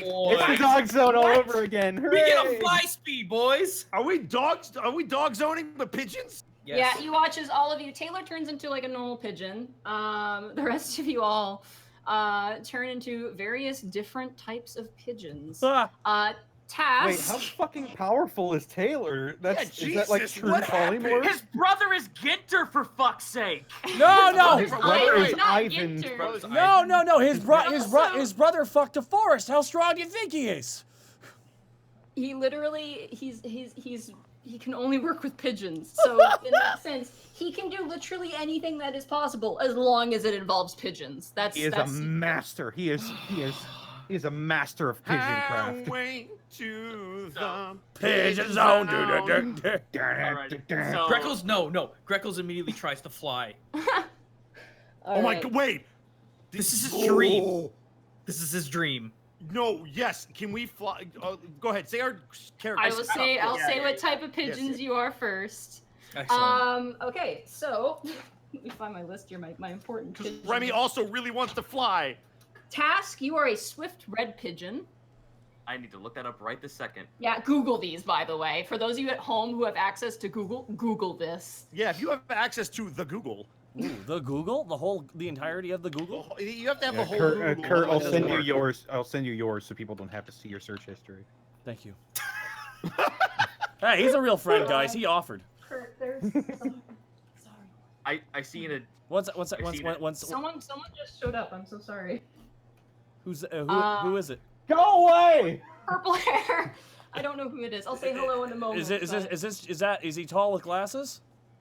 It's the dog zone all What? over again. We get Hooray! a fly speed, boys. Are we dogs? Are we dog zoning the pigeons? Yeah, you watch as all of you. Taylor turns into like a normal pigeon. The rest of you all turn into various different types of pigeons. Ah! Task. Wait, how fucking powerful is Taylor? That's is that like Jesus, true what happened? polymorph? His brother is Ginter, for fuck's sake! No! His brother Ivan, is not Ivan. Ginter. No! His brother fucked a forest. How strong do you think he is? He literally, he can only work with pigeons. So in that sense, he can do literally anything that is possible as long as it involves pigeons. That's He is a master. He is a master of pigeon craft. Highway to the Pigeon zone. Alright, so Greckles, no. Greckles immediately tries to fly. Oh my god! Wait. This is his dream. Oh, This is his dream. no. Yes. Can we fly? Go ahead. Say our character. I will say, I'll Yeah, say yeah, what yeah. type of pigeons you are first. Excellent. Okay, so let me find my list here, my important pigeons. Remy also really wants to fly. Task, you are a swift red pigeon. I need to look that up right this second. Yeah, Google these, by the way. For those of you at home who have access to Google, Google this. Yeah, if you have access to the Google. Ooh, the Google? The entirety of the Google? You have to have Yeah, the whole. Kurt, Google, Kurt, I'll otherwise it send doesn't you work. yours. I'll send you yours so people don't have to see your search history. Thank you. Hey, he's a real friend, guys. He offered. Kurt, there's something. Sorry. I see in a Once, Someone just showed up. I'm so sorry. who is it? Go away! Purple hair. I don't know who it is. I'll say hello in a moment. Is he tall with glasses?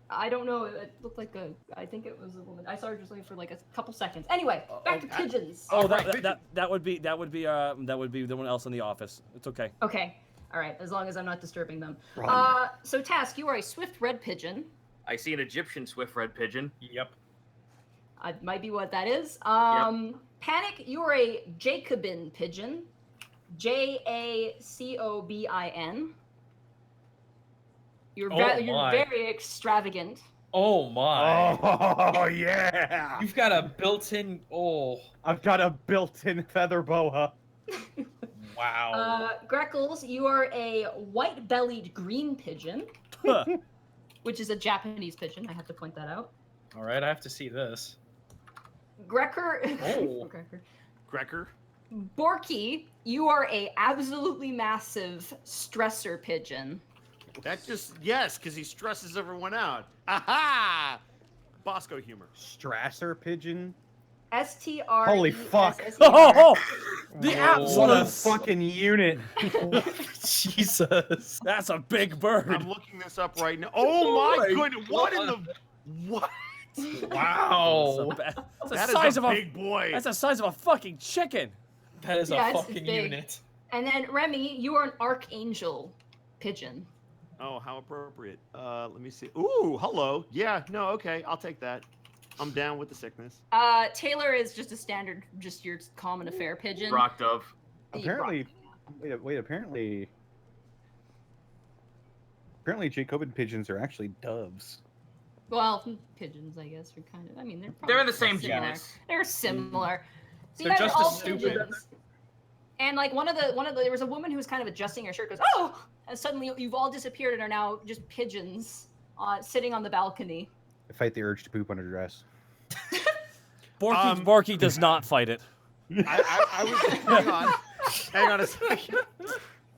I don't know. It looked like I think it was a woman. I saw her just like for like a couple seconds. Anyway, back to pigeons. Oh, that would be the one else in the office. It's okay. Okay. All right. As long as I'm not disturbing them. Run. So Task, you are a swift red pigeon. I see an Egyptian swift red pigeon. Yep. Might be what that is. Panic, you are a Jacobin pigeon. Jacobin. You're very extravagant. Oh my! Oh yeah! You've got a built-in. Oh. I've got a built-in feather boa. Wow. Greckles, you are a white-bellied green pigeon, which is a Japanese pigeon. I have to point that out. All right, I have to see this. Grecker. Oh. Grecker. Borky, you are a absolutely massive stressor pigeon. That just yes, because he stresses everyone out. Aha! Bosco humor. Strasser pigeon. STR. Holy fuck! Oh, the What a absolute fucking unit! Jesus. That's a big bird. I'm looking this up right now. Oh my goodness! What in the what? Wow. That's the That size is of a big boy. That's the size of a fucking chicken. That is Yeah, a it's fucking big. unit. And then Remy, you are an archangel pigeon. Oh, how appropriate. Let me see. Ooh, hello. Yeah, no, okay, I'll take that. I'm down with the sickness. Taylor is just a standard, just your common affair pigeon. Rock dove. Apparently, wait. Apparently, Jacobin pigeons are actually doves. Well, pigeons, I guess, are kind of. I mean, They're in the probably same similar. genus. They're similar. So you They're guys are just all as stupid. pigeons. And like one of the there was a woman who was kind of adjusting her shirt, goes, oh, and suddenly you've all disappeared and are now just pigeons sitting on the balcony. I fight the urge to poop on a dress. Borky does not fight it. I was hang on a second.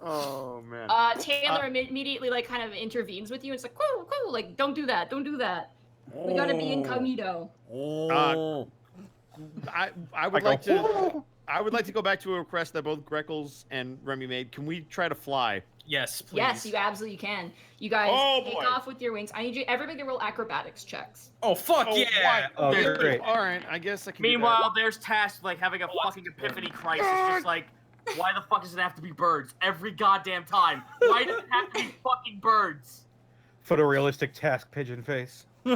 Oh man. Taylor immediately like kind of intervenes with you. It's like, cool, like don't do that. We gotta be incognito. Oh. I would like to. I would like to go back to a request that both Greckles and Remy made. Can we try to fly? Yes, please. Yes, you absolutely can. You guys take boy. off with your wings. I need everybody to roll acrobatics checks. Oh, fuck yeah. Oh, Really? great. All right, I guess I can. do Meanwhile, there's Task like having a fucking epiphany crisis, just like, why the fuck does it have to be birds every goddamn time? Why does it have to be fucking birds? Photorealistic task pigeon face. And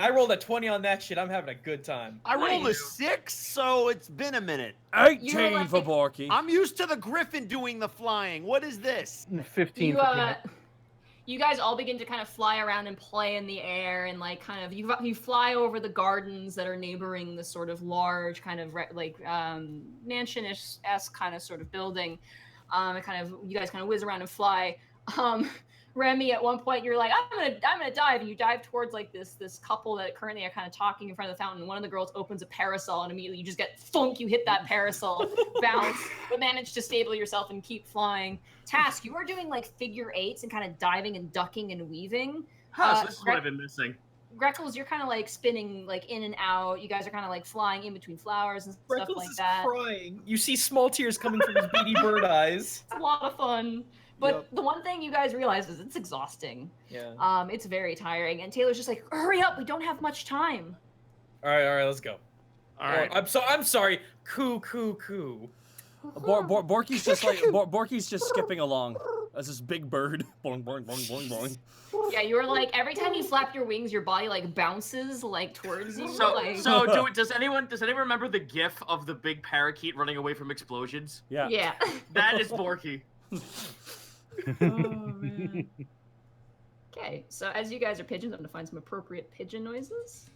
I rolled a 20 on that shit. I'm having a good time. I rolled a 6, so it's been a minute. 18 for Borky. I'm used to the griffin doing the flying. What is this? 15 You for Peanut. you guys all begin to kind of fly around and play in the air, and like kind of you fly over the gardens that are neighboring the sort of large kind of mansion-esque kind of sort of building. And kind of you guys kind of whiz around and fly. Remy, at one point you're like, I'm gonna dive, and you dive towards like this couple that currently are kind of talking in front of the fountain. One of the girls opens a parasol, and immediately you just get thunk. You hit that parasol, bounce, but manage to stable yourself and keep flying. Task, you are doing like figure eights and kind of diving and ducking and weaving. Huh, so this is what I've been missing. Greckles, you're kind of like spinning like in and out. You guys are kind of like flying in between flowers and stuff Freckles like is that. crying. You see small tears coming from his beady bird eyes. It's a lot of fun. But the one thing you guys realize is it's exhausting. Yeah. It's very tiring. And Taylor's just like, hurry up, we don't have much time. All right, let's go. All right. I'm sorry. Coo. Borky's just like Borky's just skipping along as this big bird. Boing, boing, boing, boing, boing. Yeah, you were like, every time you flap your wings, your body like bounces like towards you. Does anyone remember the GIF of the big parakeet running away from explosions? Yeah. Yeah. That is Borky. Oh, man. Okay, so as you guys are pigeons, I'm gonna find some appropriate pigeon noises.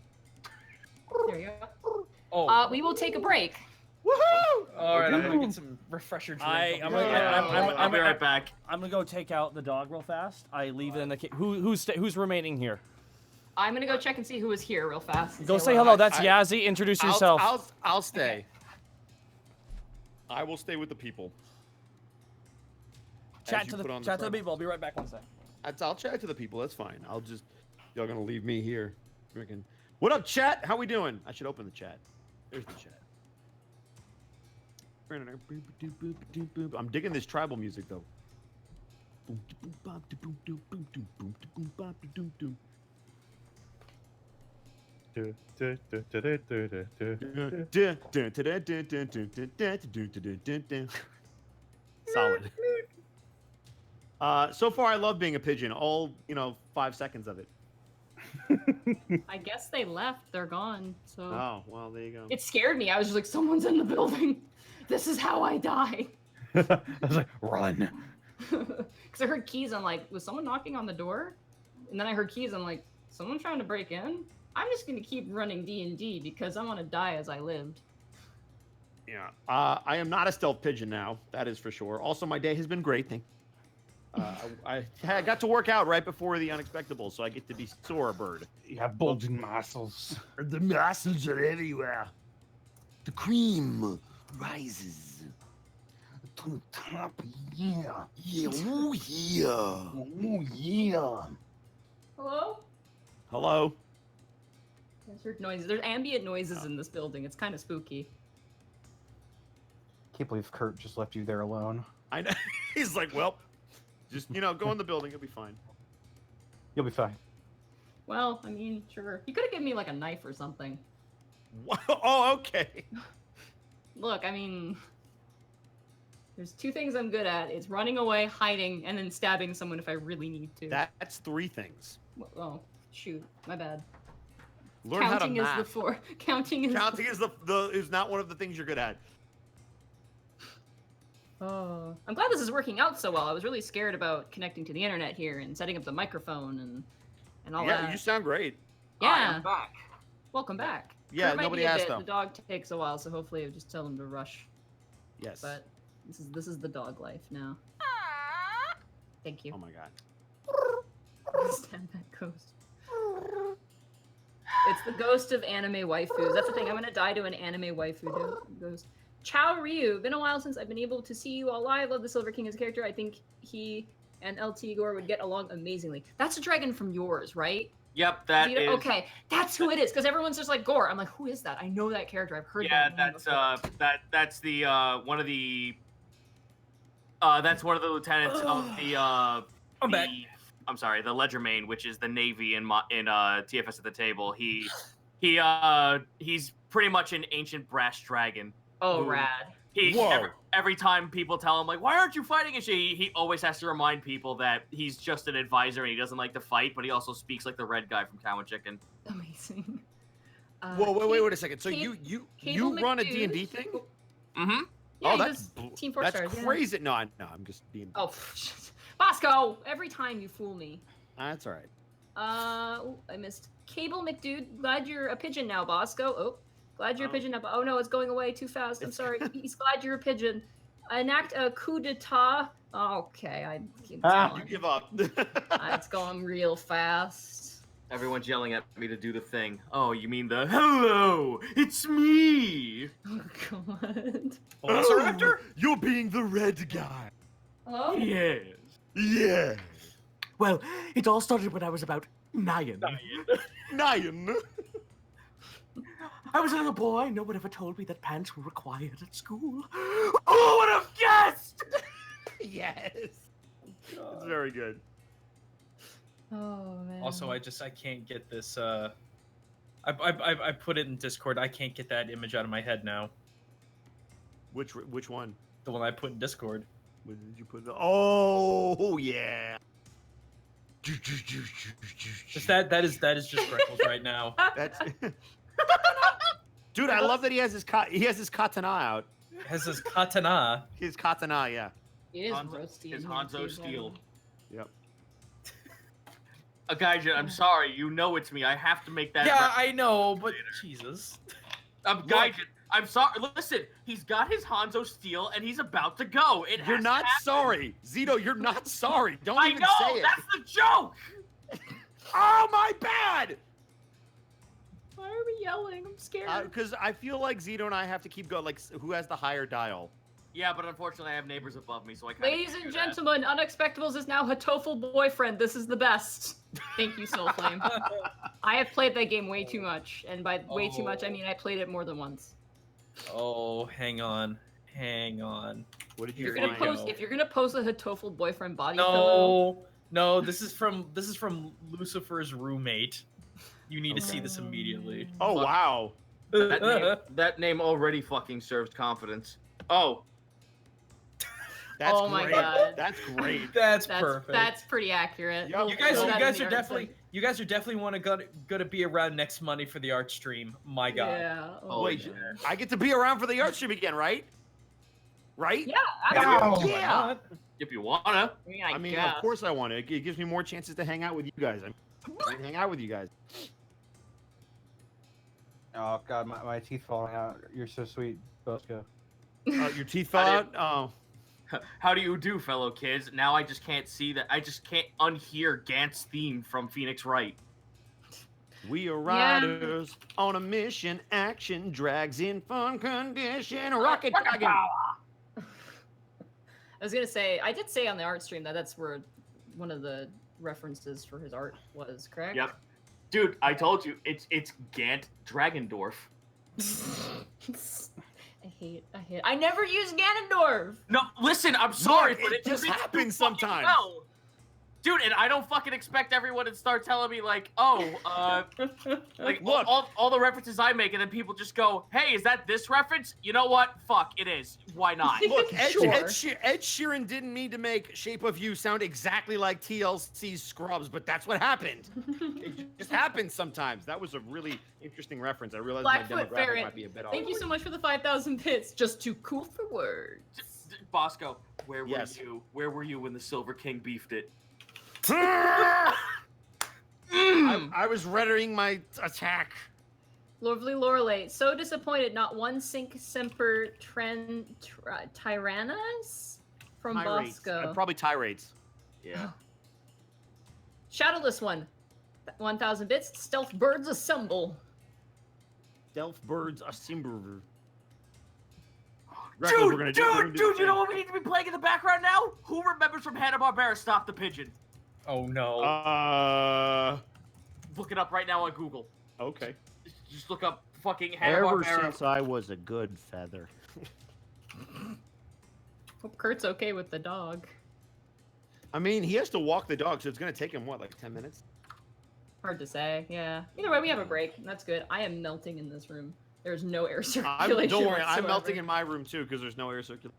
There you go. Oh. We will take a break. Woohoo! All right, I'm gonna get some refresher drink. I'll be right back. I'm gonna go take out the dog real fast. I leave it in the who's remaining here? I'm gonna go check and see who was here real fast. Go say hello. That's Yazzie. Introduce yourself. I'll stay. I will stay with the people. Chat to the people. I'll be right back one sec. I'll chat to the people. That's fine. Y'all gonna leave me here. Freaking. What up, chat? How we doing? I should open the chat. There's the chat. I'm digging this tribal music though. Solid. So far, I love being a pigeon. All 5 seconds of it. I guess they left. They're gone. So. Oh well, there you go. It scared me. I was just like, someone's in the building. This is how I die. I was like, run. Because I heard keys. I'm like, was someone knocking on the door? And then I heard keys. I'm like, someone trying to break in? I'm just gonna keep running D&D because I want to die as I lived. Yeah. I am not a stealth pigeon now. That is for sure. Also, my day has been great. I got to work out right before the Unexpectables, so I get to be sore bird. You have bulging muscles. The muscles are everywhere. The cream rises to the top. Yeah. Yeah. Oh yeah. Oh yeah. Hello? Hello. I heard noises. There's ambient noises in this building. It's kind of spooky. Can't believe Kurt just left you there alone. I know. He's like, well, just go in the building. You'll be fine. You'll be fine. Well, I mean, sure. You could have given me like a knife or something. Oh, okay. Look, I mean, there's 2 things I'm good at. It's running away, hiding, and then stabbing someone if I really need to. That's 3 things. Oh, shoot. My bad. Learn Counting how to is the 4. Counting is is not one of the things you're good at. Oh, I'm glad this is working out so well. I was really scared about connecting to the internet here and setting up the microphone and all that. Yeah, you sound great. Yeah. I'm back. Welcome back. Yeah, Kurt might nobody be a asked, bit. though. The dog takes a while, so hopefully I'll just tell him to rush. Yes. But this is the dog life now. Thank you. Oh my god. Stand that ghost. It's the ghost of anime waifus. That's the thing. I'm gonna die to an anime waifu ghost. Chow Ryu. Been a while since I've been able to see you all live. Love the Silver King as a character. I think he and LT Gore would get along amazingly. That's a dragon from yours, right? Yep, that is. Okay, that's who it is. Because everyone's just like Gore. I'm like, who is that? I know that character. I've heard. Yeah, that name that's before. that's the one of the that's one of the lieutenants of the I'm back. I'm sorry, the Ledgermain, which is the Navy in TFS at the table. He's pretty much an ancient brass dragon. Oh, who- rad. Every time people tell him, like, why aren't you fighting? And he always has to remind people that he's just an advisor and he doesn't like to fight, but he also speaks like the red guy from Cow and Chicken. Amazing. Whoa, wait a second. So you Cable run a McDude. D&D thing? Mm-hmm. Yeah, Oh, he that's does Team 4 that's stars. yeah. crazy. No, I'm just being. Oh, Bosco! Every time you fool me. That's all right. Ooh, I missed Cable McDude. Glad you're a pigeon now, Bosco. Oh, glad you're a pigeon now. Oh no, it's going away too fast. I'm sorry. He's glad you're a pigeon. Enact a coup d'etat. Okay, You it's give up. going real fast. Everyone's yelling at me to do the thing. Oh, you mean the hello? It's me. Oh god. Oh, you're being the red guy. Hello? Yes. Yeah. Well, it all started when I was about 9. Nyan. I was a little boy. No one ever told me that pants were required at school. Who would have guessed? Yes. It's very good. Oh man. Also, I can't get this. I put it in Discord. I can't get that image out of my head now. Which one? The one I put in Discord. Where did you put it? Oh yeah. Just that is just Freckles right now. That's. Dude, I love that he has his katana out. Has his katana. His katana, yeah. It is Hanzo- roasty. his in Hanzo here, too, Steel. Yep. Gaijin, I'm sorry. You know it's me. I have to make that. Yeah, I know, but Jesus. Gaijin, I'm sorry. Listen, he's got his Hanzo Steel and he's about to go. You're has not to happen. sorry, Zito. You're not sorry. Don't I even know. say it. That's the joke. Oh, my bad! Why are we yelling? I'm scared. Because I feel like Zito and I have to keep going, like, who has the higher dial? Yeah, but unfortunately, I have neighbors above me, so I can't. Ladies and gentlemen, Unexpectables is now Hatoful boyfriend. This is the best. Thank you, Soulflame. I have played that game way too much, and by way too much, I mean I played it more than once. Oh, hang on. What did If you you're gonna find? post, if you're gonna post a Hatoful boyfriend body pillow, No, this is from Lucifer's roommate. You need to see this immediately. Oh, wow. That name already fucking serves confidence. Oh. That's Oh my great. God. That's great. That's perfect. that's pretty accurate. Yep. We'll You guys throw that in are the definitely article. want to gonna be around next Monday for the art stream. My God. Yeah. Oh, Wait, yeah. I get to be around for the art stream again, right? Right? Yeah, absolutely. Why Yeah. not? If you wanna. I mean, Of course I want to. It gives me more chances to hang out with you guys. I hang out with you guys. Oh God, my teeth falling out. You're so sweet, Bosco. Your teeth fell out? Oh. How do you do, fellow kids? Now I just can't see that. I just can't unhear Gant's theme from Phoenix Wright. We are Yeah. riders on a mission. Action drags in fun condition. Rocket dragon. I was gonna say, I did say on the art stream that that's where one of the references for his art was, correct? Yep. Dude, I told you, it's Gant Dragendorf. I never use Ganondorf. No, listen, I'm sorry, Mark, but it just fits too happens fucking sometimes. well. Dude, and I don't fucking expect everyone to start telling me like, oh, like Look. all the references I make, and then people just go, hey, is that this reference? You know what? Fuck, it is. Why not? Look, Ed Sure. Sheeran didn't mean to make Shape of You sound exactly like TLC's Scrubs, but that's what happened. It just happens sometimes. That was a really interesting reference. I realized my Blackfoot demographic Ferret. might be a bit off. Thank you so much for the 5,000 bits. Just too cool for words. Bosco, where were Yes. you? Where were you when the Silver King beefed it? I was rendering my attack. Lovely Lorelei, so disappointed. Not one Sync Semper Tyrannus from Tirades. Bosco. Probably tirades. Yeah. Shadowless one. 1,000 bits. Stealth birds assemble. Delph birds assemble. Dude, you know what we need to be playing in the background now? Who remembers from Hanna-Barbera Stop the Pigeon? Oh no. Look it up right now on Google. Okay. Just look up fucking Ever Hanna-Barbera. since I was a good feather. Hope Kurt's okay with the dog. I mean, he has to walk the dog, so it's gonna take him what, like 10 minutes? Hard to say, yeah. Either way, we have a break. That's good. I am melting in this room. There's no air circulation. Don't worry, I'm whatsoever. melting in my room too because there's no air circulation.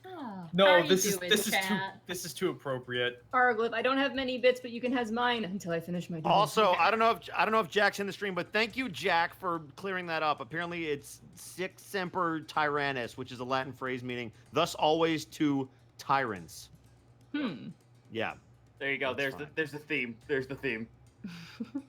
How No, are you this is doing, this is too chat? this is too appropriate. Arglyph, I don't have many bits, but you can have mine until I finish my dinner. Also, I don't know if Jack's in the stream, but thank you, Jack, for clearing that up. Apparently, it's Sic Semper Tyrannus, which is a Latin phrase meaning "thus always to tyrants." Yeah. There you go. That's There's the theme. There's the theme.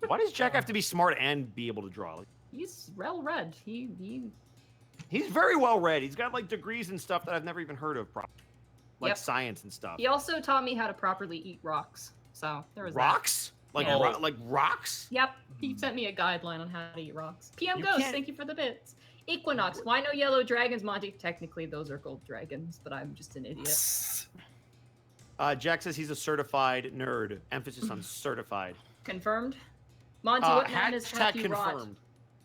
Why does Jack have to be smart and be able to draw? Like, He's well read. He's very well read. He's got like degrees and stuff that I've never even heard of, like Yep. science and stuff. He also taught me how to properly eat rocks. So there was Rocks? Like Yeah. like rocks? that. Yep. He sent me a guideline on how to eat rocks. PM You Ghost, can't- thank you for the bits. Equinox, why no yellow dragons, Monty? Technically, those are gold dragons, but I'm just an idiot. Jack says he's a certified nerd. Emphasis on certified. Confirmed. Monty, what man is Hashtag happy rot? confirmed.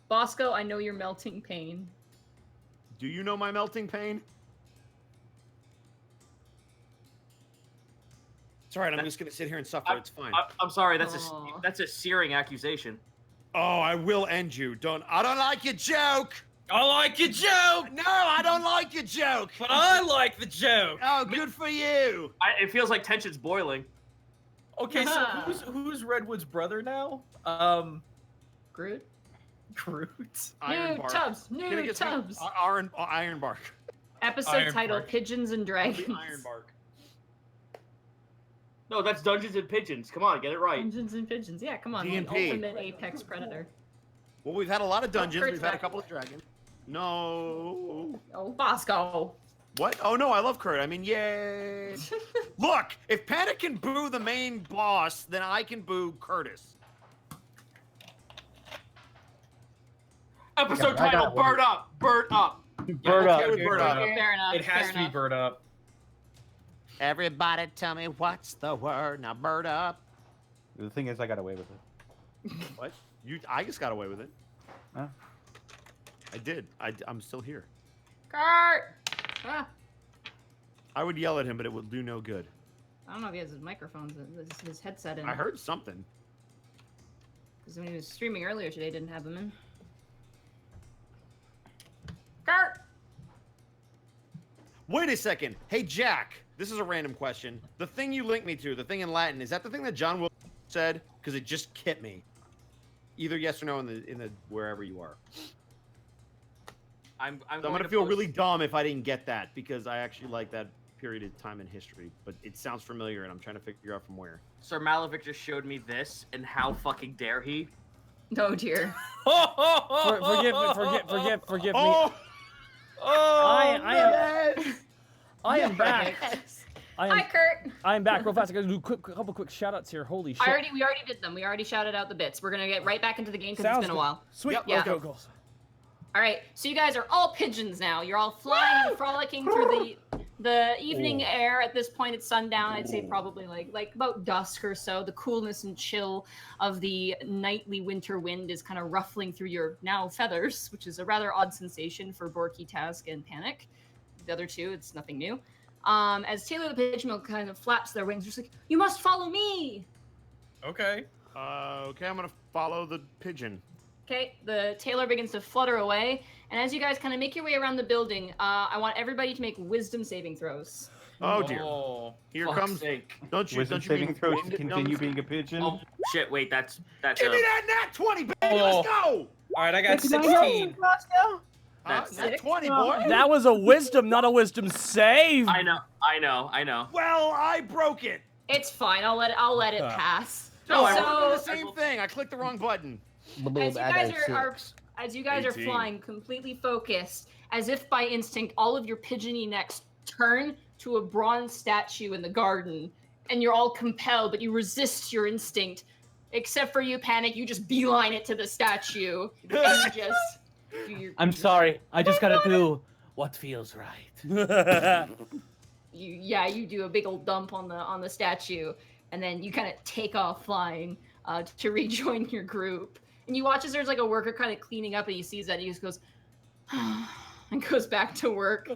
Bosco, I know you're melting pain. Do you know my melting pain? It's all right. I'm just gonna sit here and suffer. It's fine. I'm sorry. Aw. That's a searing accusation. Oh, I will end you. I don't like your joke. I like your joke, No, I don't like your joke. but I like the joke. Oh, good for you. It feels like tension's boiling. Okay, so who's Redwood's brother now? Groot? Groot. New tubs. New tubs. Ironbark. Episode Iron title: Bark. Pigeons and Dragons. Ironbark. No, that's Dungeons and Pigeons. Come on, get it right. Dungeons and Pigeons. Yeah, come on. The D&P. ultimate apex predator. Well, we've had a lot of dungeons. Kurt's We've had a back. couple of dragons. No. Oh, Bosco. What? Oh no, I love Kurt. I mean, yay! Look, if Panic can boo the main boss, then I can boo Curtis. Episode I got title: one. Bird Up. Bird Up. Bird okay up. with Bird Up. Fair enough. It has fair to be enough. bird up. Everybody, tell me what's the word? Now, Bird Up. The thing is, I got away with it. What? I just got away with it. Huh? I did. I'm still here. Kurt! Ah, I would yell at him, but it would do no good. I don't know if he has his microphones, his headset in. I heard something. Because when he was streaming earlier today, didn't have him in. Kurt! Wait a second. Hey, Jack. This is a random question. The thing you linked me to, the thing in Latin, is that the thing that John Will said? Because it just hit me. Either yes or no in the wherever you are. I'm So I'm going gonna to feel post- really dumb if I didn't get that because I actually like that period of time in history. But it sounds familiar, and I'm trying to figure out from where. Sir Malevic just showed me this, and how fucking dare he? Oh dear. Forgive me. Oh! I am back. Hi, Kurt. I am back real fast. I gotta do a couple quick shout outs here. Holy shit. We already did them. We already shouted out the bits. We're gonna get right back into the game because it's Sounds been a good. while. Sweet. Yep, yeah. Go, go. All right, so you guys are all pigeons now. You're all flying and frolicking through the evening air. At this point, it's sundown. I'd say probably like about dusk or so. The coolness and chill of the nightly winter wind is kind of ruffling through your now feathers, which is a rather odd sensation for Borky, Task, and Panic. The other two, it's nothing new. As Taylor the Pigeon kind of flaps their wings, just like, you must follow me. Okay. Okay, I'm gonna follow the pigeon. Okay, the Taylor begins to flutter away, and as you guys kind of make your way around the building, I want everybody to make wisdom saving throws. Oh dear. Oh. Here Fuck's comes. sake. Don't you Wisdom mean saving throws to wind continue numbers? being a pigeon. Oh shit! Wait, that's Give me that nat 20, baby. Oh. Let's go. All right, I got 16. That's Nat Six. 20, boy. That was a wisdom, not a wisdom save. I know. Well, I broke it. It's fine. I'll let it pass. No, I So- won't. Oh, the same thing. I clicked the wrong button. As you guys are 18. flying completely focused, as if by instinct, all of your pigeony necks turn to a bronze statue in the garden, and you're all compelled, but you resist your instinct. Except for you, Panic, you just beeline it to the statue, and you just do your. I'm sorry. I just gotta do what feels right. You do a big old dump on the statue, and then you kind of take off flying to rejoin your group. And you watch as there's like a worker kind of cleaning up, and he sees that, and he just goes, and goes back to work.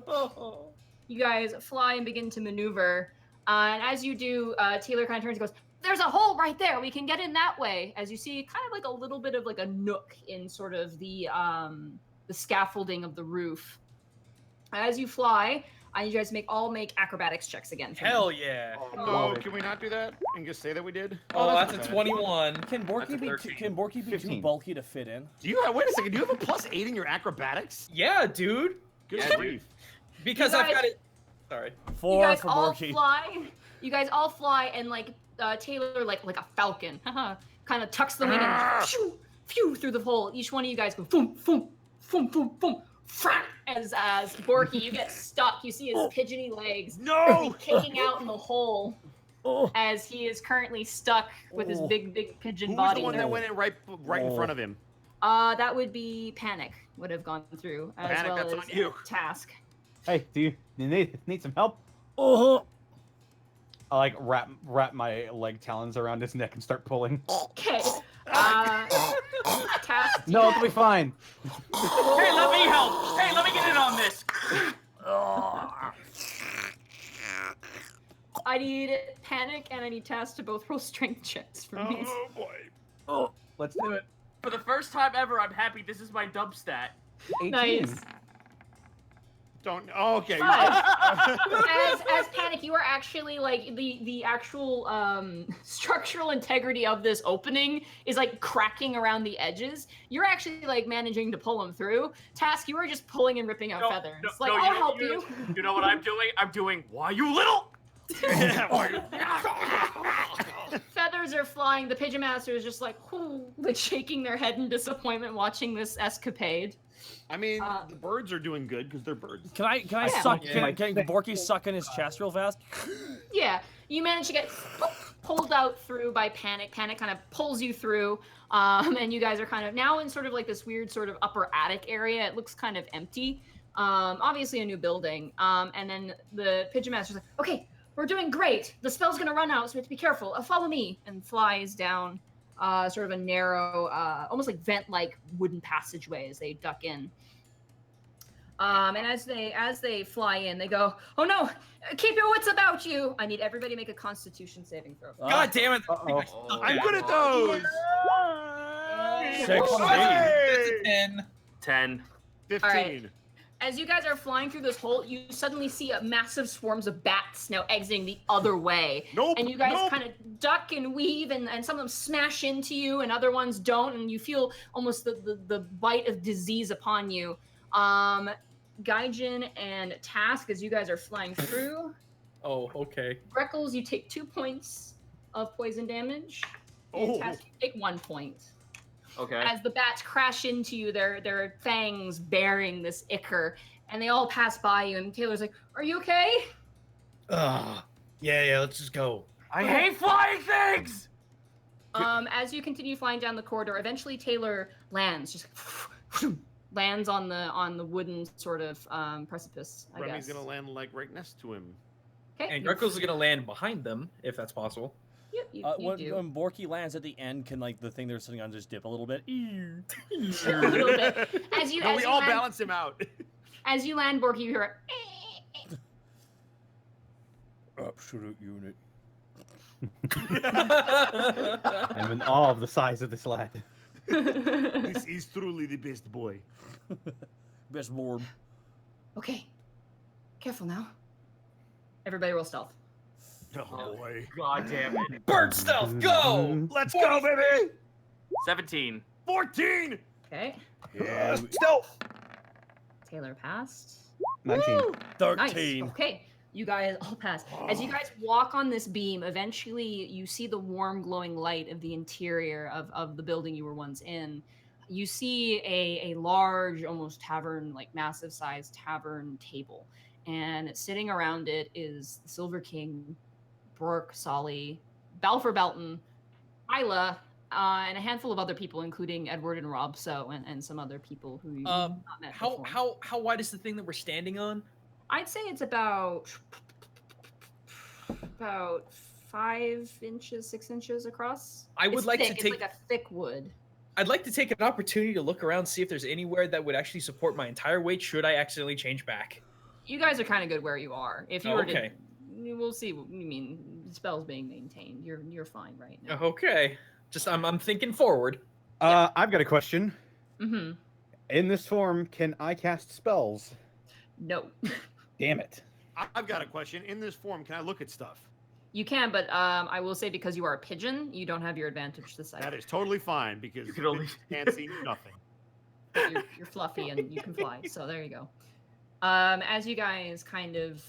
You guys fly and begin to maneuver. And as you do, Taylor kind of turns and goes, there's a hole right there. We can get in that way. As you see kind of like a little bit of like a nook in sort of the scaffolding of the roof. As you fly, I need you guys to make acrobatics checks again. for me. Hell yeah. Oh, no, can we not do that and just say that we did? Oh, that's a okay. 21. Can That's a Borky be 13. too 15. bulky to fit in? Do you wait a second? Do you have a +8 in your acrobatics? Yeah, dude. Good Yeah, grief. Because You I've guys- got it. Sorry. You 4 guys for all Borky. fly. You guys all fly, and like Taylor, like a falcon, kind of tucks the wing and phew, phew through the hole. Each one of you guys go boom, boom, boom, boom, boom. As Borky, you get stuck. You see his pigeony legs No! kicking out in the hole Oh. as he is currently stuck with his Oh. big pigeon Who was body. the one that went in right in front of him? That would be Panic. Would have gone through as Panic, well that's as on you. Task. Hey, do you need some help? Oh. I like wrap my leg talons around his neck and start pulling. Okay. Task. No, it'll be fine. Hey, let me help. Hey, let me get in on this. I need Panic and I need Task to both roll strength checks for me. Oh boy. Oh, let's do it. For the first time ever, I'm happy this is my dub stat. 18. Nice. Don't. Oh, okay. as Panic, you are actually like the actual structural integrity of this opening is like cracking around the edges. You're actually like managing to pull them through. Task, you are just pulling and ripping out feathers. I'll help you. You know what I'm doing? I'm doing, why you little? Feathers are flying. The pigeon master is just like, whoo, like shaking their head in disappointment watching this escapade. I mean, the birds are doing good because they're birds. Can I Yeah. suck? Can Borky suck in his chest real fast? Yeah, you manage to get pulled out through by Panic. Panic kind of pulls you through, and you guys are kind of now in sort of like this weird sort of upper attic area. It looks kind of empty. Obviously a new building. And then the pigeon master's like, okay, we're doing great. The spell's gonna run out, so we have to be careful. Follow me, and flies down sort of a narrow, almost like vent-like wooden passageway as they duck in. And as they fly in, they go, "Oh no! Keep your wits about you!" I need everybody to make a Constitution saving throw. God damn it! I'm good at those. 16. That's a 10. 10. 15. right. As you guys are flying through this hole, you suddenly see a massive swarms of bats now exiting the other way. Nope. And you guys kind of duck and weave, and some of them smash into you, and other ones don't, and you feel almost the bite of disease upon you. Gaijin and Task, as you guys are flying through. Oh, okay. Greckles, you take 2 points of poison damage. And Task, you take 1 point. Okay. As the bats crash into you, their fangs bearing this ichor, and they all pass by you, and Taylor's like, "Are you okay?" Yeah, let's just go. I hate flying things! As you continue flying down the corridor, eventually Taylor lands, just lands on the wooden sort of precipice, I Remy's guess. gonna land like right next to him. Okay. And Greco's is gonna land behind them, if that's possible. Yep, you do. When Borky lands at the end, can like the thing they're sitting on just dip a little bit? A little bit. As you, No, as we you all land, balance him out. As you land, Borky, you hear Absolute unit. I'm in awe of the size of this lad. This is truly the best boy. Best board. Okay, careful now. Everybody roll stealth. Oh boy. God damn it. Bird stealth, go! Let's go, baby! 17. 14! Okay, Yeah. Stealth! Taylor passed. 19. Woo! 13. Nice. Okay, you guys all pass. As you guys walk on this beam, eventually you see the warm, glowing light of the interior of the building you were once in. You see a large, almost tavern, like massive sized tavern table. And sitting around it is the Silver King, Brooke, Solly, Balfour Belton, Isla, and a handful of other people, including Edward and Rob and some other people who you've not met before. How wide is the thing that we're standing on? I'd say it's about 5 inches, 6 inches across. I would It's like to thick. take- It's like a thick wood. I'd like to take an opportunity to look around, see if there's anywhere that would actually support my entire weight should I accidentally change back. You guys are kind of good where you are. If you were Okay. to, we'll see. What you mean? The spell's being maintained. You're fine right now. Okay. Just I'm thinking forward. I've got a question. Mm-hmm. In this form, can I cast spells? No, Damn it. I've got a question. In this form, can I look at stuff? you can, but I will say because you are a pigeon, you don't have your advantage this side. That is totally fine because You can only- can't see nothing. But you're fluffy and you can fly. So there you go. As you guys kind of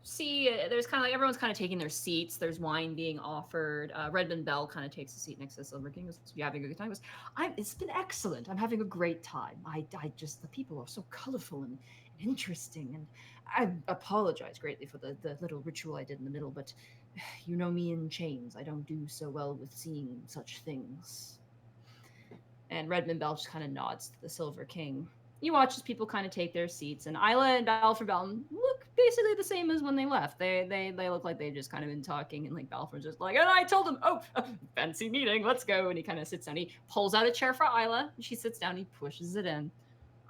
see, there's kind of like everyone's kind of taking their seats. There's wine being offered. Redmond Bell kind of takes a seat next to the Silver King. Goes, "You having a good time?" He goes, "It's been excellent. I'm having a great time. I just the people are so colorful and interesting, and I apologize greatly for the little ritual I did in the middle, but you know me in chains. I don't do so well with seeing such things." And Redmond Bell just kind of nods to the Silver King. You watch as people kind of take their seats, and Isla and Balfour Belton look basically the same as when they left. They look like they've just kind of been talking, and like Balfour's just like, and I told him, "Oh, fancy meeting, let's go." And he kind of sits down. He pulls out a chair for Isla, and she sits down. He pushes it in.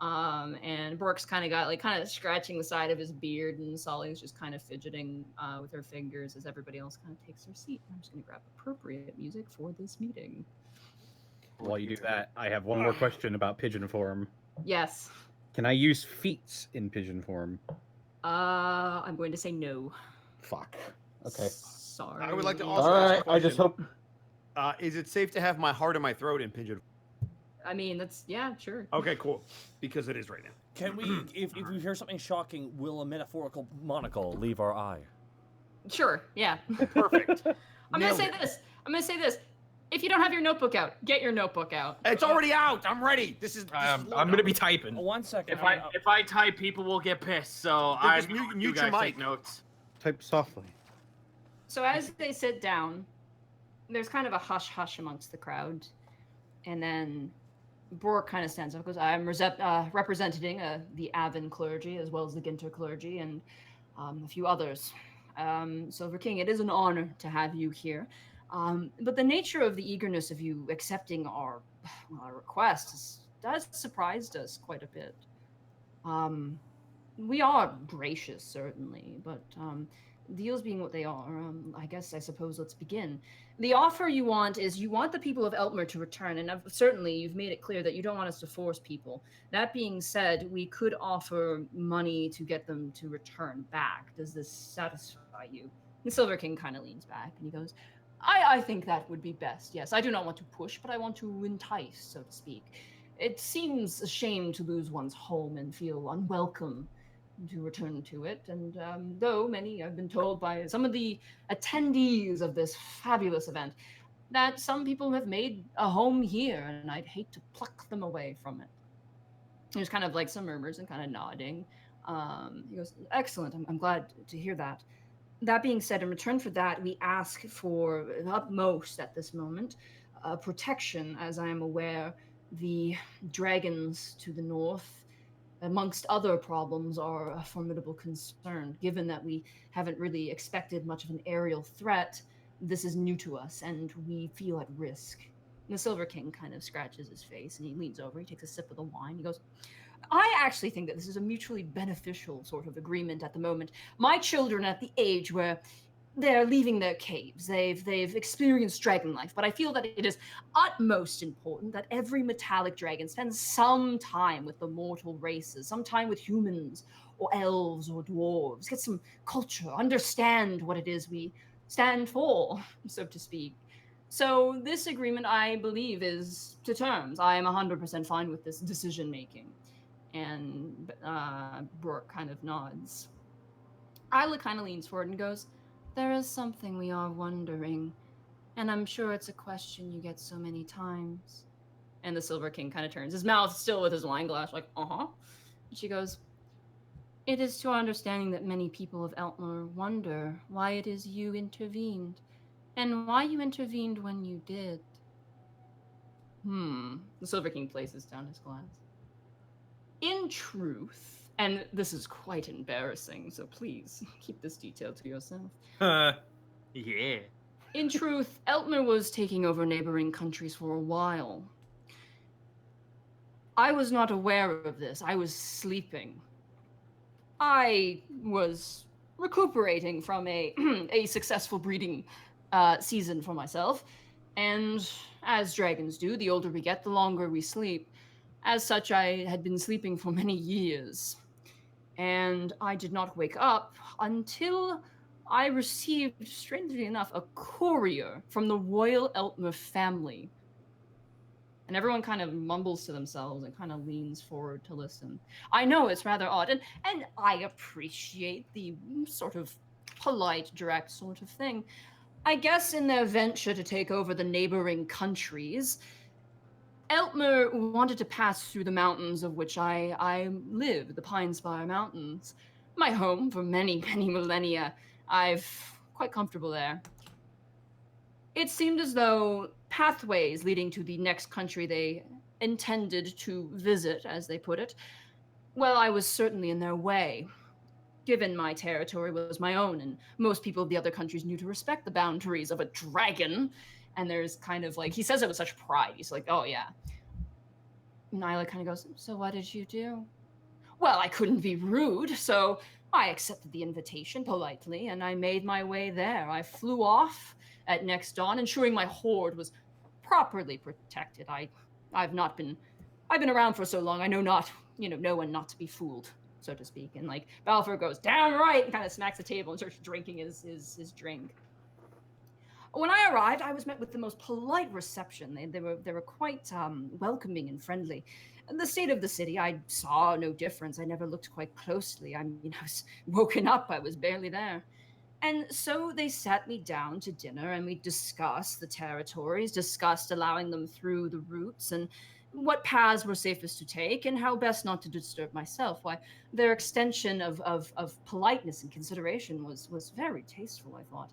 And Brooke's kind of scratching the side of his beard, and Solly's just kind of fidgeting with her fingers as everybody else kind of takes their seat. I'm just gonna grab appropriate music for this meeting. While you do that, I have one more question about pigeon form. Yes. Can I use feats in pigeon form? I'm going to say no. Fuck. Okay. Sorry. I would like to also All ask right. a I just question. hope. Is it safe to have my heart in my throat in pigeon? I mean, that's yeah, sure. Okay, cool. Because it is right now. Can we, if we hear something shocking, will a metaphorical monocle leave our eye? Sure, yeah. Perfect. I'm gonna Nailed say it. this. I'm gonna say this. If you don't have your notebook out, get your notebook out. It's already out. I'm ready. This is. I'm gonna be typing. 1 second. If I type, people will get pissed. So Then I'm just mute you your guys take mic. notes. Type softly. So as they sit down, there's kind of a hush amongst the crowd, and then Bork kind of stands up and goes, I'm representing the Avon clergy as well as the Ginter clergy and a few others. Silver King, it is an honor to have you here. But the nature of the eagerness of you accepting our request has surprised us quite a bit. We are gracious, certainly, but deals being what they are, I suppose let's begin. The offer you want is you want the people of Eltmer to return, and certainly you've made it clear that you don't want us to force people. That being said, we could offer money to get them to return back. Does this satisfy you? The Silver King kind of leans back and he goes, I think that would be best, yes. I do not want to push, but I want to entice, so to speak. It seems a shame to lose one's home and feel unwelcome to return to it, and though many I've been told by some of the attendees of this fabulous event that some people have made a home here, and I'd hate to pluck them away from it. There's kind of like some murmurs and kind of nodding. He goes, excellent, I'm glad to hear that. That being said, in return for that, we ask for utmost at this moment protection. As I am aware, the dragons to the north, amongst other problems, are a formidable concern. Given that we haven't really expected much of an aerial threat, this is new to us, and we feel at risk. And the Silver King kind of scratches his face, and he leans over, he takes a sip of the wine, he goes, I actually think that this is a mutually beneficial sort of agreement at the moment. My children are at the age where they're leaving their caves. They've experienced dragon life, but I feel that it is utmost important that every metallic dragon spends some time with the mortal races, some time with humans or elves or dwarves, get some culture, understand what it is we stand for, so to speak. So this agreement, I believe, is to terms. I am 100% fine with this decision making. And Brooke kind of nods. Isla kind of leans forward and goes, there is something we are wondering, and I'm sure it's a question you get so many times. And the Silver King kind of turns, his mouth still with his wine glass, like, uh-huh. And she goes, it is to our understanding that many people of Eltmer wonder why it is you intervened, and why you intervened when you did. The Silver King places down his glass. In truth, and this is quite embarrassing, so please keep this detail to yourself. Yeah. In truth, Eltmer was taking over neighboring countries for a while. I was not aware of this. I was sleeping. I was recuperating from a successful breeding season for myself, and as dragons do, the older we get, the longer we sleep. As such, I had been sleeping for many years, and I did not wake up until I received, strangely enough, a courier from the royal Eltmer family. And everyone kind of mumbles to themselves and kind of leans forward to listen. I know it's rather odd, and I appreciate the sort of polite, direct sort of thing. I guess in their venture to take over the neighboring countries, Eltmer wanted to pass through the mountains of which I live, the Pine Spire Mountains. My home for many, many millennia. I've quite comfortable there. It seemed as though pathways leading to the next country they intended to visit, as they put it, well, I was certainly in their way. Given my territory was my own, and most people of the other countries knew to respect the boundaries of a dragon, and there's kind of like, he says it with such pride. He's like, oh yeah. Nyla kind of goes, so what did you do? Well, I couldn't be rude, so I accepted the invitation politely, and I made my way there. I flew off at next dawn, ensuring my hoard was properly protected. I've been around for so long, I know when not to be fooled, so to speak. And like, Balfour goes, damn right, and kind of smacks the table and starts drinking his drink. When I arrived, I was met with the most polite reception. They were quite welcoming and friendly. And the state of the city, I saw no difference. I never looked quite closely. I mean, I was woken up. I was barely there. And so they sat me down to dinner and we discussed the territories, discussed allowing them through the routes and what paths were safest to take and how best not to disturb myself. Why, their extension of politeness and consideration was very tasteful, I thought.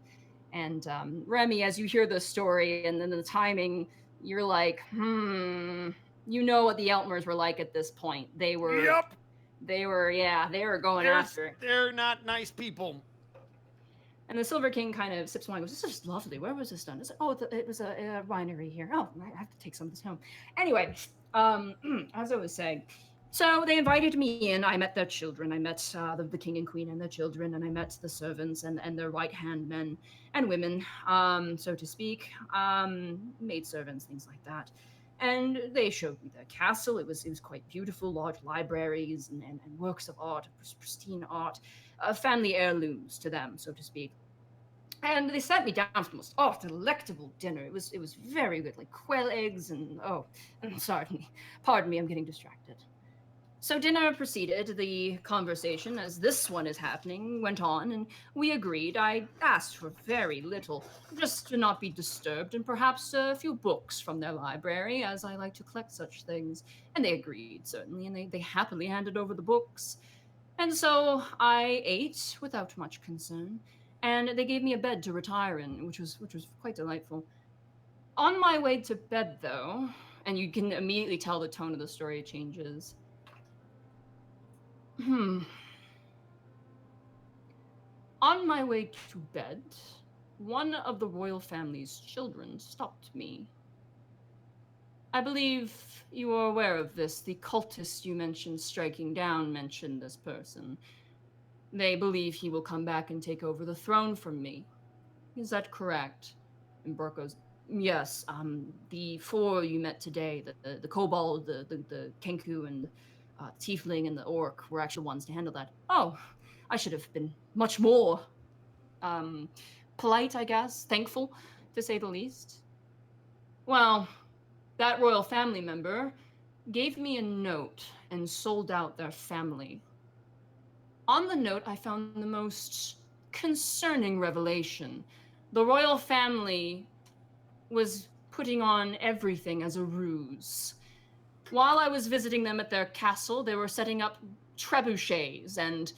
And Remy, as you hear the story and then the timing, you're like, you know what the Eltmers were like at this point. They were, Yep. they were going after. They're not nice people. And the Silver King kind of sips wine and goes, this is lovely. Where was this done? It's like, oh, it was a winery here. Oh, I have to take some of this home. Anyway, as I was saying, so they invited me in. I met their children. I met the king and queen and their children, and I met the servants and their right-hand men and women, so to speak, maid servants, things like that. And they showed me their castle. It was quite beautiful, large libraries and works of art, pristine art, family heirlooms to them, so to speak. And they sat me down for the most delectable dinner. It was very good, like quail eggs and pardon me, I'm getting distracted. So dinner proceeded. The conversation, as this one is happening, went on, and we agreed. I asked for very little, just to not be disturbed, and perhaps a few books from their library, as I like to collect such things. And they agreed, certainly, and they happily handed over the books. And so I ate without much concern, and they gave me a bed to retire in, which was quite delightful. On my way to bed, though, and you can immediately tell the tone of the story changes. On my way to bed, one of the royal family's children stopped me. I believe you are aware of this. The cultist you mentioned striking down mentioned this person. They believe he will come back and take over the throne from me. Is that correct? And Burke goes, yes. The four you met today, the kobold, the kenku, and tiefling and the orc were actual ones to handle that. Oh, I should have been much more polite, I guess, thankful, to say the least. Well, that royal family member gave me a note and sold out their family. On the note, I found the most concerning revelation. The royal family was putting on everything as a ruse. While I was visiting them at their castle, they were setting up trebuchets and,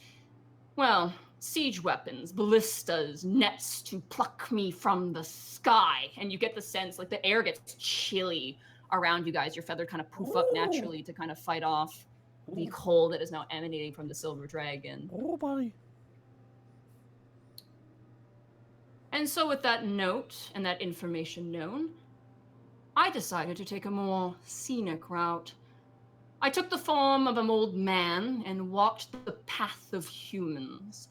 well, siege weapons, ballistas, nets to pluck me from the sky. And you get the sense, like, the air gets chilly around you guys. Your feather kind of poof up naturally to kind of fight off the cold that is now emanating from the silver dragon. Oh, buddy. And so with that note and that information known, I decided to take a more scenic route. I took the form of an old man and walked the path of humans.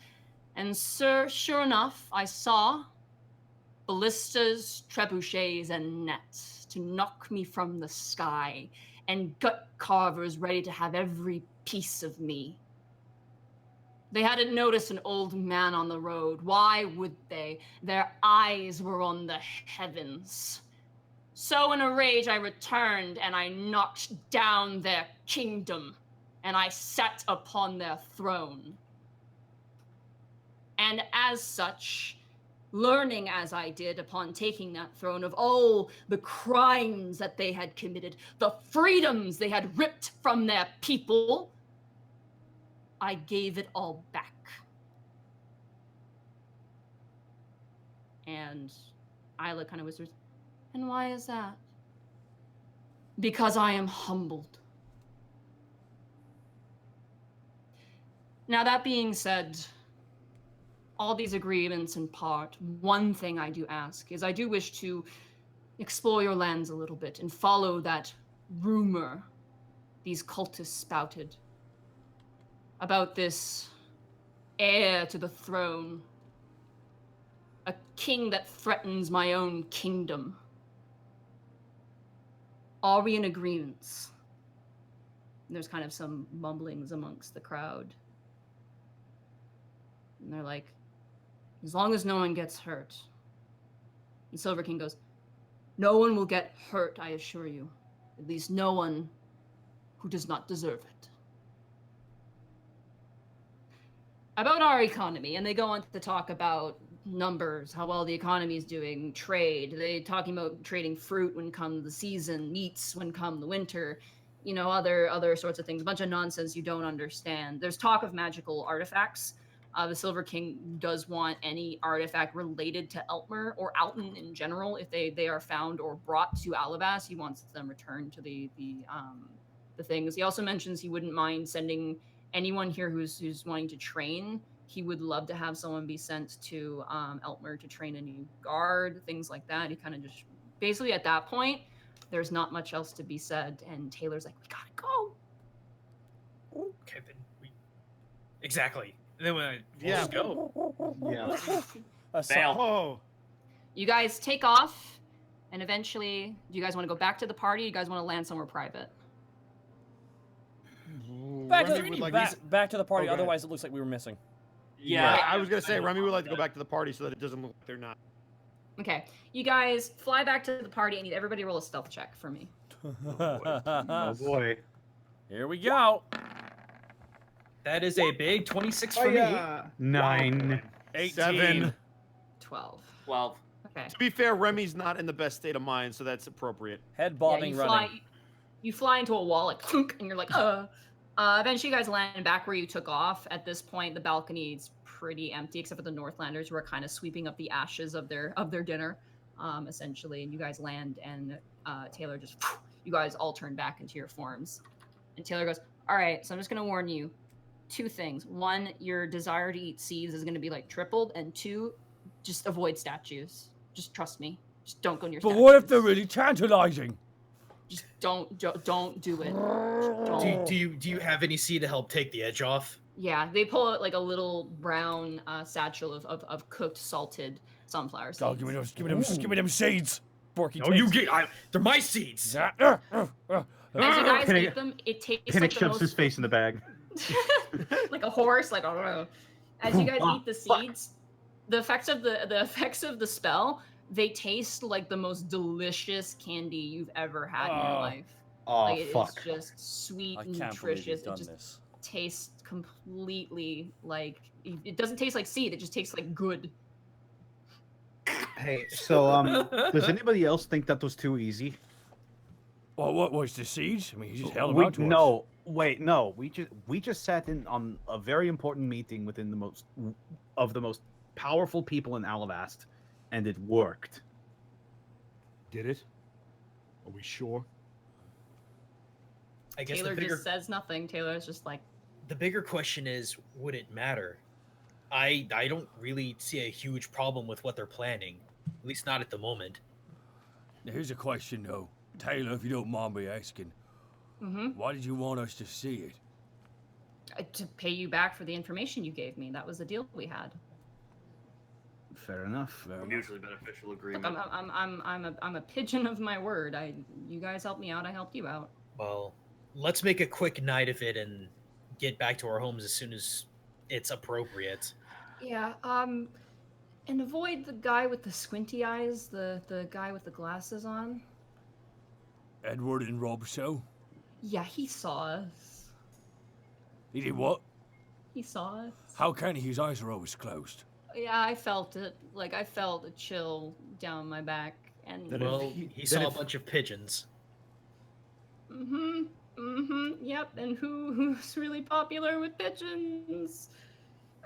And sure enough, I saw ballistas, trebuchets, and nets to knock me from the sky, and gut carvers ready to have every piece of me. They hadn't noticed an old man on the road. Why would they? Their eyes were on the heavens. So in a rage, I returned and I knocked down their kingdom, and I sat upon their throne. And as such, learning as I did upon taking that throne of all the crimes that they had committed, the freedoms they had ripped from their people, I gave it all back. And Isla kind of whispers, and why is that? Because I am humbled. Now, that being said, all these agreements in part, one thing I do ask is I do wish to explore your lands a little bit and follow that rumor these cultists spouted about this heir to the throne, a king that threatens my own kingdom. Are we in agreements? And there's kind of some mumblings amongst the crowd. And they're like, as long as no one gets hurt. And Silver King goes, no one will get hurt, I assure you. At least no one who does not deserve it. About our economy, and they go on to talk about numbers, how well the economy is doing, trade. They talking about trading fruit when come the season, meats when come the winter, you know, other sorts of things. A bunch of nonsense you don't understand. There's talk of magical artifacts. The Silver King does want any artifact related to Eltmer or Alton in general. If they are found or brought to Alabas, he wants them returned to the things. He also mentions he wouldn't mind sending anyone here who's wanting to train. He would love to have someone be sent to Eltmer to train a new guard, things like that. He kind of just basically at that point, there's not much else to be said, and Taylor's like, "We gotta go." Okay, then exactly. And then we'll Yeah. just go. Yeah. Fail. Oh, You guys take off, and eventually, do you guys want to go back to the party? Or you guys want to land somewhere private? Back to, Remy would like back to the party. Oh, go ahead. Otherwise, it looks like we were missing. Yeah. I was gonna say Remy would like to go back to the party so that it doesn't look like they're not. Okay, you guys fly back to the party. I need everybody to roll a stealth check for me. Oh boy. Here we go. That is a big 26 for me. 9. 18. 7. 12. 12. Okay. To be fair, Remy's not in the best state of mind, so that's appropriate. Head Yeah, bobbing, you running. fly into a wall, like, thunk, and you're like, Eventually, you guys land back where you took off. At this point, the balcony is pretty empty, except for the Northlanders, who are kind of sweeping up the ashes of their dinner, essentially. And you guys land, and Taylor just, you guys all turn back into your forms. And Taylor goes, "All right, so I'm just gonna warn you, 2 things. 1, your desire to eat seeds is gonna be like tripled, and 2, just avoid statues. Just trust me. Just don't go near But statues. what if they're really tantalizing? Just don't do it. Just don't. Do you have any seed to help take the edge off? Yeah, they pull out like a little brown satchel of cooked salted sunflower seeds. Oh, give me them seeds. Borky No, you takes- get. They're my seeds. As you guys Pinnock- eat them, it tastes Pinnock like the shoves his most face in the bag. like a horse. Like as you guys eat the seeds, the effects of the spell, they taste like the most delicious candy you've ever had in your Oh. life. Oh Like it's fuck. just sweet, I can't believe nutritious. you've It done just this. tastes completely like it doesn't taste like seed. It just tastes like good. Hey, so does anybody else think that was too easy? Well, what was the seeds? I mean, you just held them We- out to us. no, wait, no. We just sat in on a very important meeting within the most powerful people in Alabast, and it worked. did it? Are we sure? I guess Taylor the bigger just says nothing. Taylor's just like, the bigger question is, would it matter? I don't really see a huge problem with what they're planning, at least not at the moment. Now, here's a question, though. Taylor, if you don't mind me asking, why did you want us to see it? To pay you back for the information you gave me. That was the deal we had. Fair enough. Mutually beneficial Look, agreement. I'm a pigeon of my word. You guys helped me out. I helped you out. Well, let's make a quick night of it and get back to our homes as soon as it's appropriate. Yeah. And avoid the guy with the squinty eyes. The guy with the glasses on. Edward and Rob so? Yeah, he saw us. He did what? He saw us. How can he? His eyes are always closed. Yeah, I felt it. Like I felt a chill down my back. And That Well, if- he then saw a if- bunch of pigeons. Yep. And who's really popular with pigeons?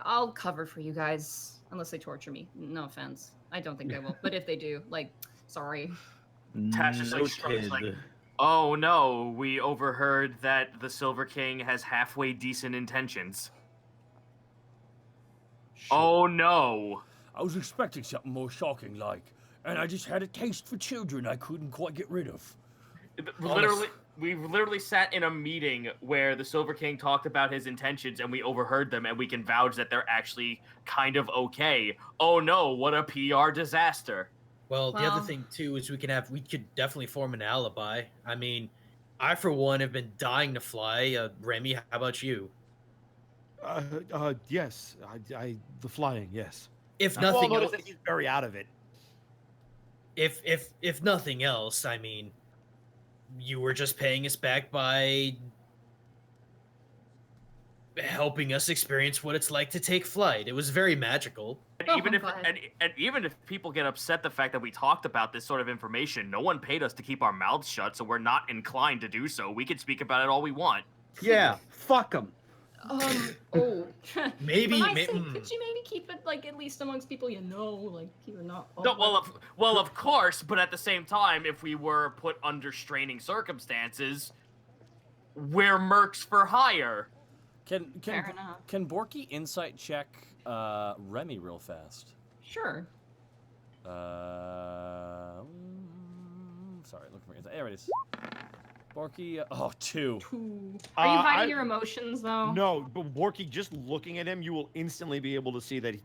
I'll cover for you guys, unless they torture me. No offense. I don't think they will. But if they do, like, sorry. Tash just like shrugs like, oh no, we overheard that the Silver King has halfway decent intentions. Oh no. I was expecting something more shocking like, and I just had a taste for children I couldn't quite get rid of. We literally sat in a meeting where the Silver King talked about his intentions and we overheard them and we can vouch that they're actually kind of okay. Oh no, what a PR disaster. Well, the other Well- thing too is we could definitely form an alibi. I mean, I for one have been dying to fly. Remy, how about you? Yes. The flying, yes. If Well, nothing notice else, that he's very out of it. if nothing else, I mean, you were just paying us back by helping us experience what it's like to take flight. It was very magical. And Oh, even if go ahead. and even if people get upset the fact that we talked about this sort of information, no one paid us to keep our mouths shut, so we're not inclined to do so. We can speak about it all we want. Yeah, fuck them. Oh. Maybe- For my may- sake, mm. could you maybe keep it like at least amongst people you know, like you're not. No, well, of course, but at the same time, if we were put under straining circumstances, we're mercs for hire. Fair enough. Can Borky insight check Remy real fast? Sure. Sorry, looking for insight. There it is. Borky, 2. Are you hiding I- your emotions though? No, but Borky, just looking at him, you will instantly be able to see that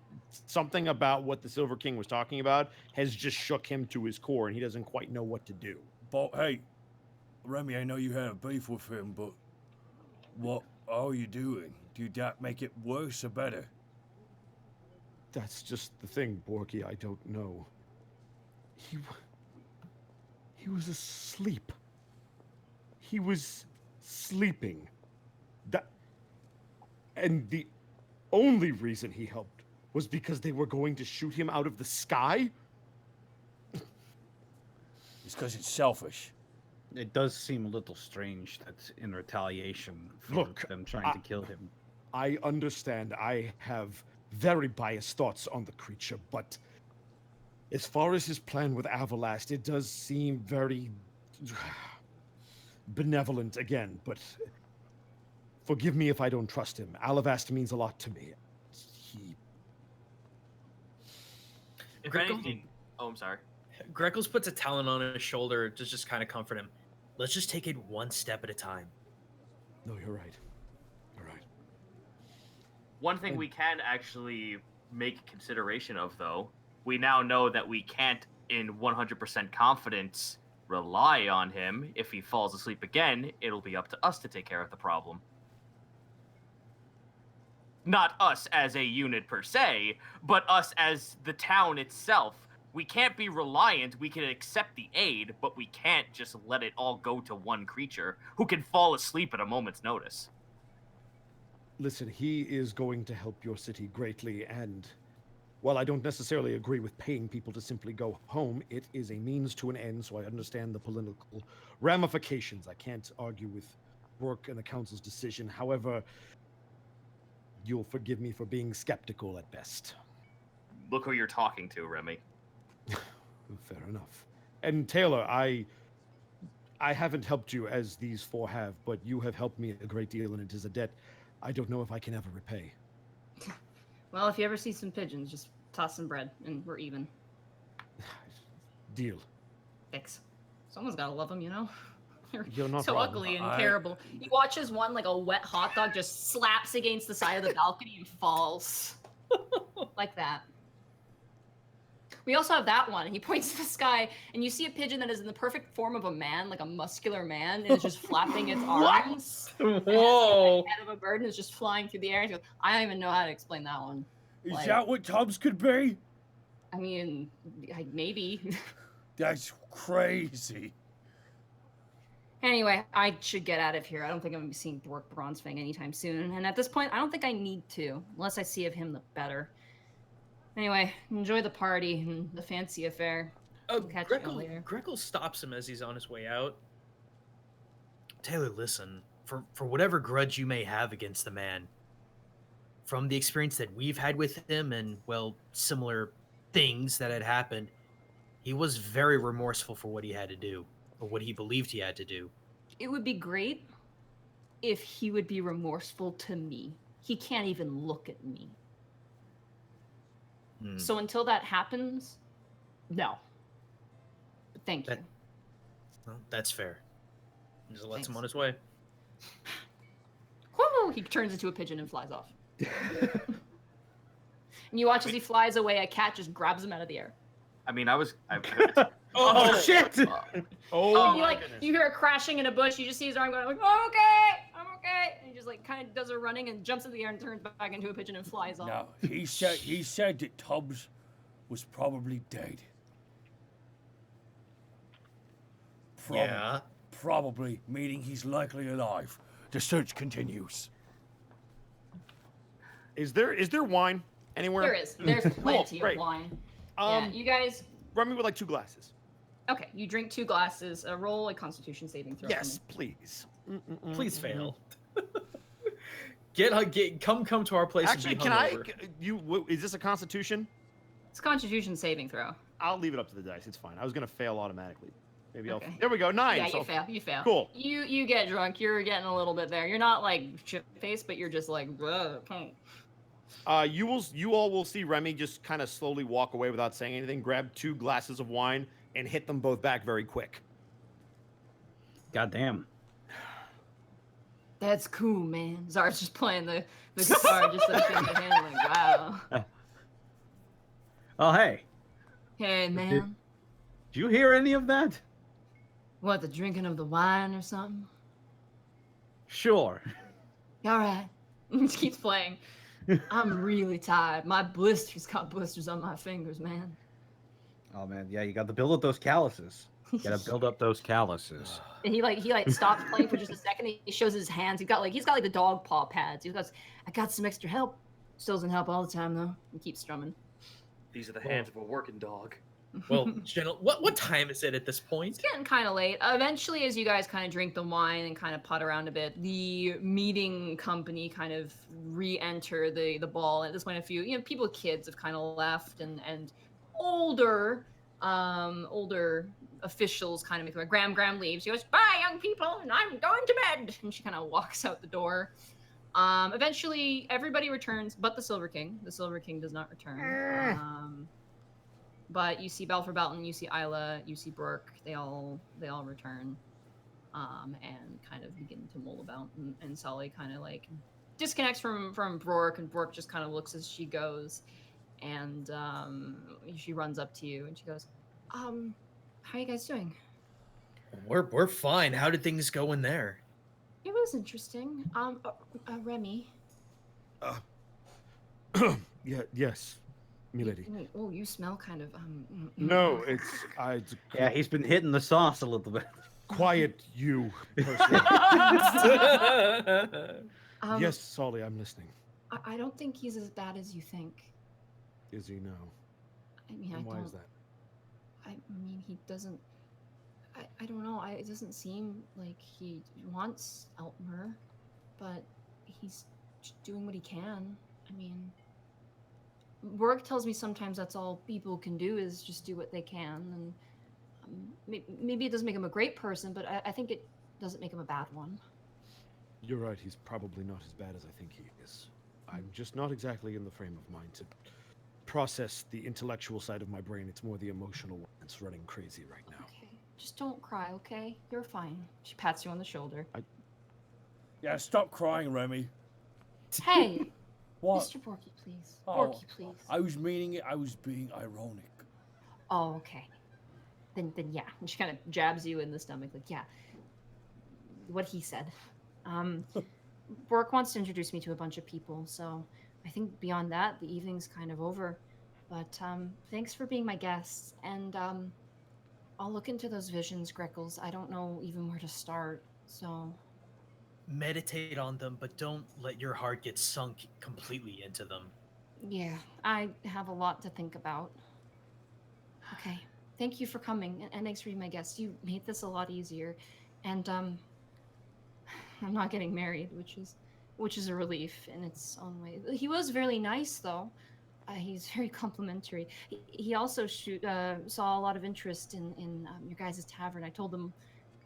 something about what the Silver King was talking about has just shook him to his core, and he doesn't quite know what to do. But hey, Remy, I know you had a beef with him, but what are you doing? Did that make it worse or better? That's just the thing, Borky. I don't know. He was asleep. He was sleeping. And the only reason he helped was because they were going to shoot him out of the sky? It's because it's selfish. It does seem a little strange that in retaliation for Look, them trying to kill him. I understand I have very biased thoughts on the creature, but as far as his plan with Avalast, it does seem very benevolent again, but forgive me if I don't trust him. Alavast means a lot to me. If Greco- anything, I'm sorry. Greckles puts a talon on his shoulder to just kind of comfort him. Let's just take it one step at a time. No, you're right. You're right. One thing we can actually make consideration of, though, we now know that we can't, in 100% confidence, rely on him. If he falls asleep again, it'll be up to us to take care of the problem. Not us as a unit per se, but us as the town itself. We can't be reliant. We can accept the aid, but we can't just let it all go to one creature who can fall asleep at a moment's notice. Listen, he is going to help your city greatly, and while I don't necessarily agree with paying people to simply go home, it is a means to an end, so I understand the political ramifications. I can't argue with Rourke and the council's decision. However, you'll forgive me for being skeptical at best. Look who you're talking to, Remy. Fair enough. And Taylor, I haven't helped you as these four have, but you have helped me a great deal, and it is a debt I don't know if I can ever repay. Well, if you ever see some pigeons, just toss some bread, and we're even. Deal. Thanks. Someone's gotta love them, you know. They're You're not so wrong. ugly and terrible. He watches one like a wet hot dog just slaps against the side of the balcony and falls, like that. We also have that one. He points to the sky, and you see a pigeon that is in the perfect form of a man, like a muscular man, and is just flapping its arms. Whoa! Head of a bird and is just flying through the air. And he goes, I don't even know how to explain that one. Is Like- that what Tubbs could be? I mean, maybe. That's crazy. Anyway, I should get out of here. I don't think I'm gonna be seeing Bork Bronzefang anytime soon. And at this point, I don't think I need to. Unless I see of him, the better. Anyway, enjoy the party and the fancy affair. Catch you all later. Greckle stops him as he's on his way out. Taylor, listen. For whatever grudge you may have against the man, from the experience that we've had with him and, well, similar things that had happened, he was very remorseful for what he had to do, or what he believed he had to do. It would be great if he would be remorseful to me. He can't even look at me. So until that happens, no. But thank you. Well, that's fair. Just lets him on his way. Whoo! He turns into a pigeon and flies off. And you watch as he flies away, a cat just grabs him out of the air. I mean, I Oh, shit! Oh, You like you hear a crashing in a bush, you just see his arm going like, oh, okay, I'm okay. And he just like kind of does a running and jumps in the air and turns back into a pigeon and flies off. Now, he said that Tubbs was probably dead. Probably, meaning he's likely alive. The search continues. Is there wine anywhere? There is. There's plenty of great. wine. Yeah, you guys. Run me with like 2 glasses. Okay, you drink 2 glasses. Roll a Constitution saving throw. Yes, please. Please fail. Come to our place. Actually, and be can I? hungover. Is this a Constitution? It's a Constitution saving throw. I'll leave it up to the dice. It's fine. I was gonna fail automatically. Maybe Okay. I'll. There we go. 9. Yeah, so you fail. You fail. Cool. You get drunk. You're getting a little bit there. You're not like shit faced, but you're just like. Okay. You all will see Remy just kind of slowly walk away without saying anything. Grab 2 glasses of wine and hit them both back very quick. Goddamn. That's cool, man. Zar's just playing the guitar, just like in the hand, like wow. Oh, hey. Hey, man. Did you hear any of that? What, the drinking of the wine or something? Sure. All right. Just keeps playing. I'm really tired. My blisters got blisters on my fingers, man. Oh man, yeah, you got to build up those calluses. You got to build up those calluses. And he stops playing for just a second. He shows his hands. He's got like the dog paw pads. He goes, I got some extra help. Still doesn't help all the time though. He keeps strumming. These are the hands of a working dog. Well, General, what time is it at this point? It's getting kind of late. Eventually, as you guys kind of drink the wine and kind of putt around a bit, the meeting company kind of re-enter the ball. At this point, a few people with kids have kind of left, and older officials kind of make their way. Graham leaves. She goes, "Bye, young people, and I'm going to bed." And she kind of walks out the door. Eventually, everybody returns, but the Silver King. The Silver King does not return. But you see Balfour Belton, you see Isla, you see Brooke. They all return, and kind of begin to mull about. And Sully kind of like disconnects from Brooke, and Brooke just kind of looks as she goes, and she runs up to you and she goes, "How are you guys doing?" We're fine. How did things go in there? It was interesting. Remy. Yes, milady. Oh, you smell kind of No, it's Yeah, he's been hitting the sauce a little bit. quiet, you person. Yes, Solly, I'm listening. I don't think he's as bad as you think. Is he now? I mean, And why is that? I mean, he doesn't. I don't know. It doesn't seem like he wants Eltmer, but he's doing what he can. I mean, work tells me sometimes that's all people can do is just do what they can, and maybe it doesn't make him a great person, but I think it doesn't make him a bad one. You're right. He's probably not as bad as I think he is. I'm just not exactly in the frame of mind to process the intellectual side of my brain. It's more the emotional one that's running crazy right now. Okay, just don't cry, okay? You're fine. She pats you on the shoulder. Yeah, stop crying, Remy. Hey, What? Mr. Borky, please. Oh, Borky, please. I was meaning it. I was being ironic. Oh, okay. Then yeah. And she kind of jabs you in the stomach, like, yeah. What he said. Bork wants to introduce me to a bunch of people, so I think beyond that, the evening's kind of over. But thanks for being my guest, and I'll look into those visions, Greckles. I don't know even where to start, so... Meditate on them, but don't let your heart get sunk completely into them. Yeah, I have a lot to think about. Okay, thank you for coming, and thanks for being my guest. You made this a lot easier, and I'm not getting married, which is a relief in its own way. He was very nice, though. He's very complimentary. He also saw a lot of interest in your guys' tavern. I told him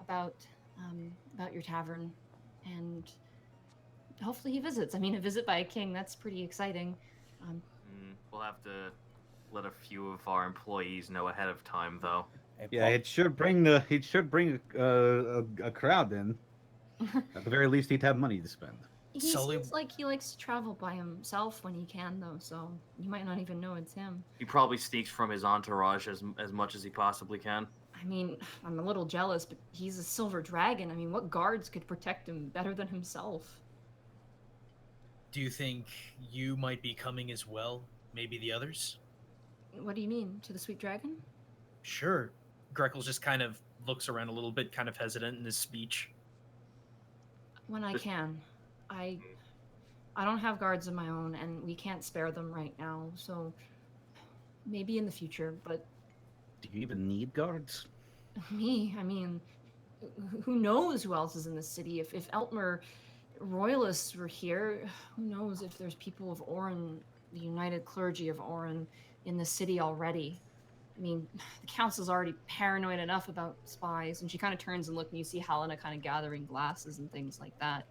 about your tavern, and hopefully he visits. I mean, a visit by a king, that's pretty exciting. We'll have to let a few of our employees know ahead of time, though. Yeah, it should bring a crowd in. At the very least, he'd have money to spend. He seems like he likes to travel by himself when he can, though, so you might not even know it's him. He probably sneaks from his entourage as much as he possibly can. I mean, I'm a little jealous, but he's a silver dragon. I mean, what guards could protect him better than himself? Do you think you might be coming as well? Maybe the others? What do you mean? To the sweet dragon? Sure. Greckles just kind of looks around a little bit, kind of hesitant in his speech. When I can. I don't have guards of my own, and we can't spare them right now. So maybe in the future, but Do you even need guards? me, I mean, who knows who else is in the city? If Eltmer royalists were here, who knows if there's people of Orin, the United Clergy of Orin, in the city already. I mean, the council's already paranoid enough about spies, and she kind of turns and looks, and you see Helena kind of gathering glasses and things like that.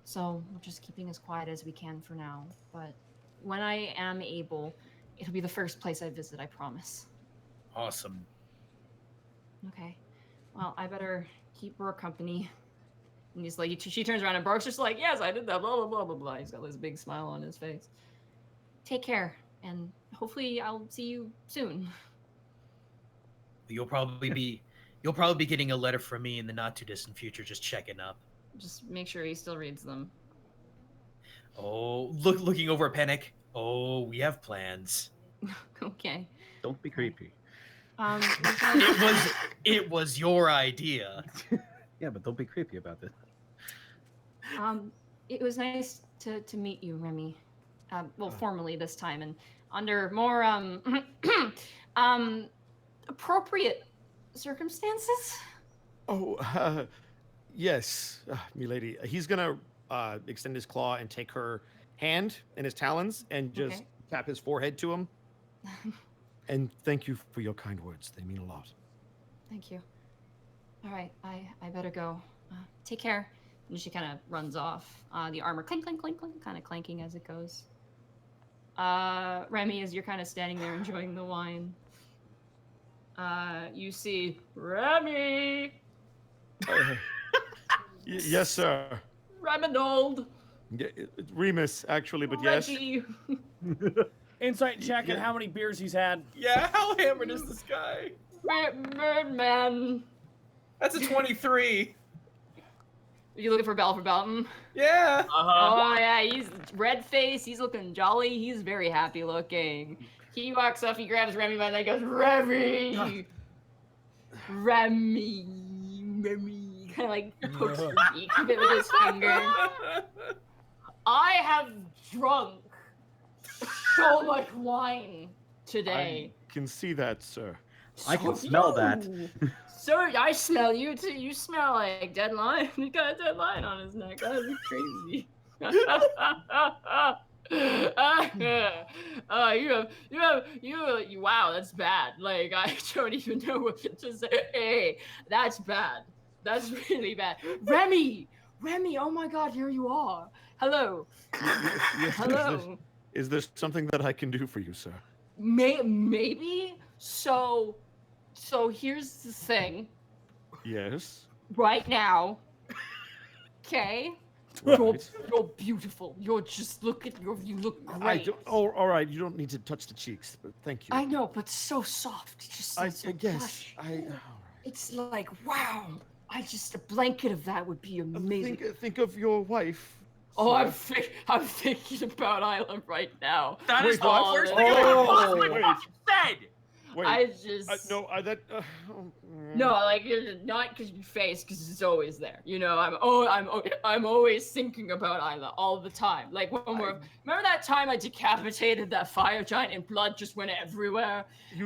So we're just keeping as quiet as we can for now. But when I am able, it'll be the first place I visit, I promise. Awesome. Okay. Well, I better keep Rourke company. And he's like, she turns around and Bark's just like, yes, I did that, blah, blah, blah, blah, blah. He's got this big smile on his face. Take care, and hopefully I'll see you soon. You'll probably be getting a letter from me in the not too distant future, just checking up. Just make sure he still reads them. Oh, looking over at Panic. Oh, we have plans. Okay. Don't be creepy. It was your idea. Yeah, but don't be creepy about it. It was nice to meet you, Remy. Well, formally this time, and under more appropriate circumstances. Oh, yes, milady. He's gonna extend his claw and take her hand in his talons and just tap his forehead to him. And thank you for your kind words. They mean a lot. Thank you. All right, I better go. Take care. And she kind of runs off. The armor clink, clink, clink, clink, kind of clanking as it goes. Remy, as you're kind of standing there enjoying the wine, you see Remy. Yes, sir. Reminald. Yeah, Remus, actually, but Reggie. yes. Insight check on how many beers he's had. Yeah, how hammered is this guy? Birdman. That's a 23. You looking for Bell for Belton? Yeah. Oh yeah, he's red face. He's looking jolly. He's very happy looking. He walks up. He grabs Remy by the neck. Goes, Remy, Remy. Kind of like pokes his cheek a bit with his finger. I have drunk so much wine today. I can see that, sir. I can smell that. Sir, I smell you too. You smell like dead lion. He got a dead lion on his neck. That'd be crazy. You wow, that's bad. Like, I don't even know what to say. Hey, that's bad. That's really bad. Remy, oh my God, here you are. Hello. Hello. Is there something that I can do for you, sir? Maybe. So here's the thing. Yes. Right now, okay? Right. You're beautiful. You look great. All right. You don't need to touch the cheeks, but thank you. I know, but so soft. Just so guess. plush. It's like, wow. A blanket of that would be amazing. Think of your wife. Oh, I'm thinking about Isla right now. That is the what? worst thing I've ever possibly wait. fucking said. Wait. No, like not because your face, because it's always there. You know, I'm always thinking about Isla all the time. Like remember that time I decapitated that fire giant and blood just went everywhere,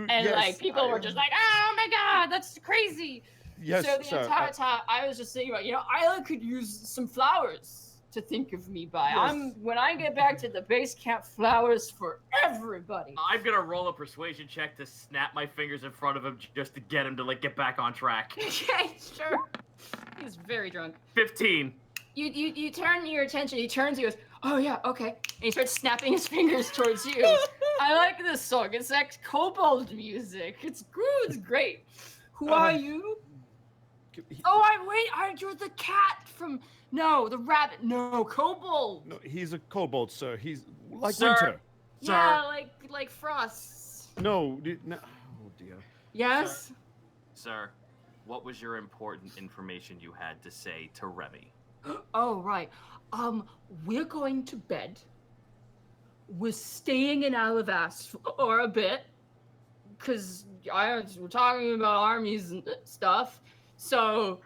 like people were just like, oh my God, that's crazy. Yes, so the entire time I was just thinking about, Isla could use some flowers to think of me by. Yes. When I get back to the base camp, flowers for everybody. I'm gonna roll a persuasion check to snap my fingers in front of him just to get him to get back on track. Okay, sure. He's very drunk. 15. You turn your attention. He turns. He goes, oh yeah, okay. And he starts snapping his fingers towards you. I like this song. It's like kobold music. It's good. It's great. Who are you? You're the cat from. No, the rabbit. No, kobold. No, he's a kobold, sir. He's like Sir. winter. Yeah, like frost. No. Oh dear. Yes. Sir, what was your important information you had to say to Remy? Oh right. We're going to bed. We're staying in Alavast for a bit, cause we're talking about armies and stuff. So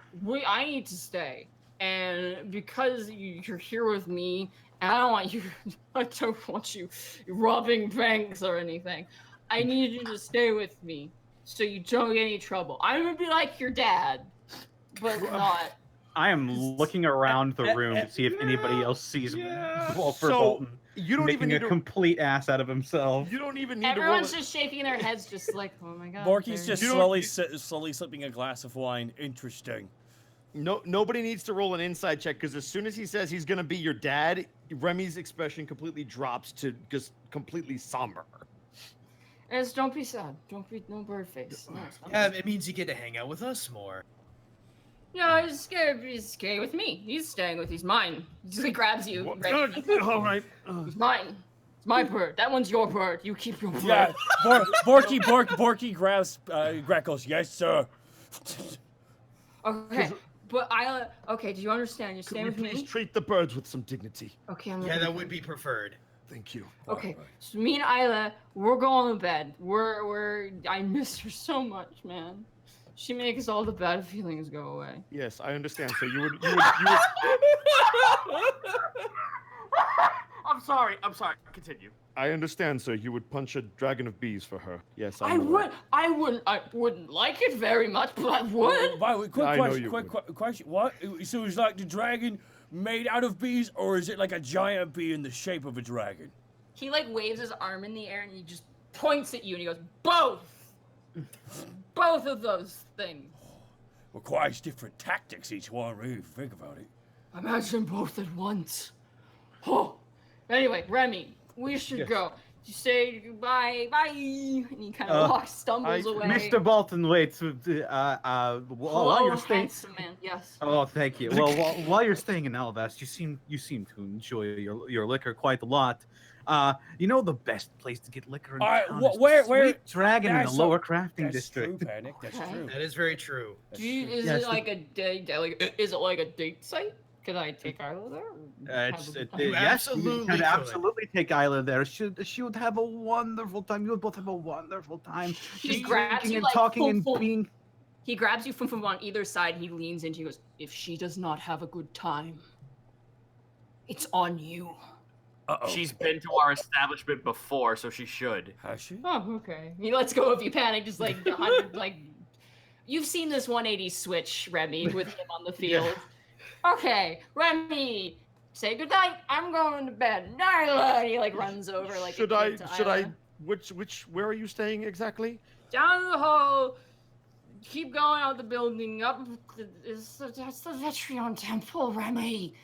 I need to stay. and because you're here with me, and I don't want you robbing banks or anything. I need you to stay with me so you don't get any trouble. I'm gonna be like your dad, but not. I am looking around the room to see if anybody else sees Walter So, Bolton you don't even making a need to. complete ass out of himself. You don't even need Everyone's to roll. just shaking their heads, just like, oh my god. Borky's just You don't- slowly slipping a glass of wine. Interesting. No, nobody needs to roll an inside check because as soon as he says he's gonna be your dad, Remy's expression completely drops to just completely somber. Don't be sad. Don't be no bird face. No, it's not. Yeah, it means you get to hang out with us more. No, he's scared. He's staying with me. He's staying with. He's mine. He grabs you. What? Right? All right. He's mine. It's my bird. That one's your bird. You keep your bird. Yeah, Borky grabs Greckles. Yes, sir. Okay, but okay, do you understand? You're Could staying we with please me. treat the birds with some dignity? Okay, I'm. Yeah, that would be preferred. Thank you. Okay, so me and Isla, we're going to bed. I miss her so much, man. She makes all the bad feelings go away. Yes, I understand. So you would I'm sorry. Continue. I understand, sir. You would punch a dragon of bees for her. Yes, I wouldn't like it very much, but I would. By the way, quick I know question. you Quick question. What? So is like the dragon made out of bees, or is it like a giant bee in the shape of a dragon? He like waves his arm in the air and he just points at you and he goes, both. Both of those things. Requires different tactics each one, really, if you think about it. Imagine both at once. Oh. Anyway, Remy, we should Yes. go. You say goodbye, bye, and he kind of stumbles away. Mr. Bolton, wait. While Hello, you're staying, handsome man. Yes. oh, thank you. Well, while you're staying in Alvast, you seem to enjoy your liquor quite a lot. You know the best place to get liquor in town is where- Sweet Dragon in the That's lower so- crafting That's district. true, Panic. That's Okay. true. That is very true. That's Is Yes, it like a date? Is it like a date site? Could I take Isla there? You Yes, you absolutely can could. absolutely take Isla there. She would have a wonderful time. You would both have a wonderful time. He Just grabs drinking you and like talking full- and full- being. He grabs you from on either side. He leans into you. He goes, "If she does not have a good time, it's on you." Uh-oh. She's been to our establishment before, so she should. Has she? Oh, okay. He lets go of you, Panic. Just like 100, like you've seen this 180 switch, Remy, with him on the field. Okay, Remy, say goodnight. I'm going to bed. Nyla. And he like runs over like. Should a I? kid to Should I? Isla. Where are you staying exactly? Down the hall. Keep going out the building. Up. That's the Vetrion Temple, Remy.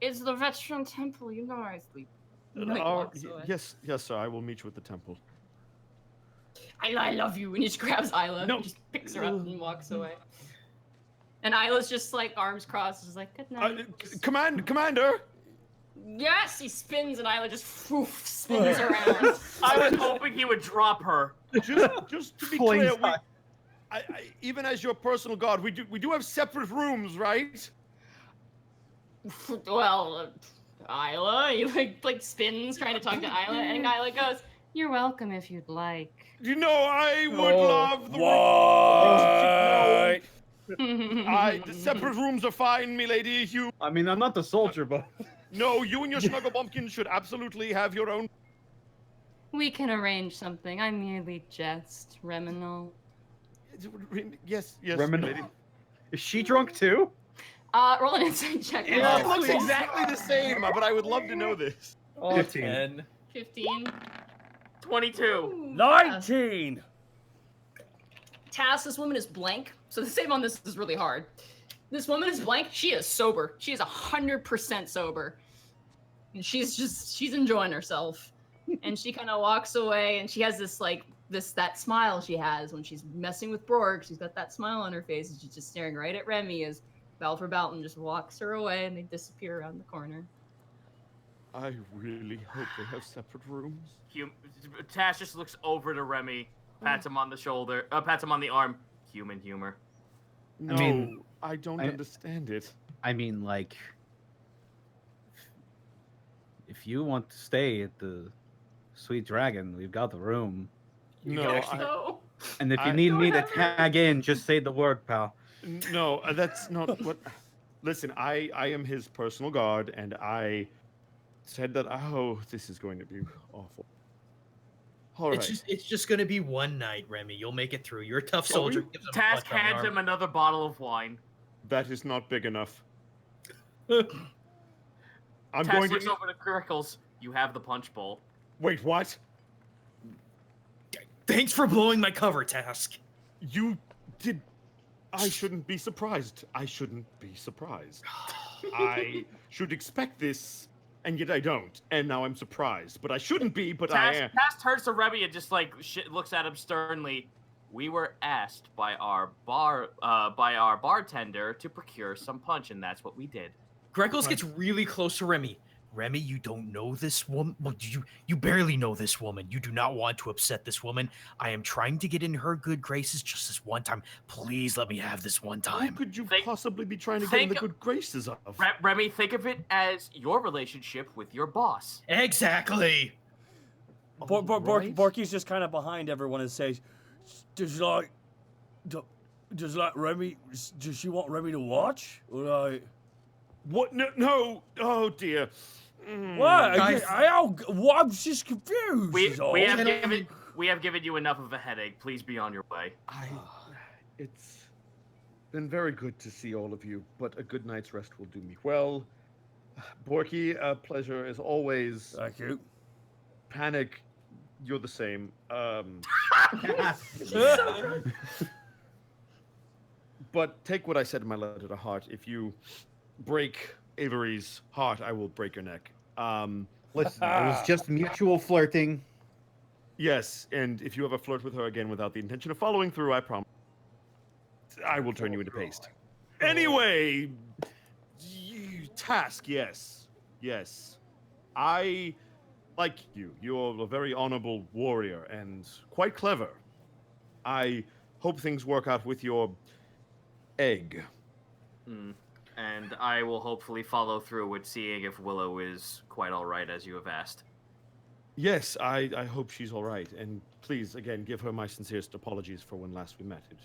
It's the Vetrion Temple. You know where I sleep. He, like, walks away. Yes, sir. I will meet you at the temple. I love you. And he just grabs Isla. No. And just picks her up and walks away. And Isla's just like arms crossed, just like good night. Commander. Yes, he spins and Isla just spins around. I was hoping he would drop her. Just to be Flings clear, even as your personal guard, we do have separate rooms, right? Well, Isla, he like spins trying to talk to Isla, and Isla goes, "You're welcome if you'd like." You know, I would love the What? the separate rooms are fine, milady. I mean, I'm not the soldier, but No, you and your snuggle bumpkin should absolutely have your own. We can arrange something. I merely jest, Reminal. Yes, Reminal. milady. Is she drunk too? Roll an insight check. It looks exactly the same, but I would love to know this. 15. 15. 22. 19! Task, this woman is blank. So the save on this is really hard. This woman is blank. She is sober. She is 100% sober. And she's enjoying herself. And she kind of walks away and she has that smile she has when she's messing with Borg. She's got that smile on her face and she's just staring right at Remy as Balfour Balton just walks her away and they disappear around the corner. I really hope they have separate rooms. Tash just looks over to Remy, pats him on the shoulder, pats him on the arm. Human humor. No, mean, I don't understand it. I mean, like, if you want to stay at the Sweet Dragon, we've got the room. No, And if you need me to tag in, just say the word, pal. no, that's not what. Listen, I am his personal guard, and I said that. Oh, this is going to be awful. All right. It's just gonna be one night, Remy. You'll make it through. You're a tough Shall we? soldier. Gives him a Task punch on the hands arm. him another bottle of wine. That is not big enough. I'm Task going looks to. over to Crickles. You have the punch bowl. Wait, what? Thanks for blowing my cover, Task. You did. I shouldn't be surprised. I shouldn't be surprised. I should expect this, and yet I don't. And now I'm surprised. But I shouldn't be, but I am. Task turns to Remy and just like looks at him sternly. We were asked by our bartender to procure some punch, and that's what we did. Greckles gets really close to Remy. Remy, you don't know this woman. Well, you barely know this woman. You do not want to upset this woman. I am trying to get in her good graces just this one time. Please let me have this one Who time. could you possibly be trying to get in the good graces of? Remy, think of it as your relationship with your boss. Exactly. Borky's just kind of behind everyone and says, does Remy, does she want Remy to watch? Or like... What? No. Oh, dear. What? Guys- I'm just confused. is all. We have given you enough of a headache. Please be on your way. It's been very good to see all of you, but a good night's rest will do me well. Borky, a pleasure as always. Thank you. Panic, you're the same. But take what I said in my letter to heart. If you break Avery's heart, I will break your neck. Listen, it was just mutual flirting. Yes, and if you ever flirt with her again without the intention of following through, I promise I will turn you into paste. Anyway, Task, yes. I like you. You're a very honorable warrior and quite clever. I hope things work out with your egg. And I will hopefully follow through with seeing if Willow is quite all right, as you have asked. Yes, I hope she's all right. And please, again, give her my sincerest apologies for when last we met. It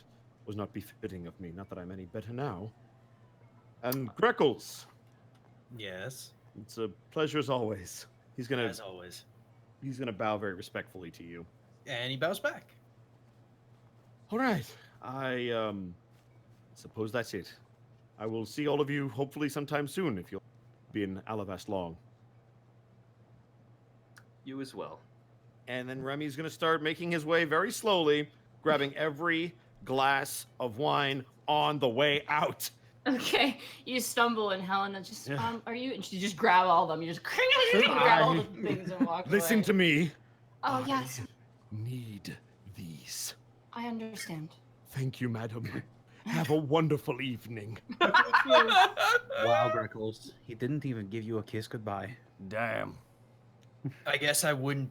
was not befitting of me. Not that I'm any better now. And Greckles, Yes. it's a pleasure as always. As always. He's gonna bow very respectfully to you. And he bows back. All right. I suppose that's it. I will see all of you hopefully sometime soon if you'll be in Alavast long. You as well. And then Remy's going to start making his way very slowly, grabbing every glass of wine on the way out. Okay, you stumble and Helena just, are you? And she just grab all of them. You just grab all the things and walk Listen away. to me. Oh, yes, Need these. I understand. Thank you, madam. Have a wonderful evening. Wow, Greckles. He didn't even give you a kiss goodbye. Damn. I guess I wouldn't.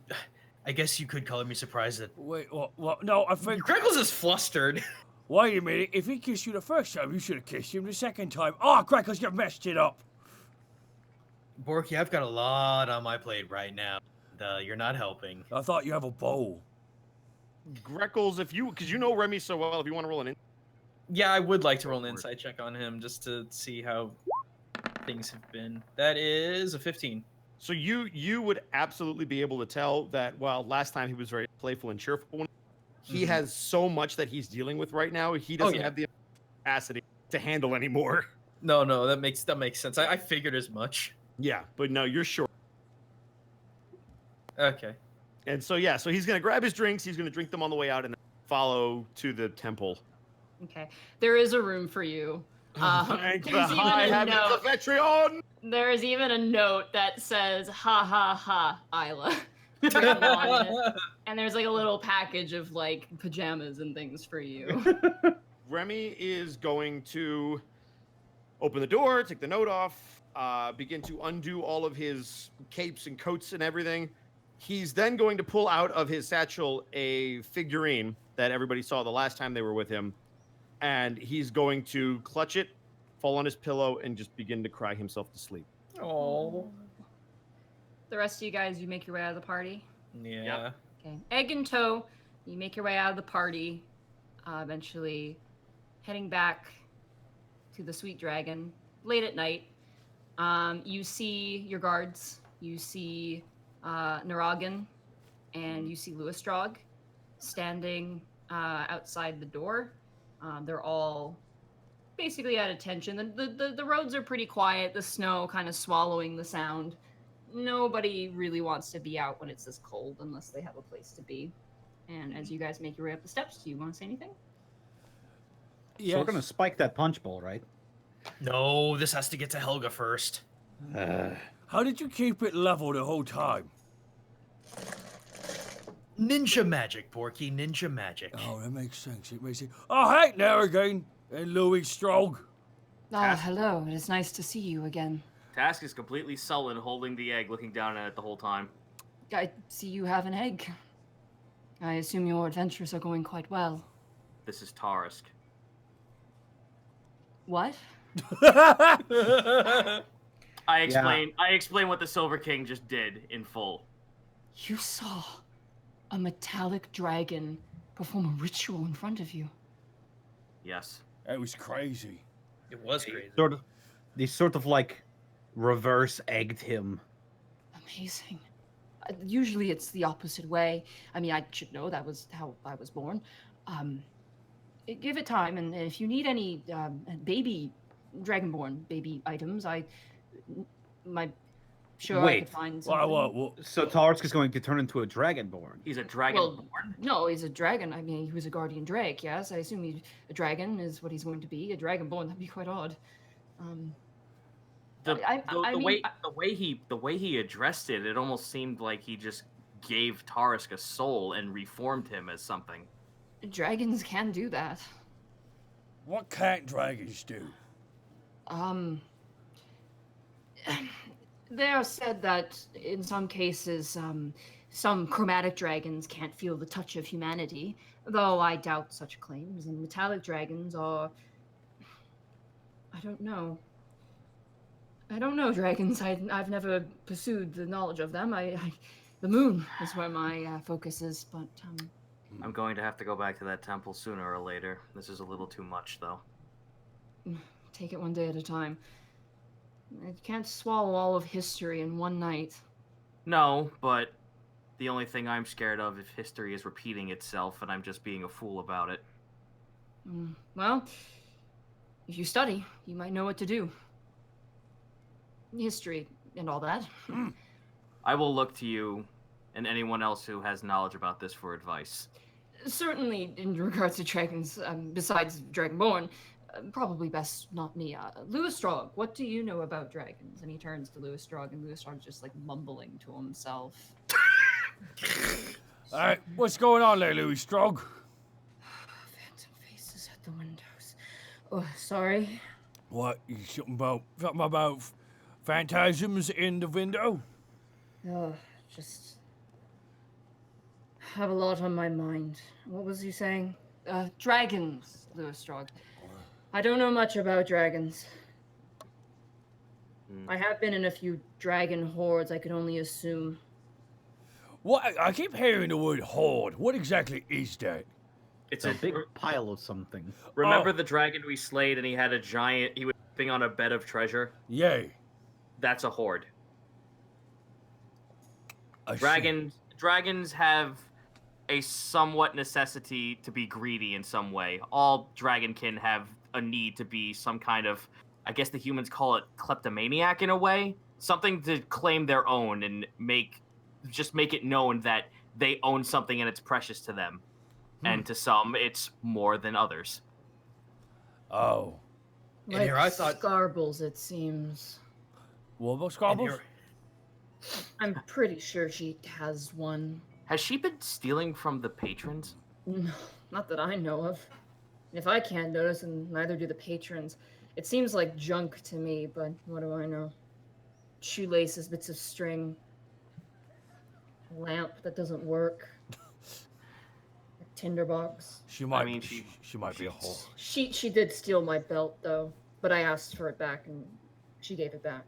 I guess you could color me surprised that. Wait, what? No, I think... Greckles is flustered. Wait a minute. If he kissed you the first time, you should have kissed him the second time. Oh, Crackles, you messed it up. Borky, I've got a lot on my plate right now. You're not helping. I thought you have a bowl. Greckles, because you know Remy so well, if you want to roll an in. Yeah, I would like to roll an insight check on him just to see how things have been. That is a 15. So you would absolutely be able to tell that while last time he was very playful and cheerful, he has so much that he's dealing with right now, he doesn't have the capacity to handle anymore. No, that makes sense. I figured as much. Yeah, but no, you're sure. Okay. And so so he's gonna grab his drinks, he's gonna drink them on the way out, and then follow to the temple. Okay, there is a room for you. Thank the there's even high a heavens note. of Etrion! There is even a note that says "Ha ha ha, Isla," written on it. And there's like a little package of like pajamas and things for you. Remy is going to open the door, take the note off, begin to undo all of his capes and coats and everything. He's then going to pull out of his satchel a figurine that everybody saw the last time they were with him. And he's going to clutch it, fall on his pillow, and just begin to cry himself to sleep. Oh. The rest of you guys, you make your way out of the party. Yeah. Okay. Egg in tow, you make your way out of the party, eventually heading back to the Sweet Dragon. late at night. You see your guards. You see Naragan, and you see Lewistrog standing outside the door. They're all basically at attention. The roads are pretty quiet. The snow kind of swallowing the sound. Nobody really wants to be out when it's this cold unless they have a place to be. And as you guys make your way up the steps, do you want to say anything? So we're gonna spike that punch bowl, right? No, this has to get to Helga first. How did you keep it level the whole time? Ninja magic, Porky. Ninja magic. Oh, that makes sense. It makes sense. Oh, hey, there again. And Louis Strog. Oh, hello. It is nice to see you again. Task is completely sullen, holding the egg, looking down at it the whole time. I see you have an egg. I assume your adventures are going quite well. This is Tarisk. What? I explain what the Silver King just did in full. You saw a metallic dragon perform a ritual in front of you. Yes. That was crazy. It was crazy. They sort of like reverse egged him. Amazing. Usually it's the opposite way. I mean, I should know that was how I was born. Give it time, and if you need any baby dragonborn baby items, I could find something. Well, So Tarisk is going to turn into a dragonborn. He's a dragonborn. No, he's a dragon. I mean, he was a guardian drake. Yes, I assume a dragon is what he's going to be. A dragonborn. That'd be quite odd. The way he addressed it, it almost seemed like he just gave Tarisk a soul and reformed him as something. Dragons can do that. what can't dragons do? They are said that in some cases, some chromatic dragons can't feel the touch of humanity, though I doubt such claims. And metallic dragons are... I don't know. Dragons. I've never pursued the knowledge of them. The moon is where my focus is, but... I'm going to have to go back to that temple sooner or later. This is a little too much, though. Take it one day at a time. I can't swallow all of history in one night. No, but the only thing I'm scared of if history is repeating itself and I'm just being a fool about it. Well, if you study, you might know what to do. History and all that. I will look to you and anyone else who has knowledge about this for advice. Certainly, in regards to dragons, besides Dragonborn, probably best not me. Lewistrog, what do you know about dragons? And he turns to Lewistrog, and Lewistrog's just like mumbling to himself. All right, what's going on there, Louis Strog? Phantom faces at the windows. Oh, sorry. What? You something about phantasms in the window? Oh, just have a lot on my mind. What was you saying? Dragons, Lewistrog. I don't know much about dragons. I have been in a few dragon hordes. I could only assume. What? I keep hearing the word horde. What exactly is that? It's a big pile of something. Remember the dragon we slayed and he had a giant... He was sitting on a bed of treasure? Yay. That's a horde. I see. Dragons have a somewhat necessity to be greedy in some way. All dragonkin have a need to be some kind of, I guess the humans call it kleptomaniac in a way. Something to claim their own and make it known that they own something and it's precious to them. And to some, it's more than others. Oh. Like And here I thought Scarbles, it seems. What about and Scobbles? here- I'm pretty sure she has one. Has she been stealing from the patrons? No, not that I know of. If I can't notice, and neither do the patrons. It seems like junk to me, but what do I know? Shoelaces, bits of string, a lamp that doesn't work, a tinderbox. She might. I mean, she might be a whore. She did steal my belt though, but I asked for it back, and she gave it back.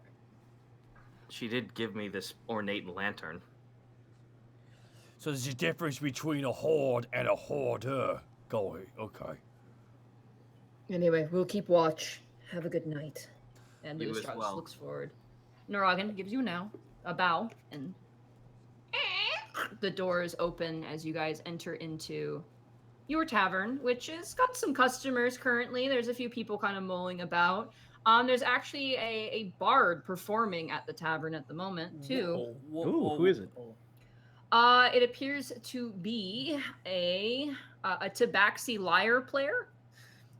She did give me this ornate lantern. So there's a difference between a horde and a hoarder. Go ahead. Okay. Anyway, we'll keep watch. Have a good night. And You Lewis as Strauss well. looks forward. Naragan gives you a bow, and the doors open as you guys enter into your tavern, which has got some customers currently. There's a few people kind of mulling about. There's actually a bard performing at the tavern at the moment, too. Ooh, who is it? It appears to be a tabaxi lyre player.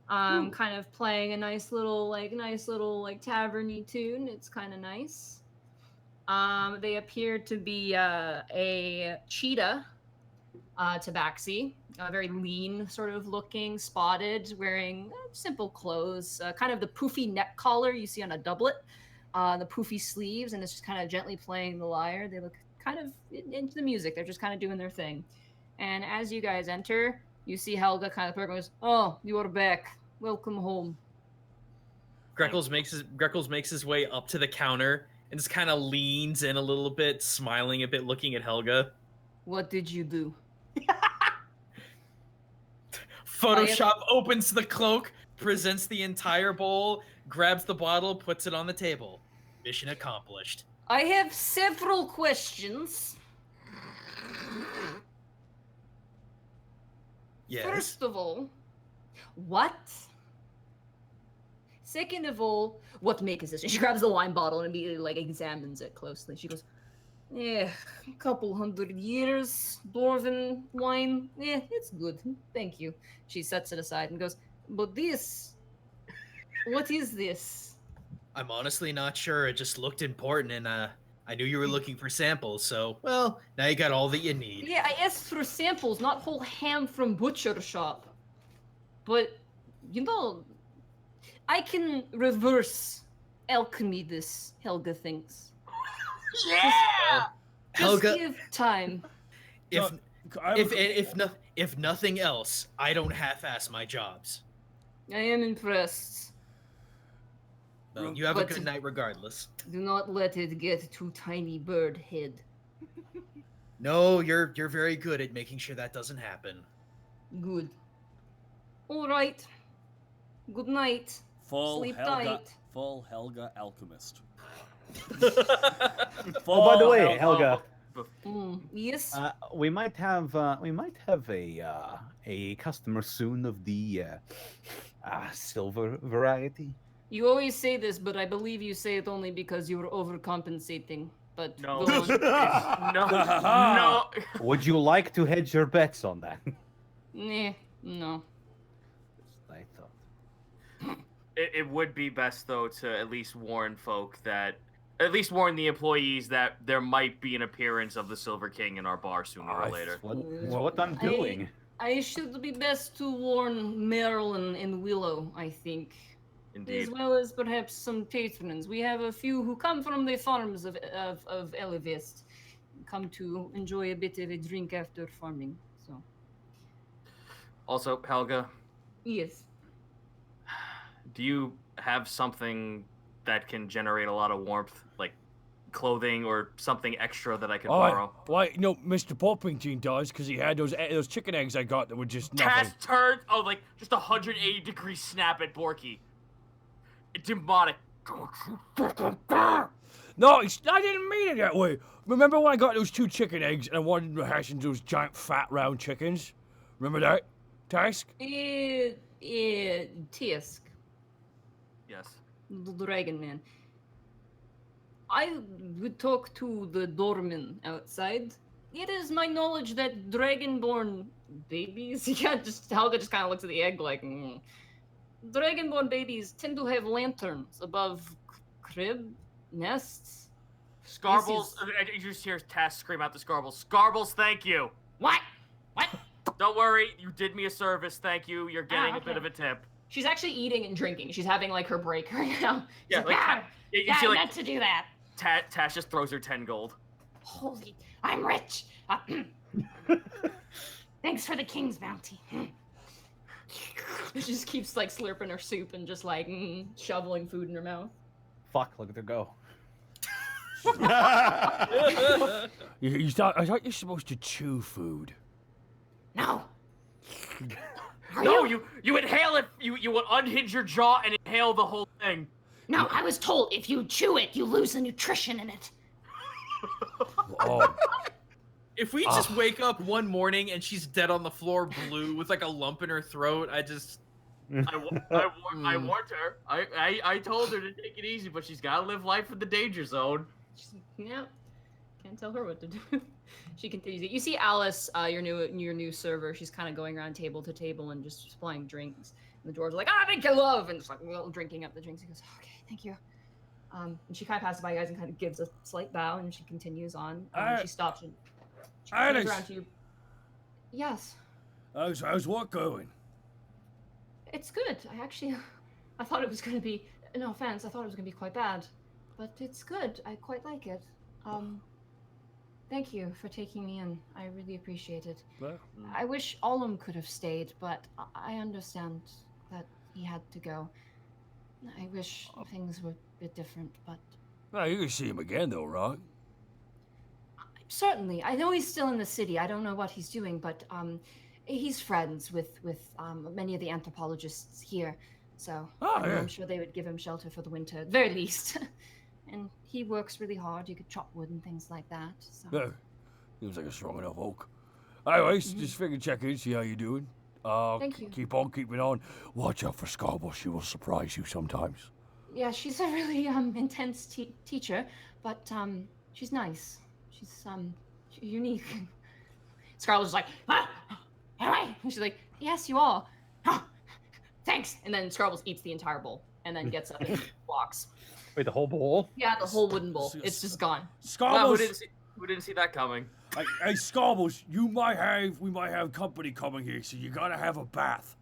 Kind of playing a nice little taverny tune. It's kind of nice. They appear to be a cheetah tabaxi, very lean sort of looking, spotted, wearing simple clothes, kind of the poofy neck collar you see on a doublet, the poofy sleeves, and it's just kind of gently playing the lyre. They look kind of into the music. They're just kind of doing their thing. And as you guys enter, you see Helga kind of goes, "Oh, you are back. Welcome home." Greckles makes his way up to the counter and just kind of leans in a little bit, smiling a bit, looking at Helga. What did you do? Photoshop opens the cloak, presents the entire bowl, grabs the bottle, puts it on the table. Mission accomplished. I have several questions. Yes. First of all, what? Second of all, what make is this? She grabs the wine bottle and immediately examines it closely. She goes, "Yeah, a couple 100 years, dwarven wine. Yeah, it's good. Thank you." She sets it aside and goes, "But this, what is this?" I'm honestly not sure. It just looked important, and I knew you were looking for samples, so, well, now you got all that you need. Yeah, I asked for samples, not whole ham from butcher shop. But, I can reverse alchemy this, Helga thinks. Yeah! Helga, Just give time. if nothing else, I don't half-ass my jobs. I am impressed. Well, you have a But- good night regardless. Do not let it get to tiny bird head. No, you're very good at making sure that doesn't happen. Good. All right. Good night. Full Sleep Helga, tight. full Helga alchemist. Oh, by the way, Hel- Helga, Yes. we might have a customer soon of the silver variety. You always say this, but I believe you say it only because you were overcompensating. But No. go on. No. Would you like to hedge your bets on that? Nah, no. I thought. It would be best though to at least warn the employees that there might be an appearance of the Silver King in our bar sooner or later. What I'm doing? I should be best to warn Marilyn and Willow, I think. Indeed. As well as perhaps some patrons. We have a few who come from the farms of Elevest, come to enjoy a bit of a drink after farming. So, Also, Helga, yes. do you have something that can generate a lot of warmth, like clothing or something extra that I could borrow? Why, Mr. Poppington does, because he had those chicken eggs I got that were just nothing. Cast turn. Oh, like just 180-degree snap at Borky. Demonic. No, I didn't mean it that way. Remember when I got those 2 chicken eggs and I wanted to hash into those giant fat round chickens? Remember that, Task? Tisk. Yes. The Dragon Man. I would talk to the doorman outside. It is my knowledge that dragonborn babies. Helga just kind of looks at the egg like. Dragonborn babies tend to have lanterns above crib nests. Scarbles. You just hear Task scream out to Scarbles. Scarbles, thank you. What? What? Don't worry, you did me a service. Thank you. You're getting a bit okay. of a tip. She's actually eating and drinking. She's having her break right now. Yeah, She's like, "Ah, you see, I like, meant to do that. Tash just throws her 10 gold. Holy, I'm rich. Thanks for the king's bounty. She just keeps slurping her soup and just shoveling food in her mouth. Fuck, look at her go. I thought you're supposed to chew food. No. No, you inhale it. You would unhinge your jaw and inhale the whole thing. No, I was told if you chew it, you lose the nutrition in it. Oh, If we just wake up one morning and she's dead on the floor, blue, with like a lump in her throat, I warned her. I told her to take it easy, but she's gotta live life in the danger zone. Yeah, can't tell her what to do. She continues it. You see Alice, your new server. She's kind of going around table to table and just supplying drinks. And the dwarves are like, thank you, love, and just like drinking up the drinks. He goes, okay, thank you. And she kind of passes by you guys and kind of gives a slight bow, and she continues on. She stops and she turns around to you. Yes. how's what going? It's good. I thought it was going to be, no offense, I thought it was going to be quite bad. But it's good. I quite like it. Thank you for taking me in. I really appreciate it. Well, I wish Ollum could have stayed, but I understand that he had to go. I wish things were a bit different, but... well, you can see him again, though, right? Certainly. I know he's still in the city. I don't know what he's doing, but he's friends with many of the anthropologists here. So I'm sure they would give him shelter for the winter, at the very least. And he works really hard. You could chop wood and things like that. So. Yeah, seems like a strong enough oak. Anyways, just figured check in, see how you're doing. Thank you. Keep on keeping on. Watch out for Scarborough. She will surprise you sometimes. Yeah, she's a really intense teacher, but she's nice. She's unique. Scarlett's like, anyway, and she's like, yes, you are. Thanks. And then Scarlet eats the entire bowl and then gets up and walks. Wait, the whole bowl? Yeah, the whole wooden bowl. It's just gone. Wow, who didn't see that coming? Hey, Scarbles, we might have company coming here, so you gotta have a bath.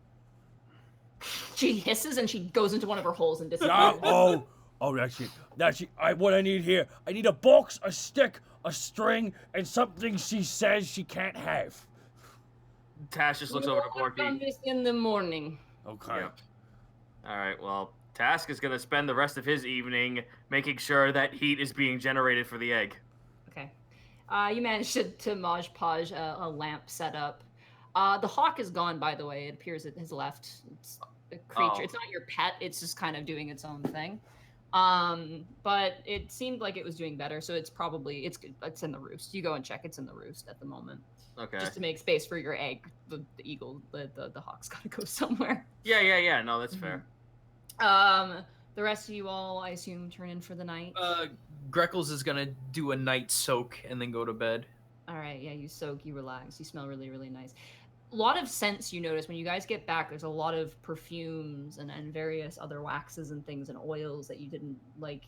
She hisses and she goes into one of her holes and disappears. That's it. What I need here, I need a box, a stick, a string, and something she says she can't have. Tash just looks over to Work on Borky. this in the morning. Okay. Yep. All right, well, Task is going to spend the rest of his evening making sure that heat is being generated for the egg. Okay. You managed to Maj Podge a lamp set up. The hawk is gone, by the way. It appears it has left. It's a creature. It's not your pet. It's just kind of doing its own thing. But it seemed like it was doing better, so it's probably it's in the roost. You go and check. It's in the roost at the moment. Okay. Just to make space for your egg. The eagle, the hawk's got to go somewhere. Yeah. No, that's fair. The rest of you all, I assume, turn in for the night. Greckles is gonna do a night soak and then go to bed. All right, yeah, you soak, you relax, you smell really, really nice. A lot of scents you notice when you guys get back. There's a lot of perfumes and various other waxes and things and oils that you didn't like.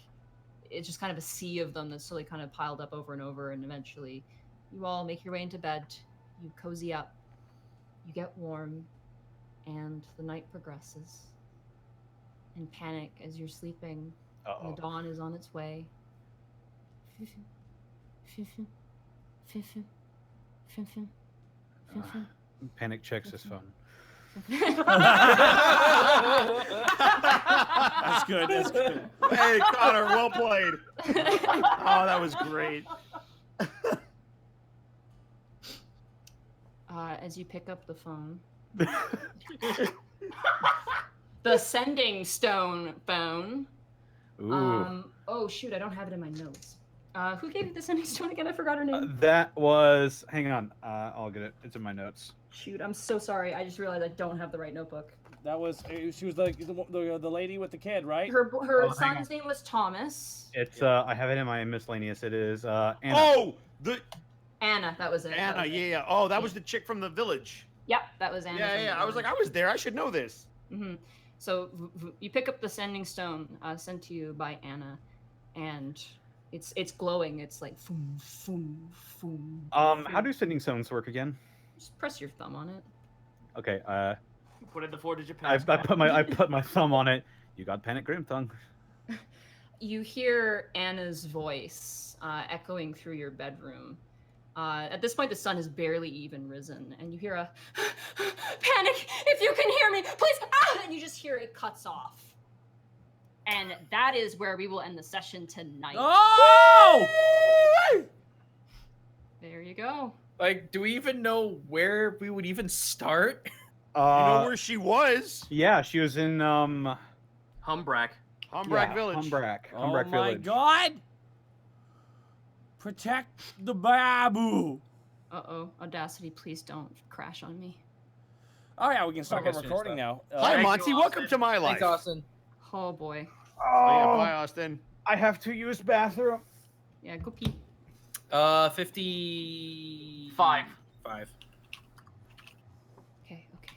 It's just kind of a sea of them that's slowly kind of piled up over and over, and eventually you all make your way into bed. You cozy up, you get warm, and the night progresses. And panic as you're sleeping. The dawn is on its way. Panic checks his phone. That's good. That's good. Hey, Connor, well played. Oh, that was great. As you pick up the phone. The sending stone phone. Ooh. Oh shoot, I don't have it in my notes. Who gave you the sending stone again? I forgot her name. That was. Hang on. I'll get it. It's in my notes. Shoot, I'm so sorry. I just realized I don't have the right notebook. That was she was the lady with the kid, right? Her son's name was Thomas. It's I have it in my miscellaneous. It is Anna. Oh, Anna. That was it. Anna. Yeah. Oh, that was the chick from the village. Yep, that was Anna. Yeah. I was like, I was there. I should know this. Mm-hmm. So you pick up the sending stone sent to you by Anna, and it's glowing. It's like foom, foom, foom. How do sending stones work again? Just press your thumb on it. Okay. Put in the 4-digit I passcode. put my thumb on it. You got panic grim tongue. You hear Anna's voice echoing through your bedroom. At this point, the sun has barely even risen, and you hear a panic. If you can hear me, please. And you just hear it cuts off. And that is where we will end the session tonight. Oh! There you go. Like, do we even know where we would even start? You know where she was? Yeah, she was in Humbrack. Humbrak Village. Humbrak. Oh Humbrak my Village. god! Protect the babu! Uh-oh. Audacity, please don't crash on me. Oh yeah, we can stop Okay, our finish recording that. now. Hi, Thank you, Monty. Welcome Austin. to my life. Thanks, Austin. Oh, boy. Oh, yeah, Oh, bye, Austin. I have to use bathroom. Yeah, go pee. 5. 5. Okay, okay.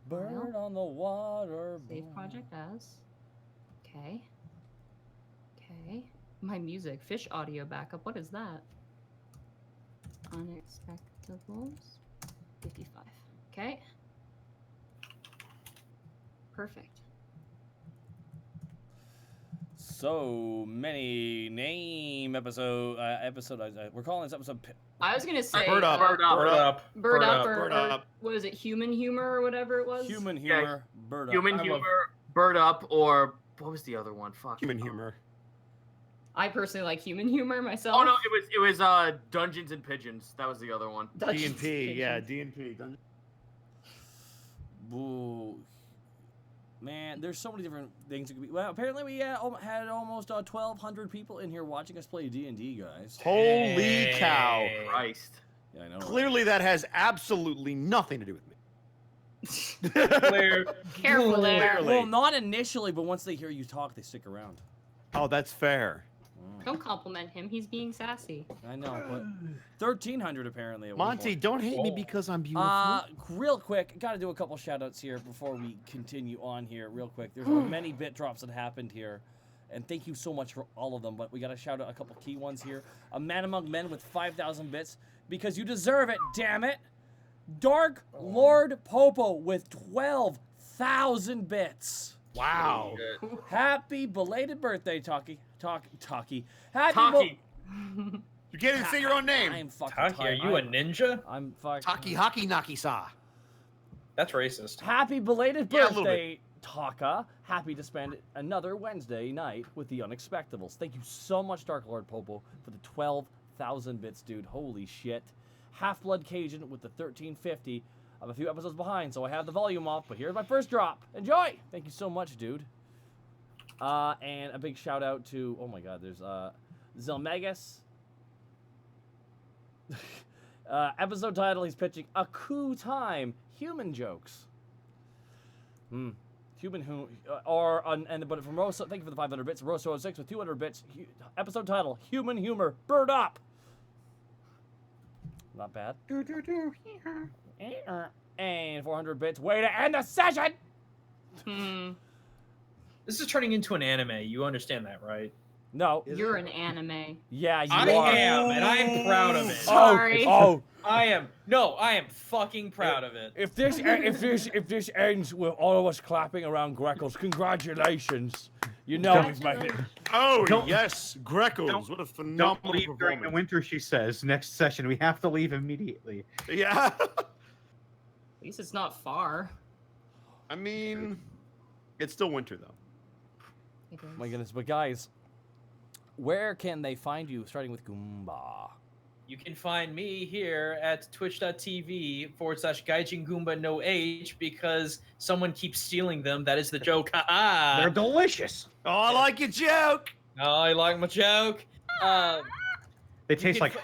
Bird on the water. Save project as. Okay. Okay. My music. Fish audio backup. What is that? Unexpectables. 55. Okay. Perfect. So many name episode. We're calling this episode. I was gonna say Bird up. Bird up. Bird up. bird up, bird or up. what is it? Human humor or whatever it was. Human humor. Bird up. Human humor, bird up, or what was the other one? Fuck. Human humor. I personally like human humor myself. Oh no, it was Dungeons and Pigeons. That was the other one. Dungeons D&P, and yeah, Pigeons. D&P. Boo. Man, there's so many different things it could be. Well, apparently we had almost 1,200 people in here watching us play D&D, guys. Holy cow. Christ. Yeah, I know. Clearly that has absolutely nothing to do with me. Careful there. Clearly. Well, not initially, but once they hear you talk, they stick around. Oh, that's fair. Don't compliment him. He's being sassy. I know, but 1,300 apparently. At one Monty, point. don't hate me because I'm beautiful. Real quick, got to do a couple shout-outs here before we continue on here. Real quick, there's many bit drops that happened here, and thank you so much for all of them. But we got to shout out a couple key ones here. A man among men with 5,000 bits because you deserve it. Damn it, Dark Lord Popo with 12,000 bits. Wow. Happy belated birthday, Talkie. Happy. Talkie. You can't even say your own name. I'm fucking Taki, are tired. you a ninja? I'm fucking. Taki Haki Naki Sa. That's racist. Happy belated Yeah, a little birthday, Taka. Happy to spend another Wednesday night with the Unexpectables. Thank you so much, Dark Lord Popo, for the 12,000 bits, dude. Holy shit. Half-Blood Cajun with the 1350. I'm a few episodes behind, so I have the volume off, but here's my first drop. Enjoy! Thank you so much, dude. And a big shout out to, oh my god, there's Zelmegas. Episode title, he's pitching A Coup Time, Human Jokes. Human who, but from Rosso, thank you for the 500 bits. Rosso 06 with 200 bits. Episode title, Human Humor, Bird Up. Not bad. And 400 bits. Way to end the session! This is turning into an anime. You understand that, right? No. You're an anime. Yeah, you I are. am, and I am proud of it. Sorry. Oh, I am fucking proud of it. if this ends with all of us clapping around Greckles, congratulations. You know we've made it. Oh, Don't- yes. Greckles. don't- What a Don't phenomenal leave during the performance. winter, she says. Next session, we have to leave immediately. Yeah. At least it's not far. I mean, it's still winter, though. It is. My goodness, but guys, where can they find you, starting with Goomba? You can find me here at twitch.tv/Gaijin Goomba no H because someone keeps stealing them. That is the joke. Ha They're delicious. Oh, I like your joke. Oh, I like my joke. They taste can like.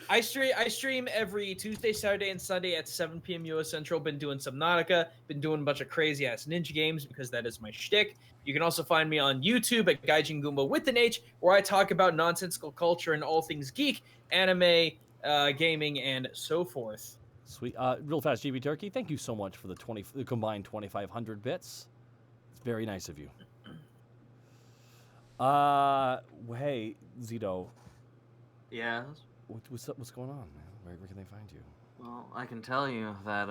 I stream every Tuesday, Saturday, and Sunday at 7 p.m. US Central. Been doing Subnautica. Been doing a bunch of crazy ass ninja games because that is my shtick. You can also find me on YouTube at Gaijin Goomba with an H, where I talk about nonsensical culture and all things geek, anime, gaming, and so forth. Sweet. Real fast, GB Turkey, thank you so much for the combined 2,500 bits. It's very nice of you. Hey, Zito. Yeah. What's going on, man? Where can they find you? Well, I can tell you that,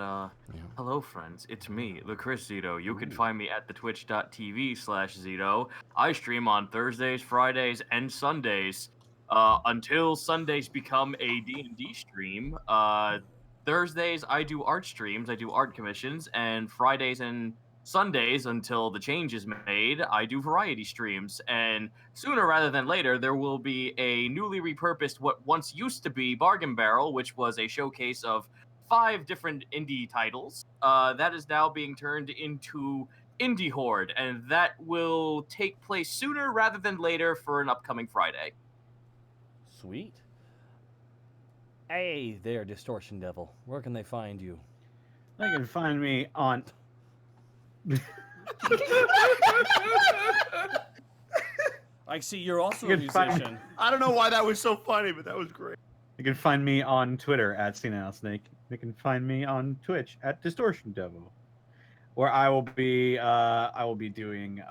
hello friends, it's me, the Chris Zito. You can Ooh. find me at the twitch.tv/Zito. I stream on Thursdays, Fridays, and Sundays, until Sundays become a D&D stream. Thursdays, I do art streams, I do art commissions, and Fridays and Sundays, until the change is made, I do variety streams. And sooner rather than later, there will be a newly repurposed, what once used to be Bargain Barrel, which was a showcase of 5 different indie titles. That is now being turned into Indie Horde, and that will take place sooner rather than later for an upcoming Friday. Sweet. Hey there, Distortion Devil. Where can they find you? They can find me on. I see you're also a You can find- musician. I don't know why that was so funny, but that was great. You can find me on Twitter at Senile Snake. You can find me on Twitch at Distortion Devil, where I will be doing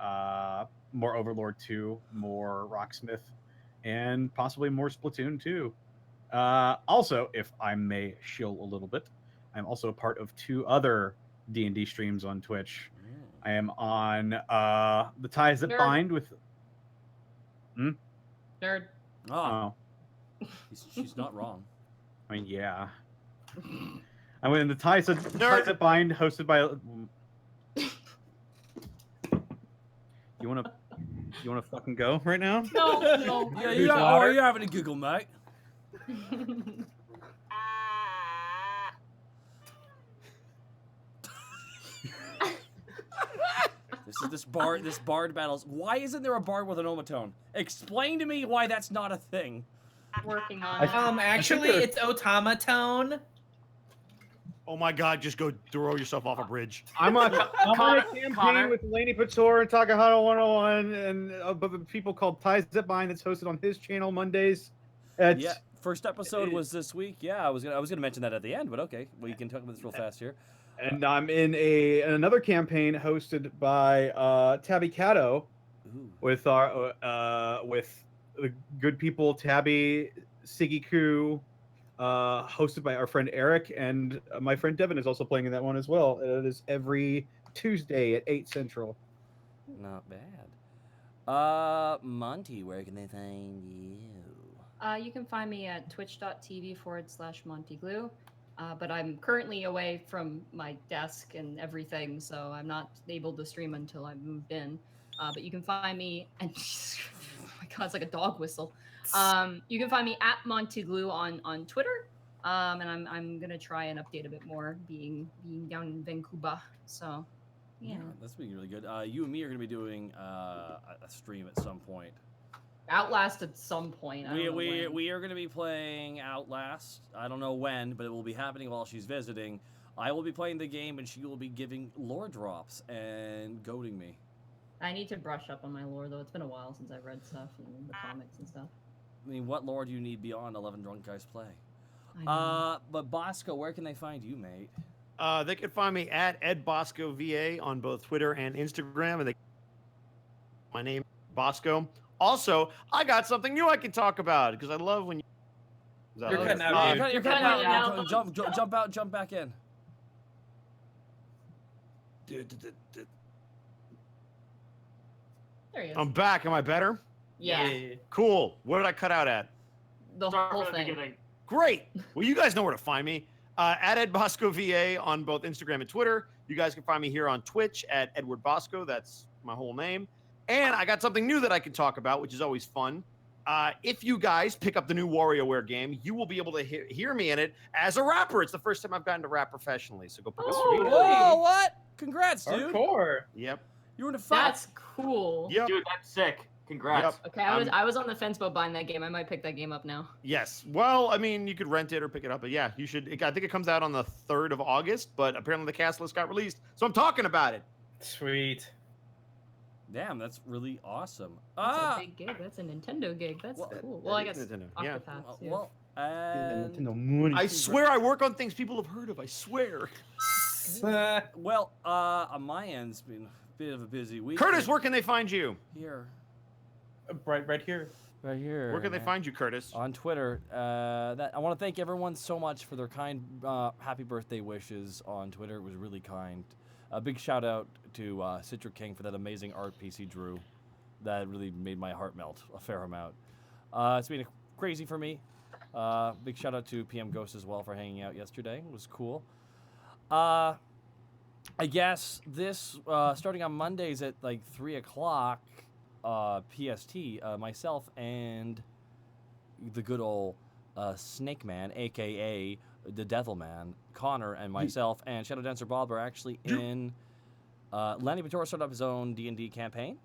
more Overlord 2, more Rocksmith, and possibly more Splatoon 2. Also, if I may shill a little bit, I'm also a part of 2 other D&D streams on Twitch. I am on The Ties That Nerd. Bind with. Nerd. Ah, Oh, she's not wrong. I mean, yeah. I went in The Ties That Bind, hosted by. You wanna fucking go right now? No, no. Yeah, Who's louder? you're having a Google, mate. This bard battles. Why isn't there a bard with an omatone? Explain to me why that's not a thing. Working on it. Actually, there- it's automaton. Oh my God! Just go throw yourself off a bridge. I'm on a campaign Connor. with Laney Pator and Takahata 101 and but people called Ties That Bind that's hosted on his channel Mondays. It's, Yeah, first episode was this week. Yeah, I was gonna mention that at the end, but okay, well you can talk about this real fast here. And I'm in another campaign hosted by Tabby Cato Ooh. with with the good people Tabby, Siggy Koo, hosted by our friend Eric, and my friend Devin is also playing in that one as well. It is every Tuesday at 8 Central. Not bad. Monty, where can they find you? You can find me at twitch.tv/MontyGlue. But I'm currently away from my desk and everything, so I'm not able to stream until I moved in. But you can find me, and oh my God, it's like a dog whistle. You can find me at MontyGlue on Twitter, and I'm gonna try and update a bit more, being down in Vancouver. So, yeah. That's being really good. You and me are gonna be doing a stream at some point. Outlast at some point. I don't know when. We are going to be playing Outlast. I don't know when, but it will be happening while she's visiting. I will be playing the game, and she will be giving lore drops and goading me. I need to brush up on my lore, though. It's been a while since I've read stuff and the comics and stuff. I mean, what lore do you need beyond 11 Drunk Guys Play? I know. But Bosco, where can they find you, mate? They can find me at Ed Bosco VA on both Twitter and Instagram, and my name is Bosco. Also, I got something new I can talk about because I love when you. You're cutting out, dude. You're cutting out. Jump out. Jump back in. There he is. I'm back. Am I better? Yeah, Cool. What did I cut out at? the Start whole from the thing. beginning. Great. Well, you guys know where to find me. At Ed Bosco VA on both Instagram and Twitter. You guys can find me here on Twitch at Edward Bosco. That's my whole name. And I got something new that I can talk about, which is always fun. If you guys pick up the new WarioWare game, you will be able to hear me in it as a rapper. It's the first time I've gotten to rap professionally. So go pick up Oh, whoa, what? Congrats, dude. Hardcore. Yep. You were in a fight. That's cool. Yep. Dude, that's sick. Congrats. Yep. Okay, I was on the fence about buying that game. I might pick that game up now. Yes. Well, I mean, you could rent it or pick it up, but yeah, you should. I think it comes out on the 3rd of August, but apparently the cast list got released, so I'm talking about it. Sweet. Damn, that's really awesome. That's a big gig. That's a Nintendo gig. That's Well, cool. Well, I guess Nintendo, yeah. Octopaths. Yeah. Well, I swear I work on things people have heard of. I swear. well, on my end, it's been a bit of a busy week. Curtis, where can they find you? Here. Right here. Right here. Where can they man. find you, Curtis? On Twitter. I want to thank everyone so much for their kind happy birthday wishes on Twitter. It was really kind. A big shout out to Citric King for that amazing art piece he drew. That really made my heart melt a fair amount. It's been crazy for me. Big shout out to PM Ghost as well for hanging out yesterday. It was cool. I guess this starting on Mondays at like 3 o'clock PST, myself and the good old Snake Man, aka the Devil Man, Connor, and myself and Shadow Dancer Bob are actually in Lanny Batora started up his own D&D campaign.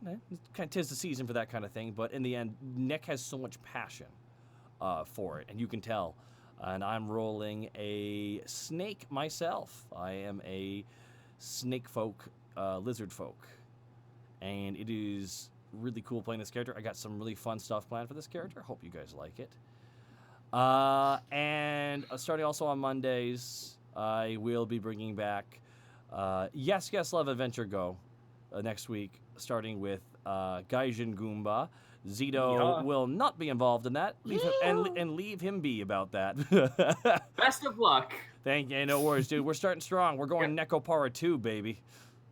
Tis the season for that kind of thing, but in the end, Nick has so much passion for it, and you can tell. And I'm rolling a snake myself. I am a snake folk, lizard folk. And it is really cool playing this character. I got some really fun stuff planned for this character. Hope you guys like it. And starting also on Mondays, I will be bringing back Yes, Love Adventure Go next week, starting with Gaijin Goomba. Zito will not be involved in that. Leave him, leave him be about that. Best of luck. Thank you. No worries, dude. We're starting strong. We're going Nekopara 2, baby.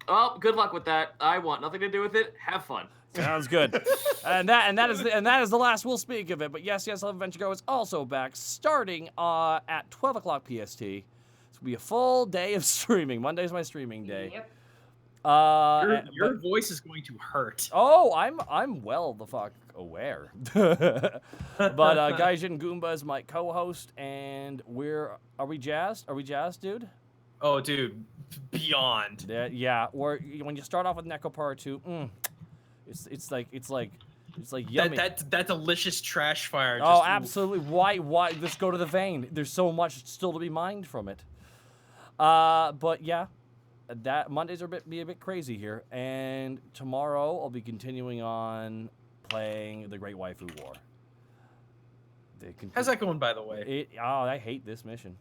Oh, good luck with that. I want nothing to do with it. Have fun. Sounds good. and that is the last we'll speak of it. But Yes, Love Adventure Go is also back, starting at 12 o'clock PST. This will be a full day of streaming. Monday's my streaming day. Yep. Your voice is going to hurt. Oh, I'm well the fuck aware. But Gaijin Goomba is my co-host, and are we jazzed? Are we jazzed, dude? Oh, dude, beyond. Yeah. Or when you start off with Nekopara 2, it's like yummy. That delicious trash fire. Oh, absolutely. Why? Let's go to the vein. There's so much still to be mined from it. But yeah. That Mondays are be a bit crazy here, and tomorrow I'll be continuing on playing the Great Waifu War. How's that going, by the way? I hate this mission.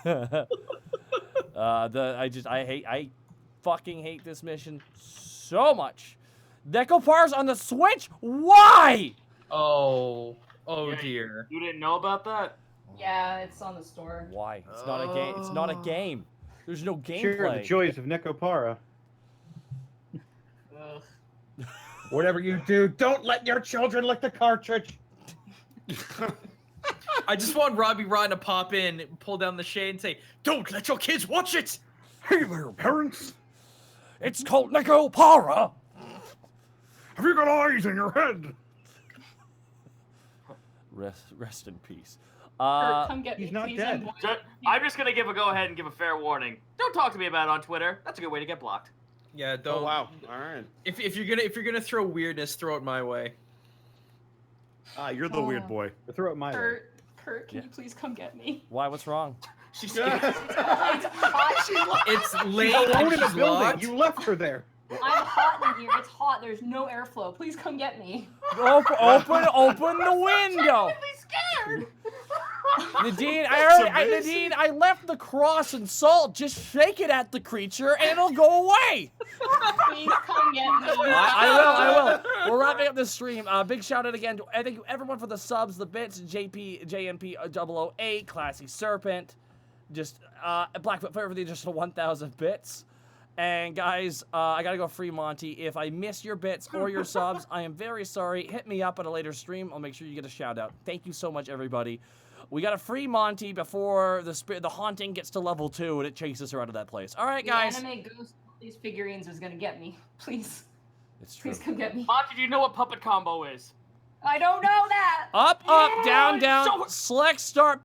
I fucking hate this mission so much. Nekopara's on the Switch. Why? Oh Yeah, dear. You didn't know about that? Yeah, it's on the store. Why? It's not a game. It's not a game. There's no gameplay. Share the joys of Nekopara. Whatever you do, don't let your children lick the cartridge. I just want Robbie Ron to pop in, pull down the shade, and say, "Don't let your kids watch it." Hey there, parents. It's called Nekopara. Have you got eyes in your head? Rest in peace. Kurt, come get he's me, not please. dead. I'm just gonna go ahead and give a fair warning. Don't talk to me about it on Twitter. That's a good way to get blocked. Yeah, don't. Oh wow! All right. If you're gonna throw weirdness, throw it my way. You're the weird boy. Throw it my way. Kurt, can you please come get me? Why? What's wrong? She's It's late. Alone in the she's building. locked. You left her there. I'm hot in here. It's hot. There's no airflow. Please come get me. Open the window. Scared. Nadine, I left the cross and salt. Just shake it at the creature and it'll go away. Please come get me. I will. We're wrapping up this stream. Big shout out again to thank you everyone for the subs, the bits, JNP 008, Classy Serpent, just Blackfoot for the additional 1,000 bits. And guys, I gotta go free Monty. If I miss your bits or your subs, I am very sorry. Hit me up at a later stream. I'll make sure you get a shout out. Thank you so much, everybody. We got a free Monty before the haunting gets to level 2 and it chases her out of that place. All right, guys. The anime ghost with these figurines is gonna get me. Please. It's true. Please come get me. Monty, do you know what puppet combo is? I don't know that. Up, down, So- select, start.